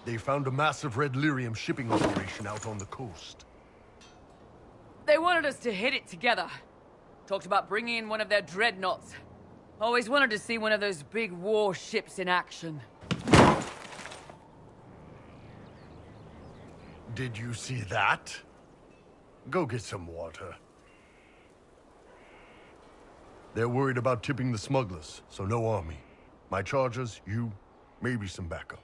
They found a massive Red Lyrium shipping operation out on the coast. They wanted us to hit it together. Talked about bringing in one of their dreadnoughts. Always wanted to see one of those big war ships in action. Did you see that? Go get some water. They're worried about tipping the smugglers, so no army. My chargers, you, maybe some backup.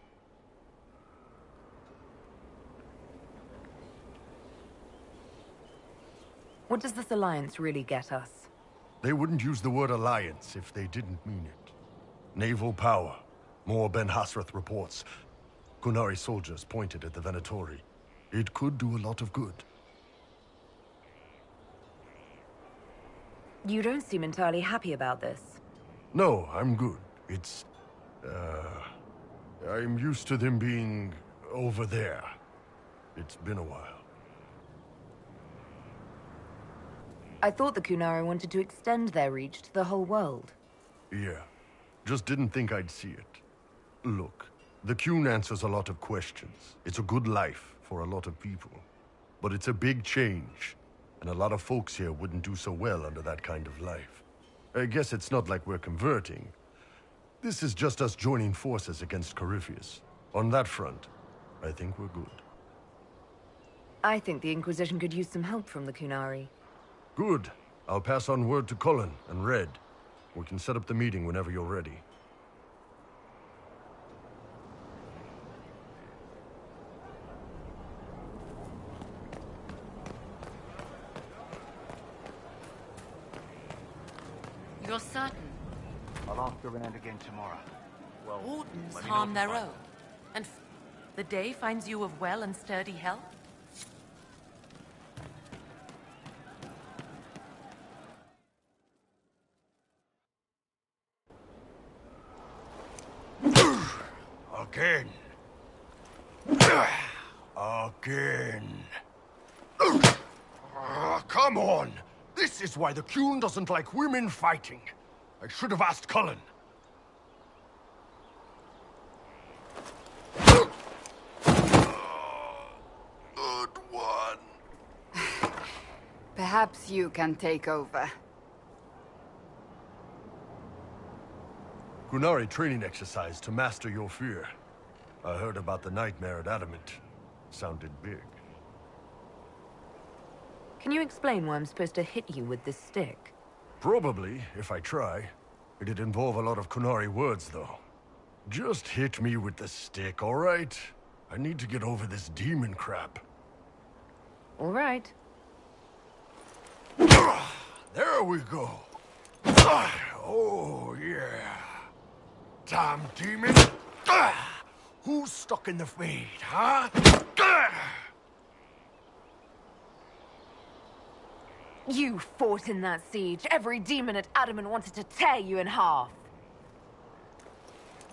What does this alliance really get us? They wouldn't use the word alliance if they didn't mean it. Naval power. More Ben Hasrath reports. Qunari soldiers pointed at the Venatori. It could do a lot of good. You don't seem entirely happy about this. No, I'm good. It's... I'm used to them being over there. It's been a while. I thought the Qunari wanted to extend their reach to the whole world. Yeah. Just didn't think I'd see it. Look, the Qun answers a lot of questions. It's a good life for a lot of people. But it's a big change. And a lot of folks here wouldn't do so well under that kind of life. I guess it's not like we're converting. This is just us joining forces against Corypheus. On that front, I think we're good. I think the Inquisition could use some help from the Qunari. Good. I'll pass on word to Cullen and Red. We can set up the meeting whenever you're ready. You're certain? I'll ask around again tomorrow. Well, Wardens let me know harm if their you find own. And the day finds you of well and sturdy health? Again. Again. Come on! This is why the Qun doesn't like women fighting. I should have asked Cullen. Perhaps you can take over. Qunari training exercise to master your fear. I heard about the nightmare at Adamant. Sounded big. Can you explain why I'm supposed to hit you with this stick? Probably, if I try. It'd involve a lot of Qunari words, though. Just hit me with the stick, all right? I need to get over this demon crap. All right. There we go. Oh, yeah. Damn demon. Who's stuck in the fade, huh? You fought in that siege. Every demon at Adamant wanted to tear you in half.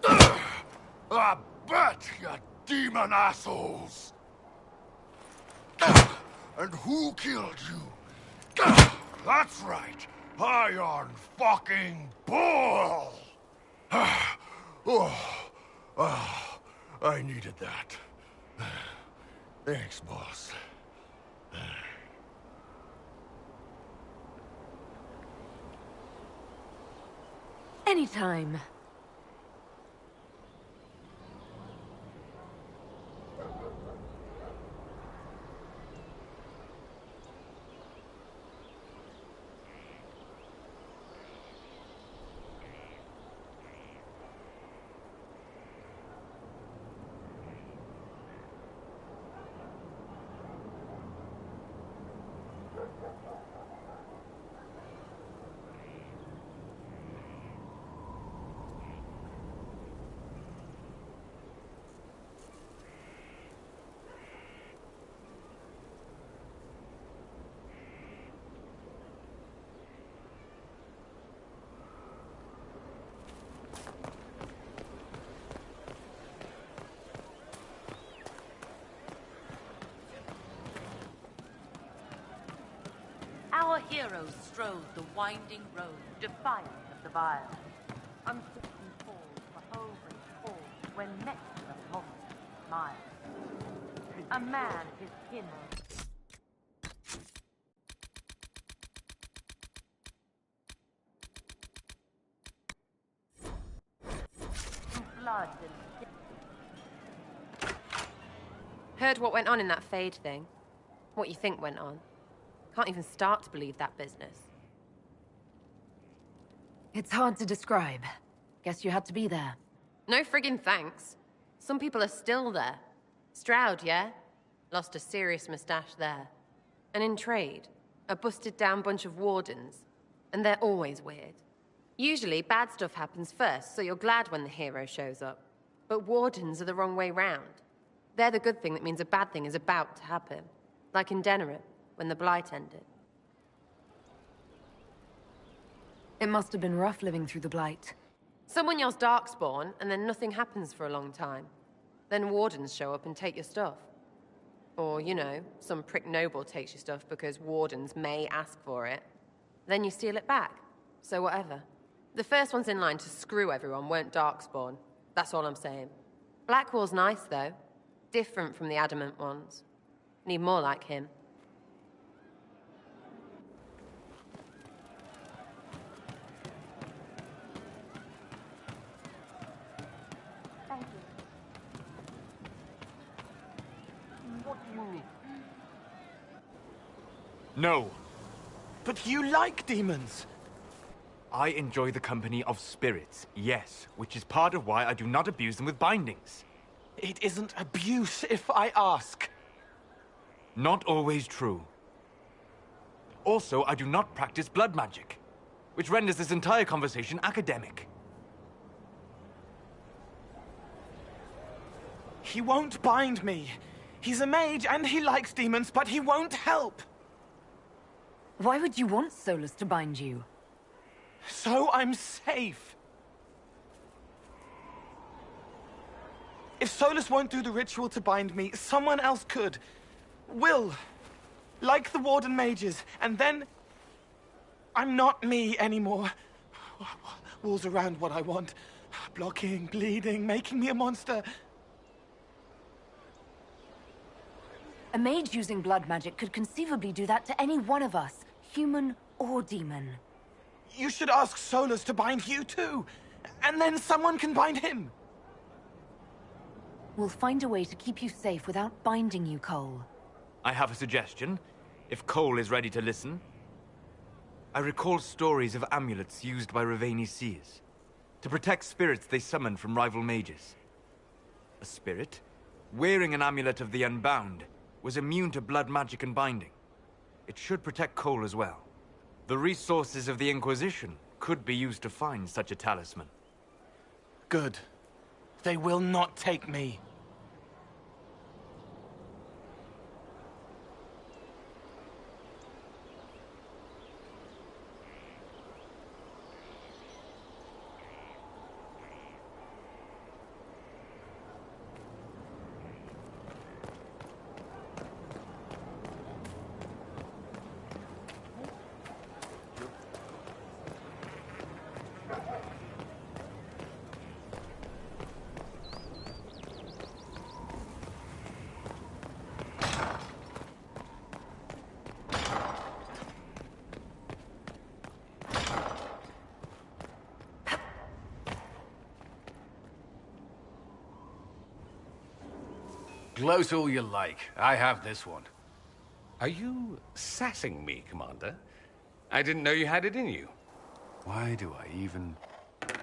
I bet, you demon assholes! And who killed you? That's right, Iron fucking Bull! I needed that. Thanks, boss. Anytime. Our heroes strode the winding road, defiant of the vile. Uncertain falls for home and fall, when next to the monster smiles. A man his kin. Through blood and Heard what went on in that Fade thing. What you think went on. Can't even start to believe that business. It's hard to describe. Guess you had to be there. No friggin' thanks. Some people are still there. Stroud, yeah? Lost a serious mustache there. And in trade, a busted down bunch of wardens. And they're always weird. Usually, bad stuff happens first, so you're glad when the hero shows up. But wardens are the wrong way round. They're the good thing that means a bad thing is about to happen. Like in Denerim, when the Blight ended. It must have been rough living through the Blight. Someone yells Darkspawn, and then nothing happens for a long time. Then wardens show up and take your stuff. Or, you know, some prick noble takes your stuff because wardens may ask for it. Then you steal it back. So whatever. The first ones in line to screw everyone weren't Darkspawn. That's all I'm saying. Blackwall's nice, though. Different from the Adamant ones. Need more like him. No. But you like demons! I enjoy the company of spirits, yes, which is part of why I do not abuse them with bindings. It isn't abuse, if I ask. Not always true. Also, I do not practice blood magic, which renders this entire conversation academic. He won't bind me. He's a mage and he likes demons, but he won't help. Why would you want Solus to bind you? So I'm safe. If Solus won't do the ritual to bind me, someone else could. Will. Like the Warden mages. And then... I'm not me anymore. Walls around what I want. Blocking, bleeding, making me a monster. A mage using blood magic could conceivably do that to any one of us, human or demon. You should ask Solus to bind you too, and then someone can bind him. We'll find a way to keep you safe without binding you, Cole. I have a suggestion, if Cole is ready to listen. I recall stories of amulets used by Raveni seers to protect spirits they summoned from rival mages. A spirit, wearing an amulet of the Unbound, was immune to blood magic and binding. It should protect Cole as well. The resources of the Inquisition could be used to find such a talisman. Good. They will not take me. Gloat all you like. I have this one. Are you sassing me, Commander? I didn't know you had it in you. Why do I even...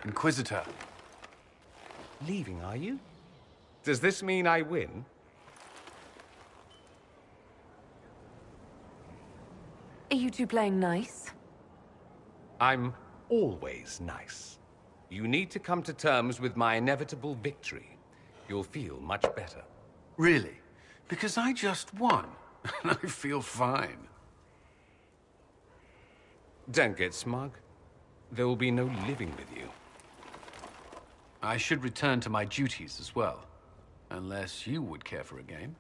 Inquisitor. Leaving, are you? Does this mean I win? Are you two playing nice? I'm always nice. You need to come to terms with my inevitable victory. You'll feel much better. Really? Because I just won, and I feel fine. Don't get smug. There will be no living with you. I should return to my duties as well. Unless you would care for a game.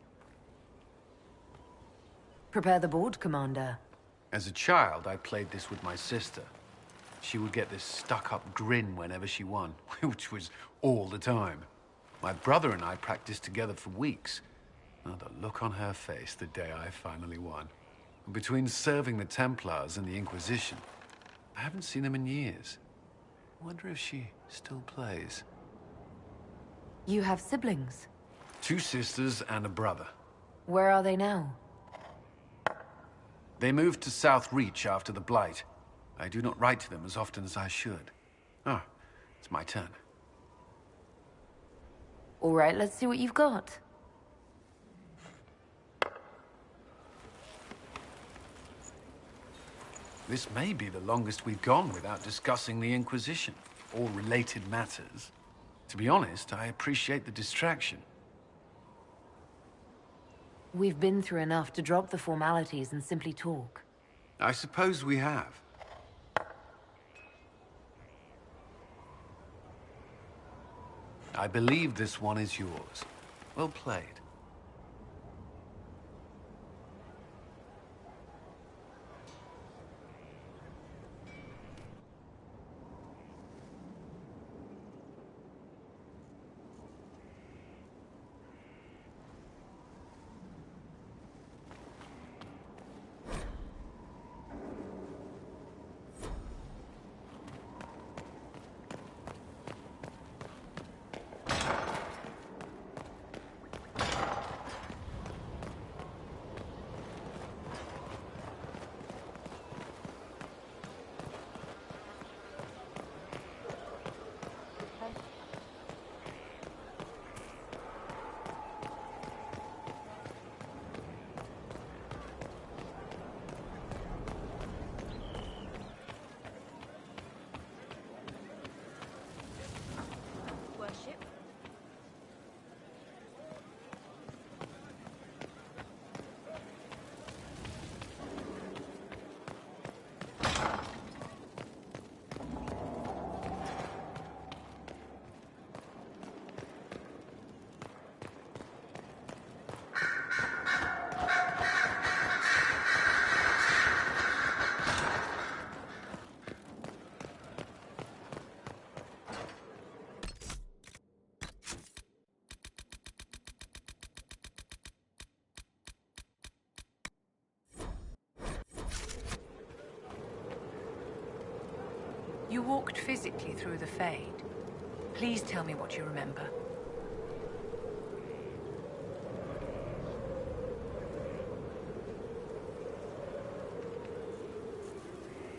Prepare the board, Commander. As a child, I played this with my sister. She would get this stuck-up grin whenever she won, which was all the time. My brother and I practiced together for weeks. Oh, the look on her face the day I finally won. Between serving the Templars and the Inquisition, I haven't seen them in years. I wonder if she still plays. You have siblings? 2 sisters and a brother. Where are they now? They moved to South Reach after the Blight. I do not write to them as often as I should. Oh, it's my turn. All right, let's see what you've got. This may be the longest we've gone without discussing the Inquisition, or related matters. To be honest, I appreciate the distraction. We've been through enough to drop the formalities and simply talk. I suppose we have. I believe this one is yours. Well played. walked physically through the Fade. Please tell me what you remember.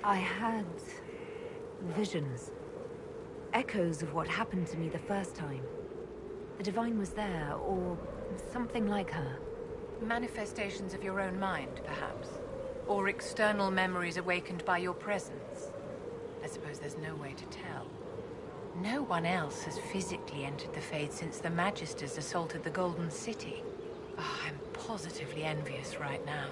I had visions. Echoes of what happened to me the first time. The Divine was there, or something like her. Manifestations of your own mind, perhaps? Or external memories awakened by your presence? I suppose there's no way to tell. No one else has physically entered the Fade since the Magisters assaulted the Golden City. Oh, I'm positively envious right now.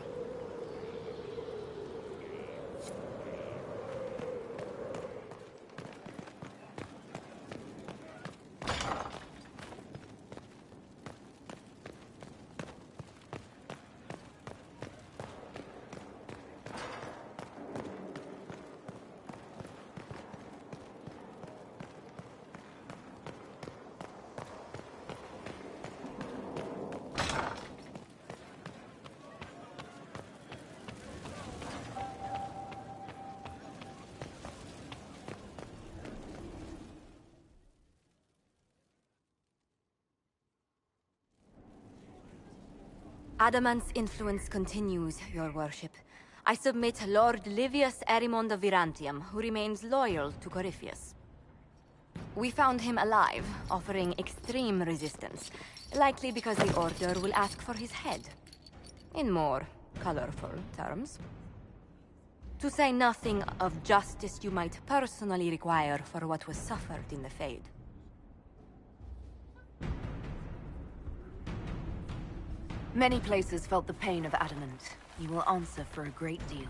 Adamant's influence continues, your worship. I submit Lord Livius Erimond of Virantium, who remains loyal to Corypheus. We found him alive, offering extreme resistance, likely because the Order will ask for his head. In more colorful terms. To say nothing of justice you might personally require for what was suffered in the Fade. Many places felt the pain of Adamant. You will answer for a great deal.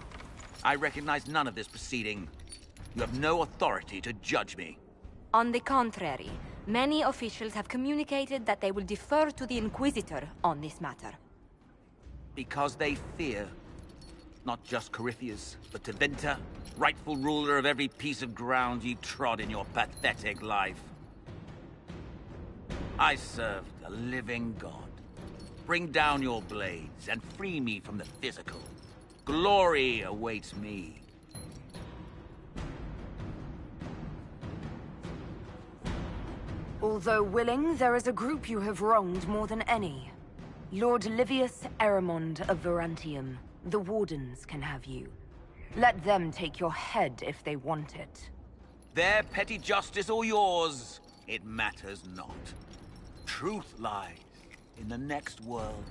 I recognize none of this proceeding. You have no authority to judge me. On the contrary, many officials have communicated that they will defer to the Inquisitor on this matter. Because they fear. Not just Corypheus, but Tevinter, rightful ruler of every piece of ground you trod in your pathetic life. I serve the living God. Bring down your blades and free me from the physical. Glory awaits me. Although willing, there is a group you have wronged more than any. Lord Livius Erimond of Virantium. The Wardens can have you. Let them take your head if they want it. Their petty justice or yours, it matters not. Truth lies in the next world.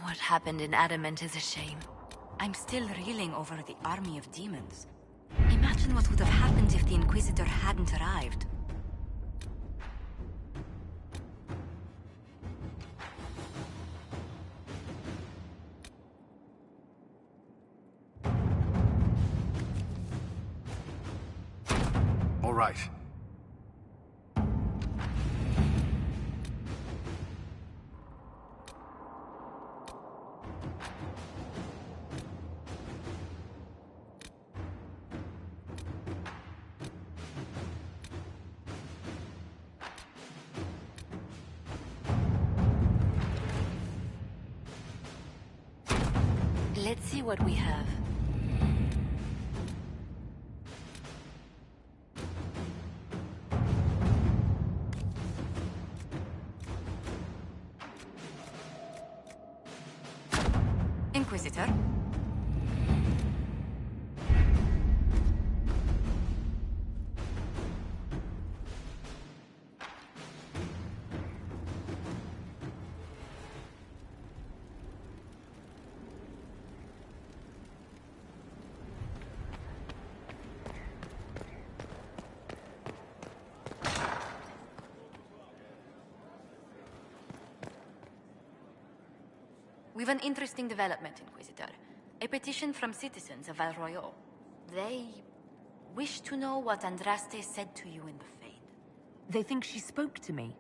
What happened in Adamant is a shame. I'm still reeling over the army of demons. Imagine what would have happened if the Inquisitor hadn't arrived. All right. Let's see what we have. Inquisitor. We've an interesting development, Inquisitor. A petition from citizens of Val Royal. They wish to know what Andraste said to you in the Fade. They think she spoke to me?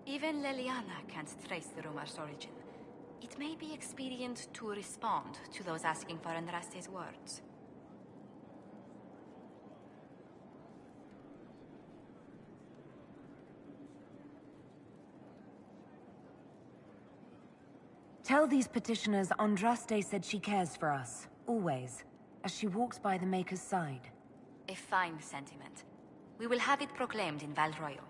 Even Leliana can't trace the rumor's origin. It may be expedient to respond to those asking for Andraste's words. Tell these petitioners Andraste said she cares for us, always, as she walks by the Maker's side. A fine sentiment. We will have it proclaimed in Val Royal.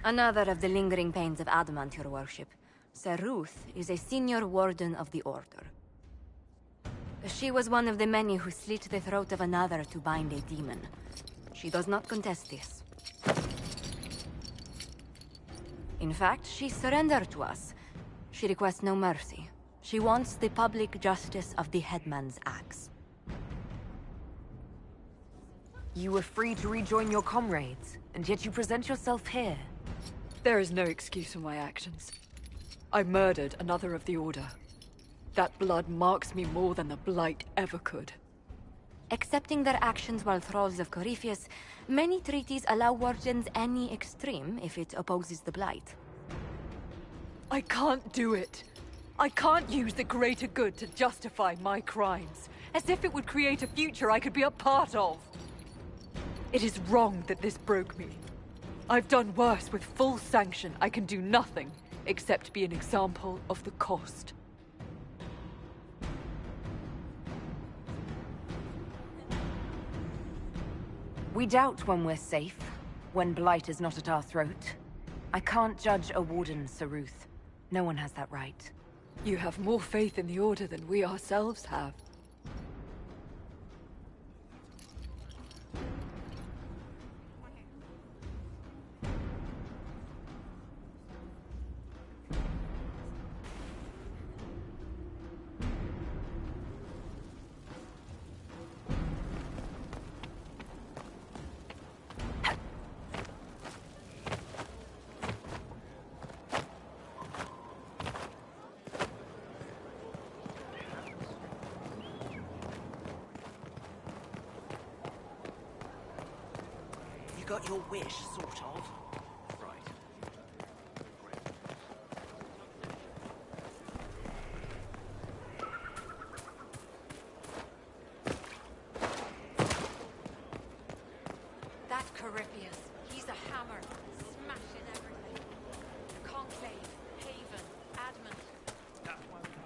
Another of the lingering pains of adamant, your worship. Sir Ruth is a senior warden of the Order. She was one of the many who slit the throat of another to bind a demon. She does not contest this. In fact, she surrendered to us. She requests no mercy. She wants the public justice of the headman's axe. You were free to rejoin your comrades, and yet you present yourself here. There is no excuse for my actions. I murdered another of the Order. That blood marks me more than the Blight ever could. Accepting their actions while thralls of Corypheus, many treaties allow wardens any extreme if it opposes the Blight. I can't do it. I can't use the greater good to justify my crimes, as if it would create a future I could be a part of. It is wrong that this broke me. I've done worse. With full sanction. I can do nothing except be an example of the cost. We doubt when we're safe, when Blight is not at our throat. I can't judge a warden, Sir Ruth. No one has that right. You have more faith in the Order than we ourselves have. Got your wish, sort of. Right. That Corypheus, he's a hammer, smashing everything. Conclave, Haven, Adamant. That won't help.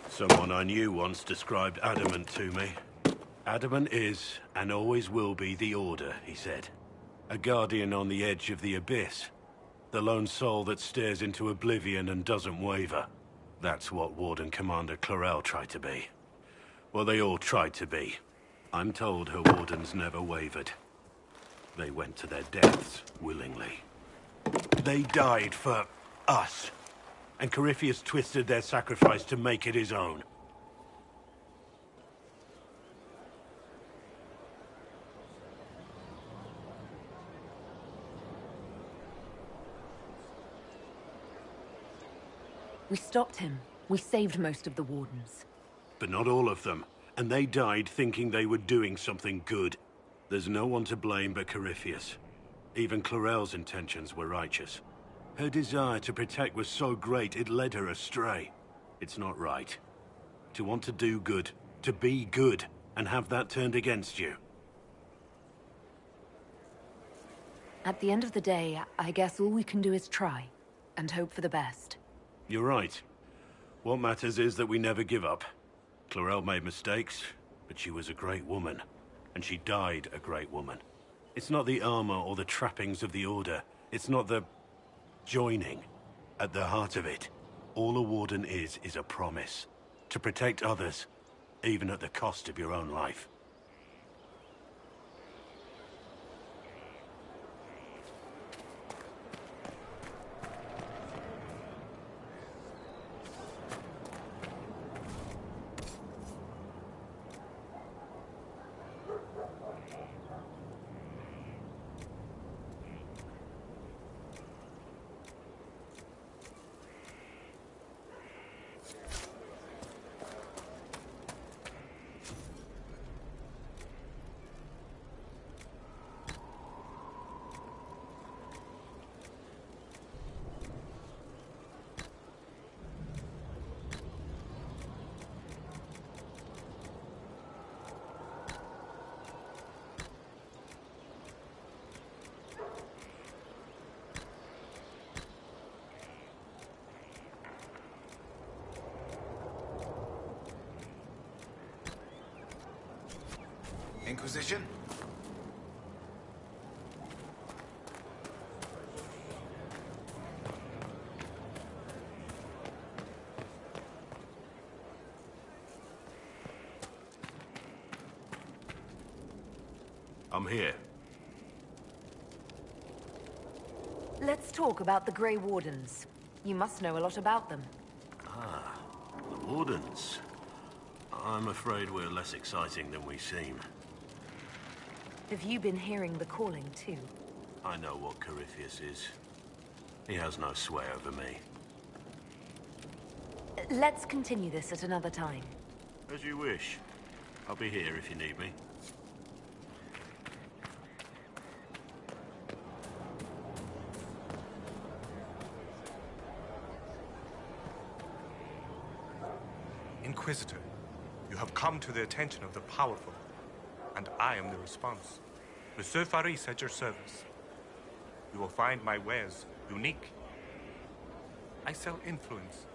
Someone I knew once described Adamant to me. Adamant is, and always will be, the Order, he said. A guardian on the edge of the abyss. The lone soul that stares into oblivion and doesn't waver. That's what Warden Commander Clarel tried to be. Well, they all tried to be. I'm told her wardens never wavered. They went to their deaths willingly. They died for us. And Corypheus twisted their sacrifice to make it his own. We stopped him. We saved most of the wardens. But not all of them. And they died thinking they were doing something good. There's no one to blame but Corypheus. Even Clarel's intentions were righteous. Her desire to protect was so great it led her astray. It's not right. To want to do good, to be good, and have that turned against you. At the end of the day, I guess all we can do is try, and hope for the best. You're right. What matters is that we never give up. Clarel made mistakes, but she was a great woman. And she died a great woman. It's not the armor or the trappings of the Order. It's not the joining. At the heart of it, all a Warden is a promise. To protect others, even at the cost of your own life. Inquisition? I'm here. Let's talk about the Grey Wardens. You must know a lot about them. Ah, the Wardens. I'm afraid we're less exciting than we seem. Have you been hearing the calling, too? I know what Corypheus is. He has no sway over me. Let's continue this at another time. As you wish. I'll be here if you need me. Inquisitor, you have come to the attention of the powerful, and I am the response. Monsieur Faris at your service. You will find my wares unique. I sell influence.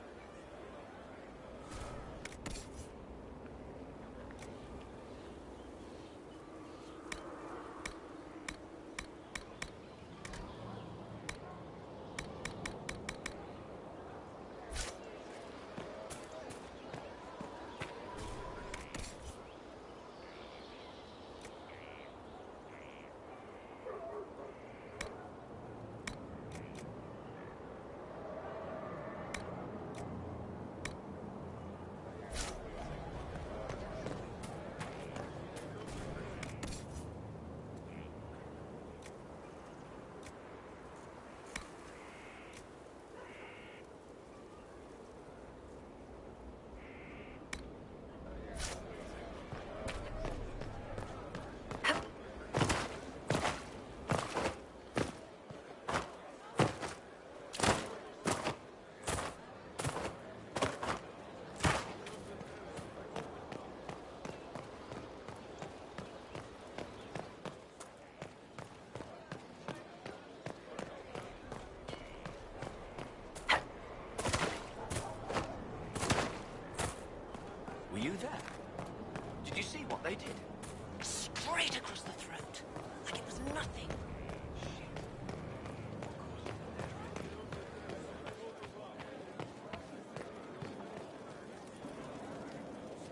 Were you there? Did you see what they did? Straight across the throat, like it was nothing.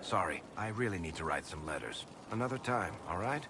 Sorry, I really need to write some letters. Another time, all right?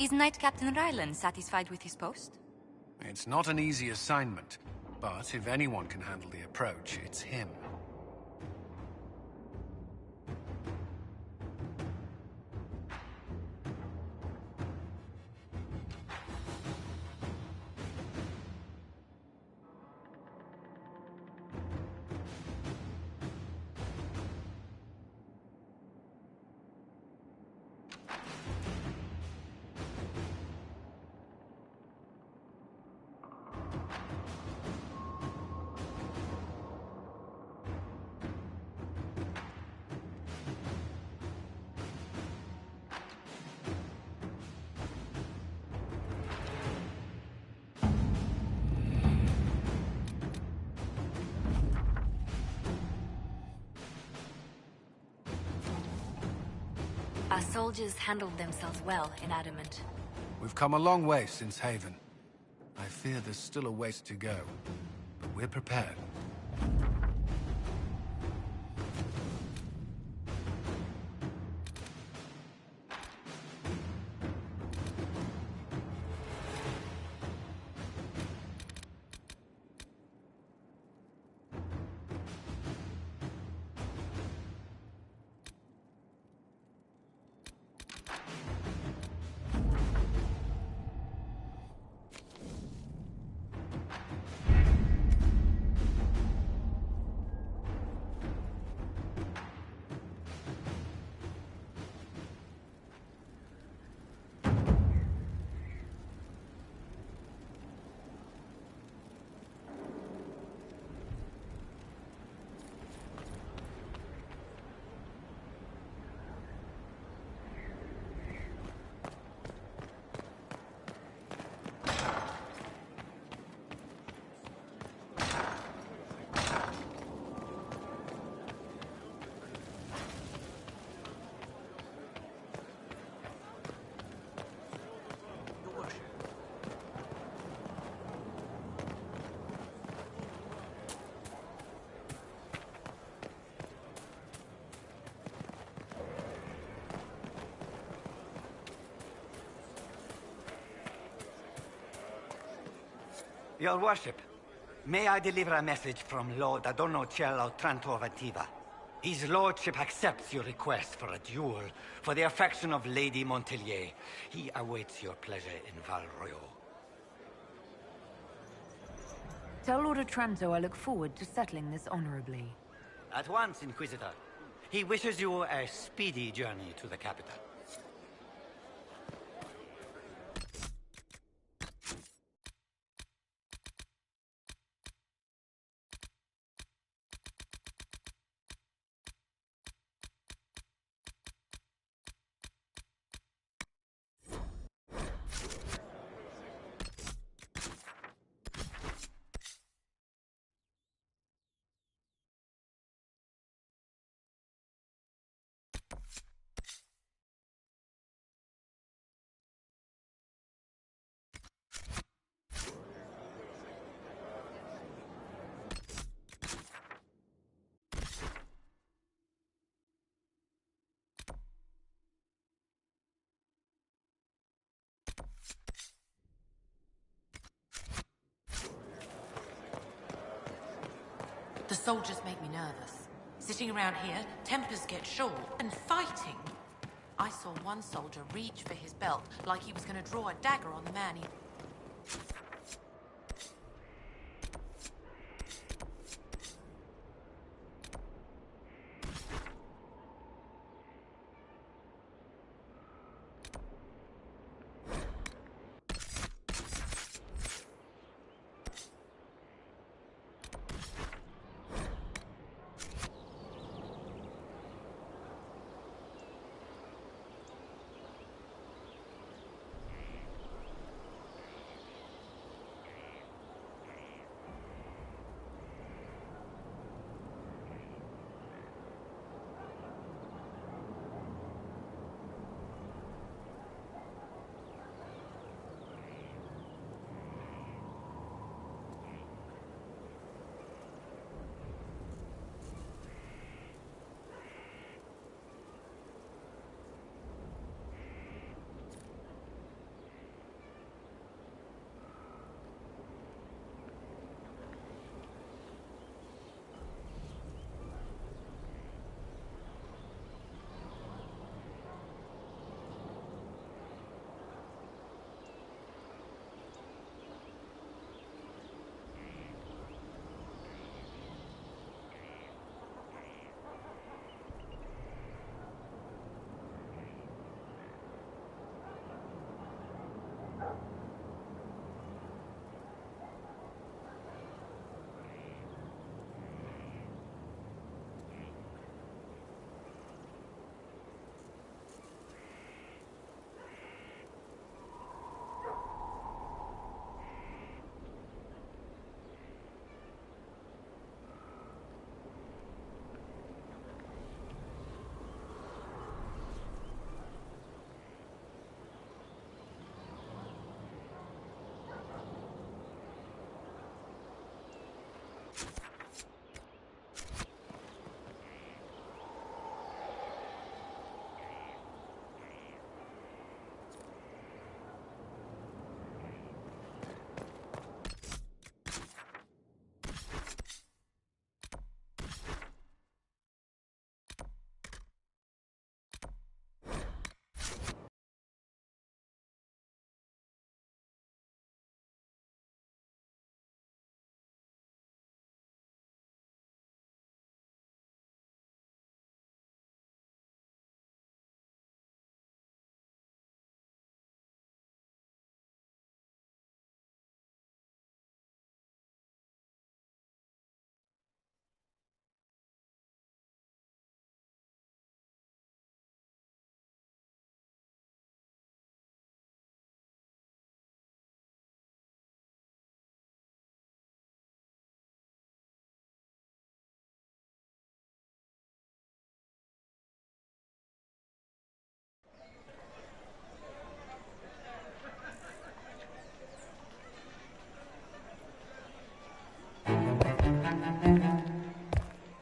Is Knight Captain Ryland satisfied with his post? It's not an easy assignment, but if anyone can handle the approach, it's him. Our soldiers handled themselves well in Adamant. We've come a long way since Haven. I fear there's still a ways to go, but we're prepared. Your worship, may I deliver a message from Lord Adorno Cielo Trantovativa? His lordship accepts your request for a duel for the affection of Lady Montelier. He awaits your pleasure in Val Royal. Tell Lord Otranto I look forward to settling this honorably. At once, Inquisitor. He wishes you a speedy journey to the capital. The soldiers make me nervous. Sitting around here, tempers get short, and fighting. I saw one soldier reach for his belt like he was going to draw a dagger on the man he...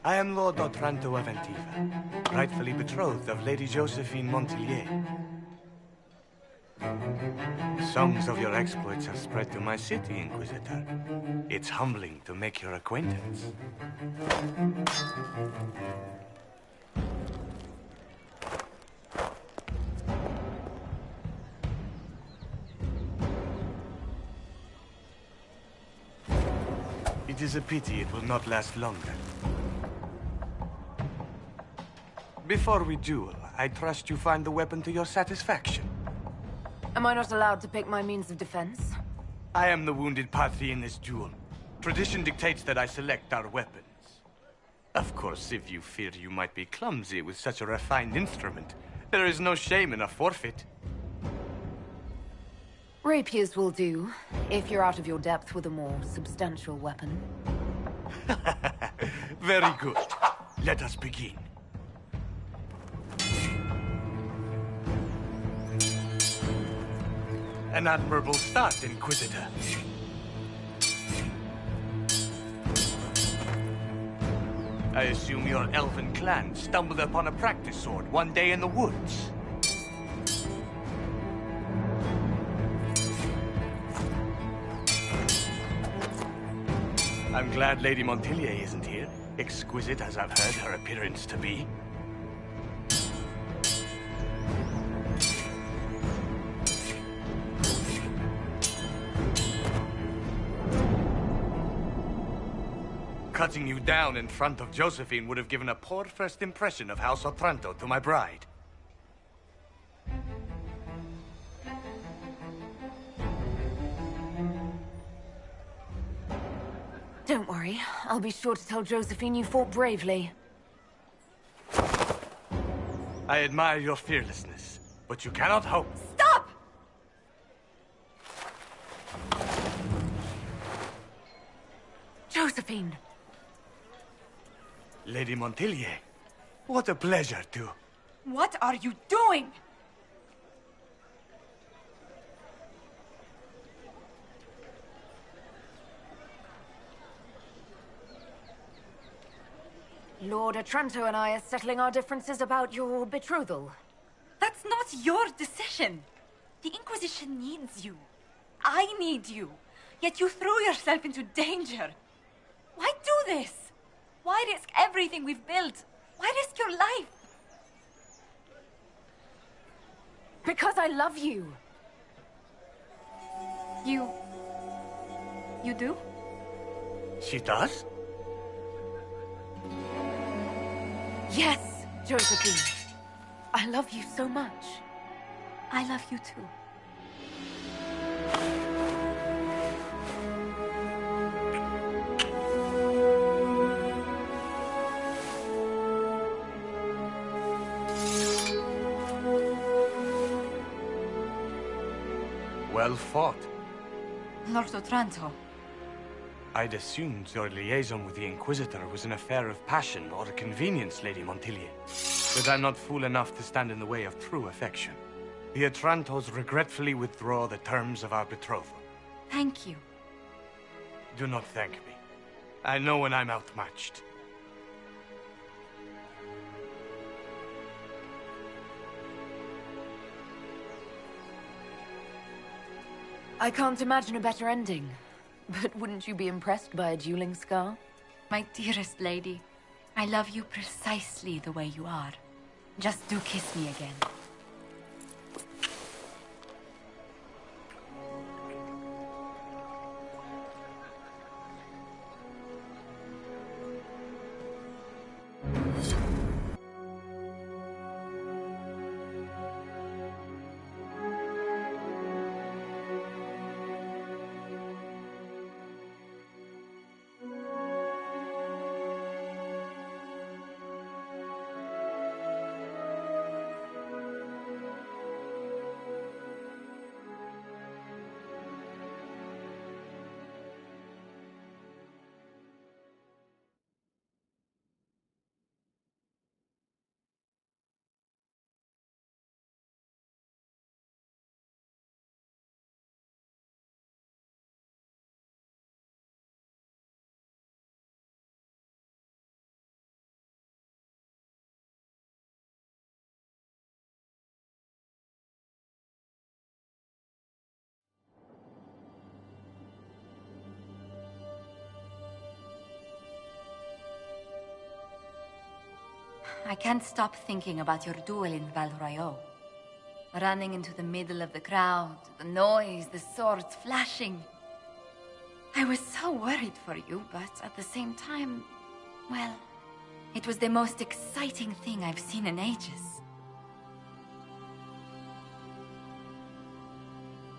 I am Lord Otranto of Antiva, rightfully betrothed of Lady Josephine Montelier. Songs of your exploits have spread to my city, Inquisitor. It's humbling to make your acquaintance. It is a pity it will not last longer. Before we duel, I trust you find the weapon to your satisfaction. Am I not allowed to pick my means of defense? I am the wounded party in this duel. Tradition dictates that I select our weapons. Of course, if you fear you might be clumsy with such a refined instrument, there is no shame in a forfeit. Rapiers will do, if you're out of your depth with a more substantial weapon. Very good. Let us begin. An admirable start, Inquisitor. I assume your elven clan stumbled upon a practice sword one day in the woods. I'm glad Lady Montelier isn't here, exquisite as I've heard her appearance to be. Cutting you down in front of Josephine would have given a poor first impression of House Otranto to my bride. Don't worry, I'll be sure to tell Josephine you fought bravely. I admire your fearlessness, but you cannot hope. Stop! Josephine! Lady Montelier, what a pleasure to... What are you doing? Lord Otranto and I are settling our differences about your betrothal. That's not your decision. The Inquisition needs you. I need you. Yet you threw yourself into danger. Why do this? Why risk everything we've built? Why risk your life? Because I love you. You do? She does? Yes, Josephine. I love you so much. I love you too. Well fought. Lord Otranto. I'd assumed your liaison with the Inquisitor was an affair of passion or a convenience, Lady Montelier. But I'm not fool enough to stand in the way of true affection. The Otrantos regretfully withdraw the terms of our betrothal. Thank you. Do not thank me. I know when I'm outmatched. I can't imagine a better ending. But wouldn't you be impressed by a dueling scar? My dearest lady, I love you precisely the way you are. Just do kiss me again. I can't stop thinking about your duel in Val Royeaux. Running into the middle of the crowd, the noise, the swords flashing. I was so worried for you, but at the same time, well, it was the most exciting thing I've seen in ages.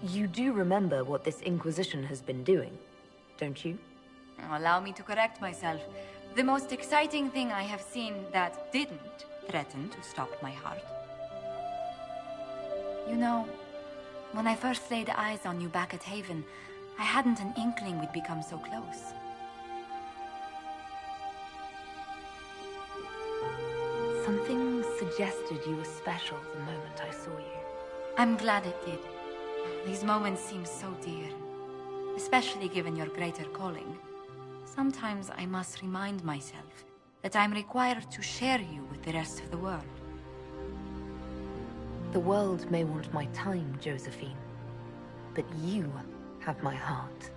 You do remember what this Inquisition has been doing, don't you? Allow me to correct myself. The most exciting thing I have seen that didn't threaten to stop my heart. You know, when I first laid eyes on you back at Haven, I hadn't an inkling we'd become so close. Something suggested you were special the moment I saw you. I'm glad it did. These moments seem so dear, especially given your greater calling. Sometimes I must remind myself that I'm required to share you with the rest of the world. The world may want my time, Josephine, but you have my heart.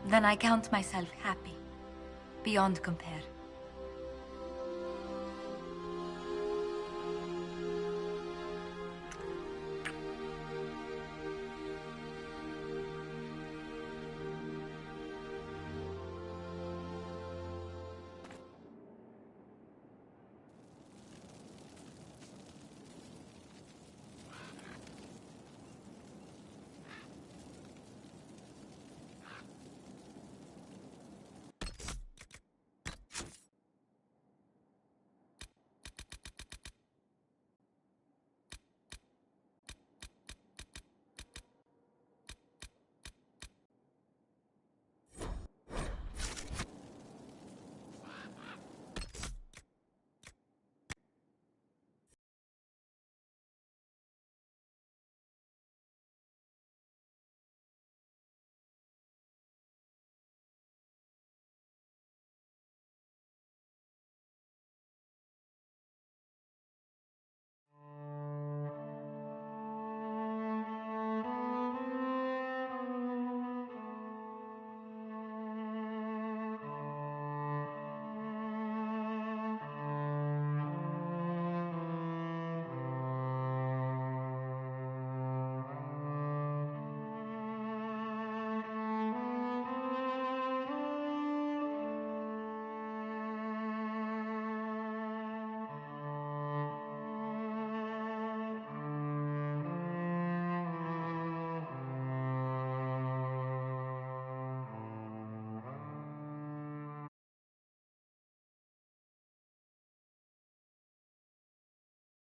Then I count myself happy, beyond compare.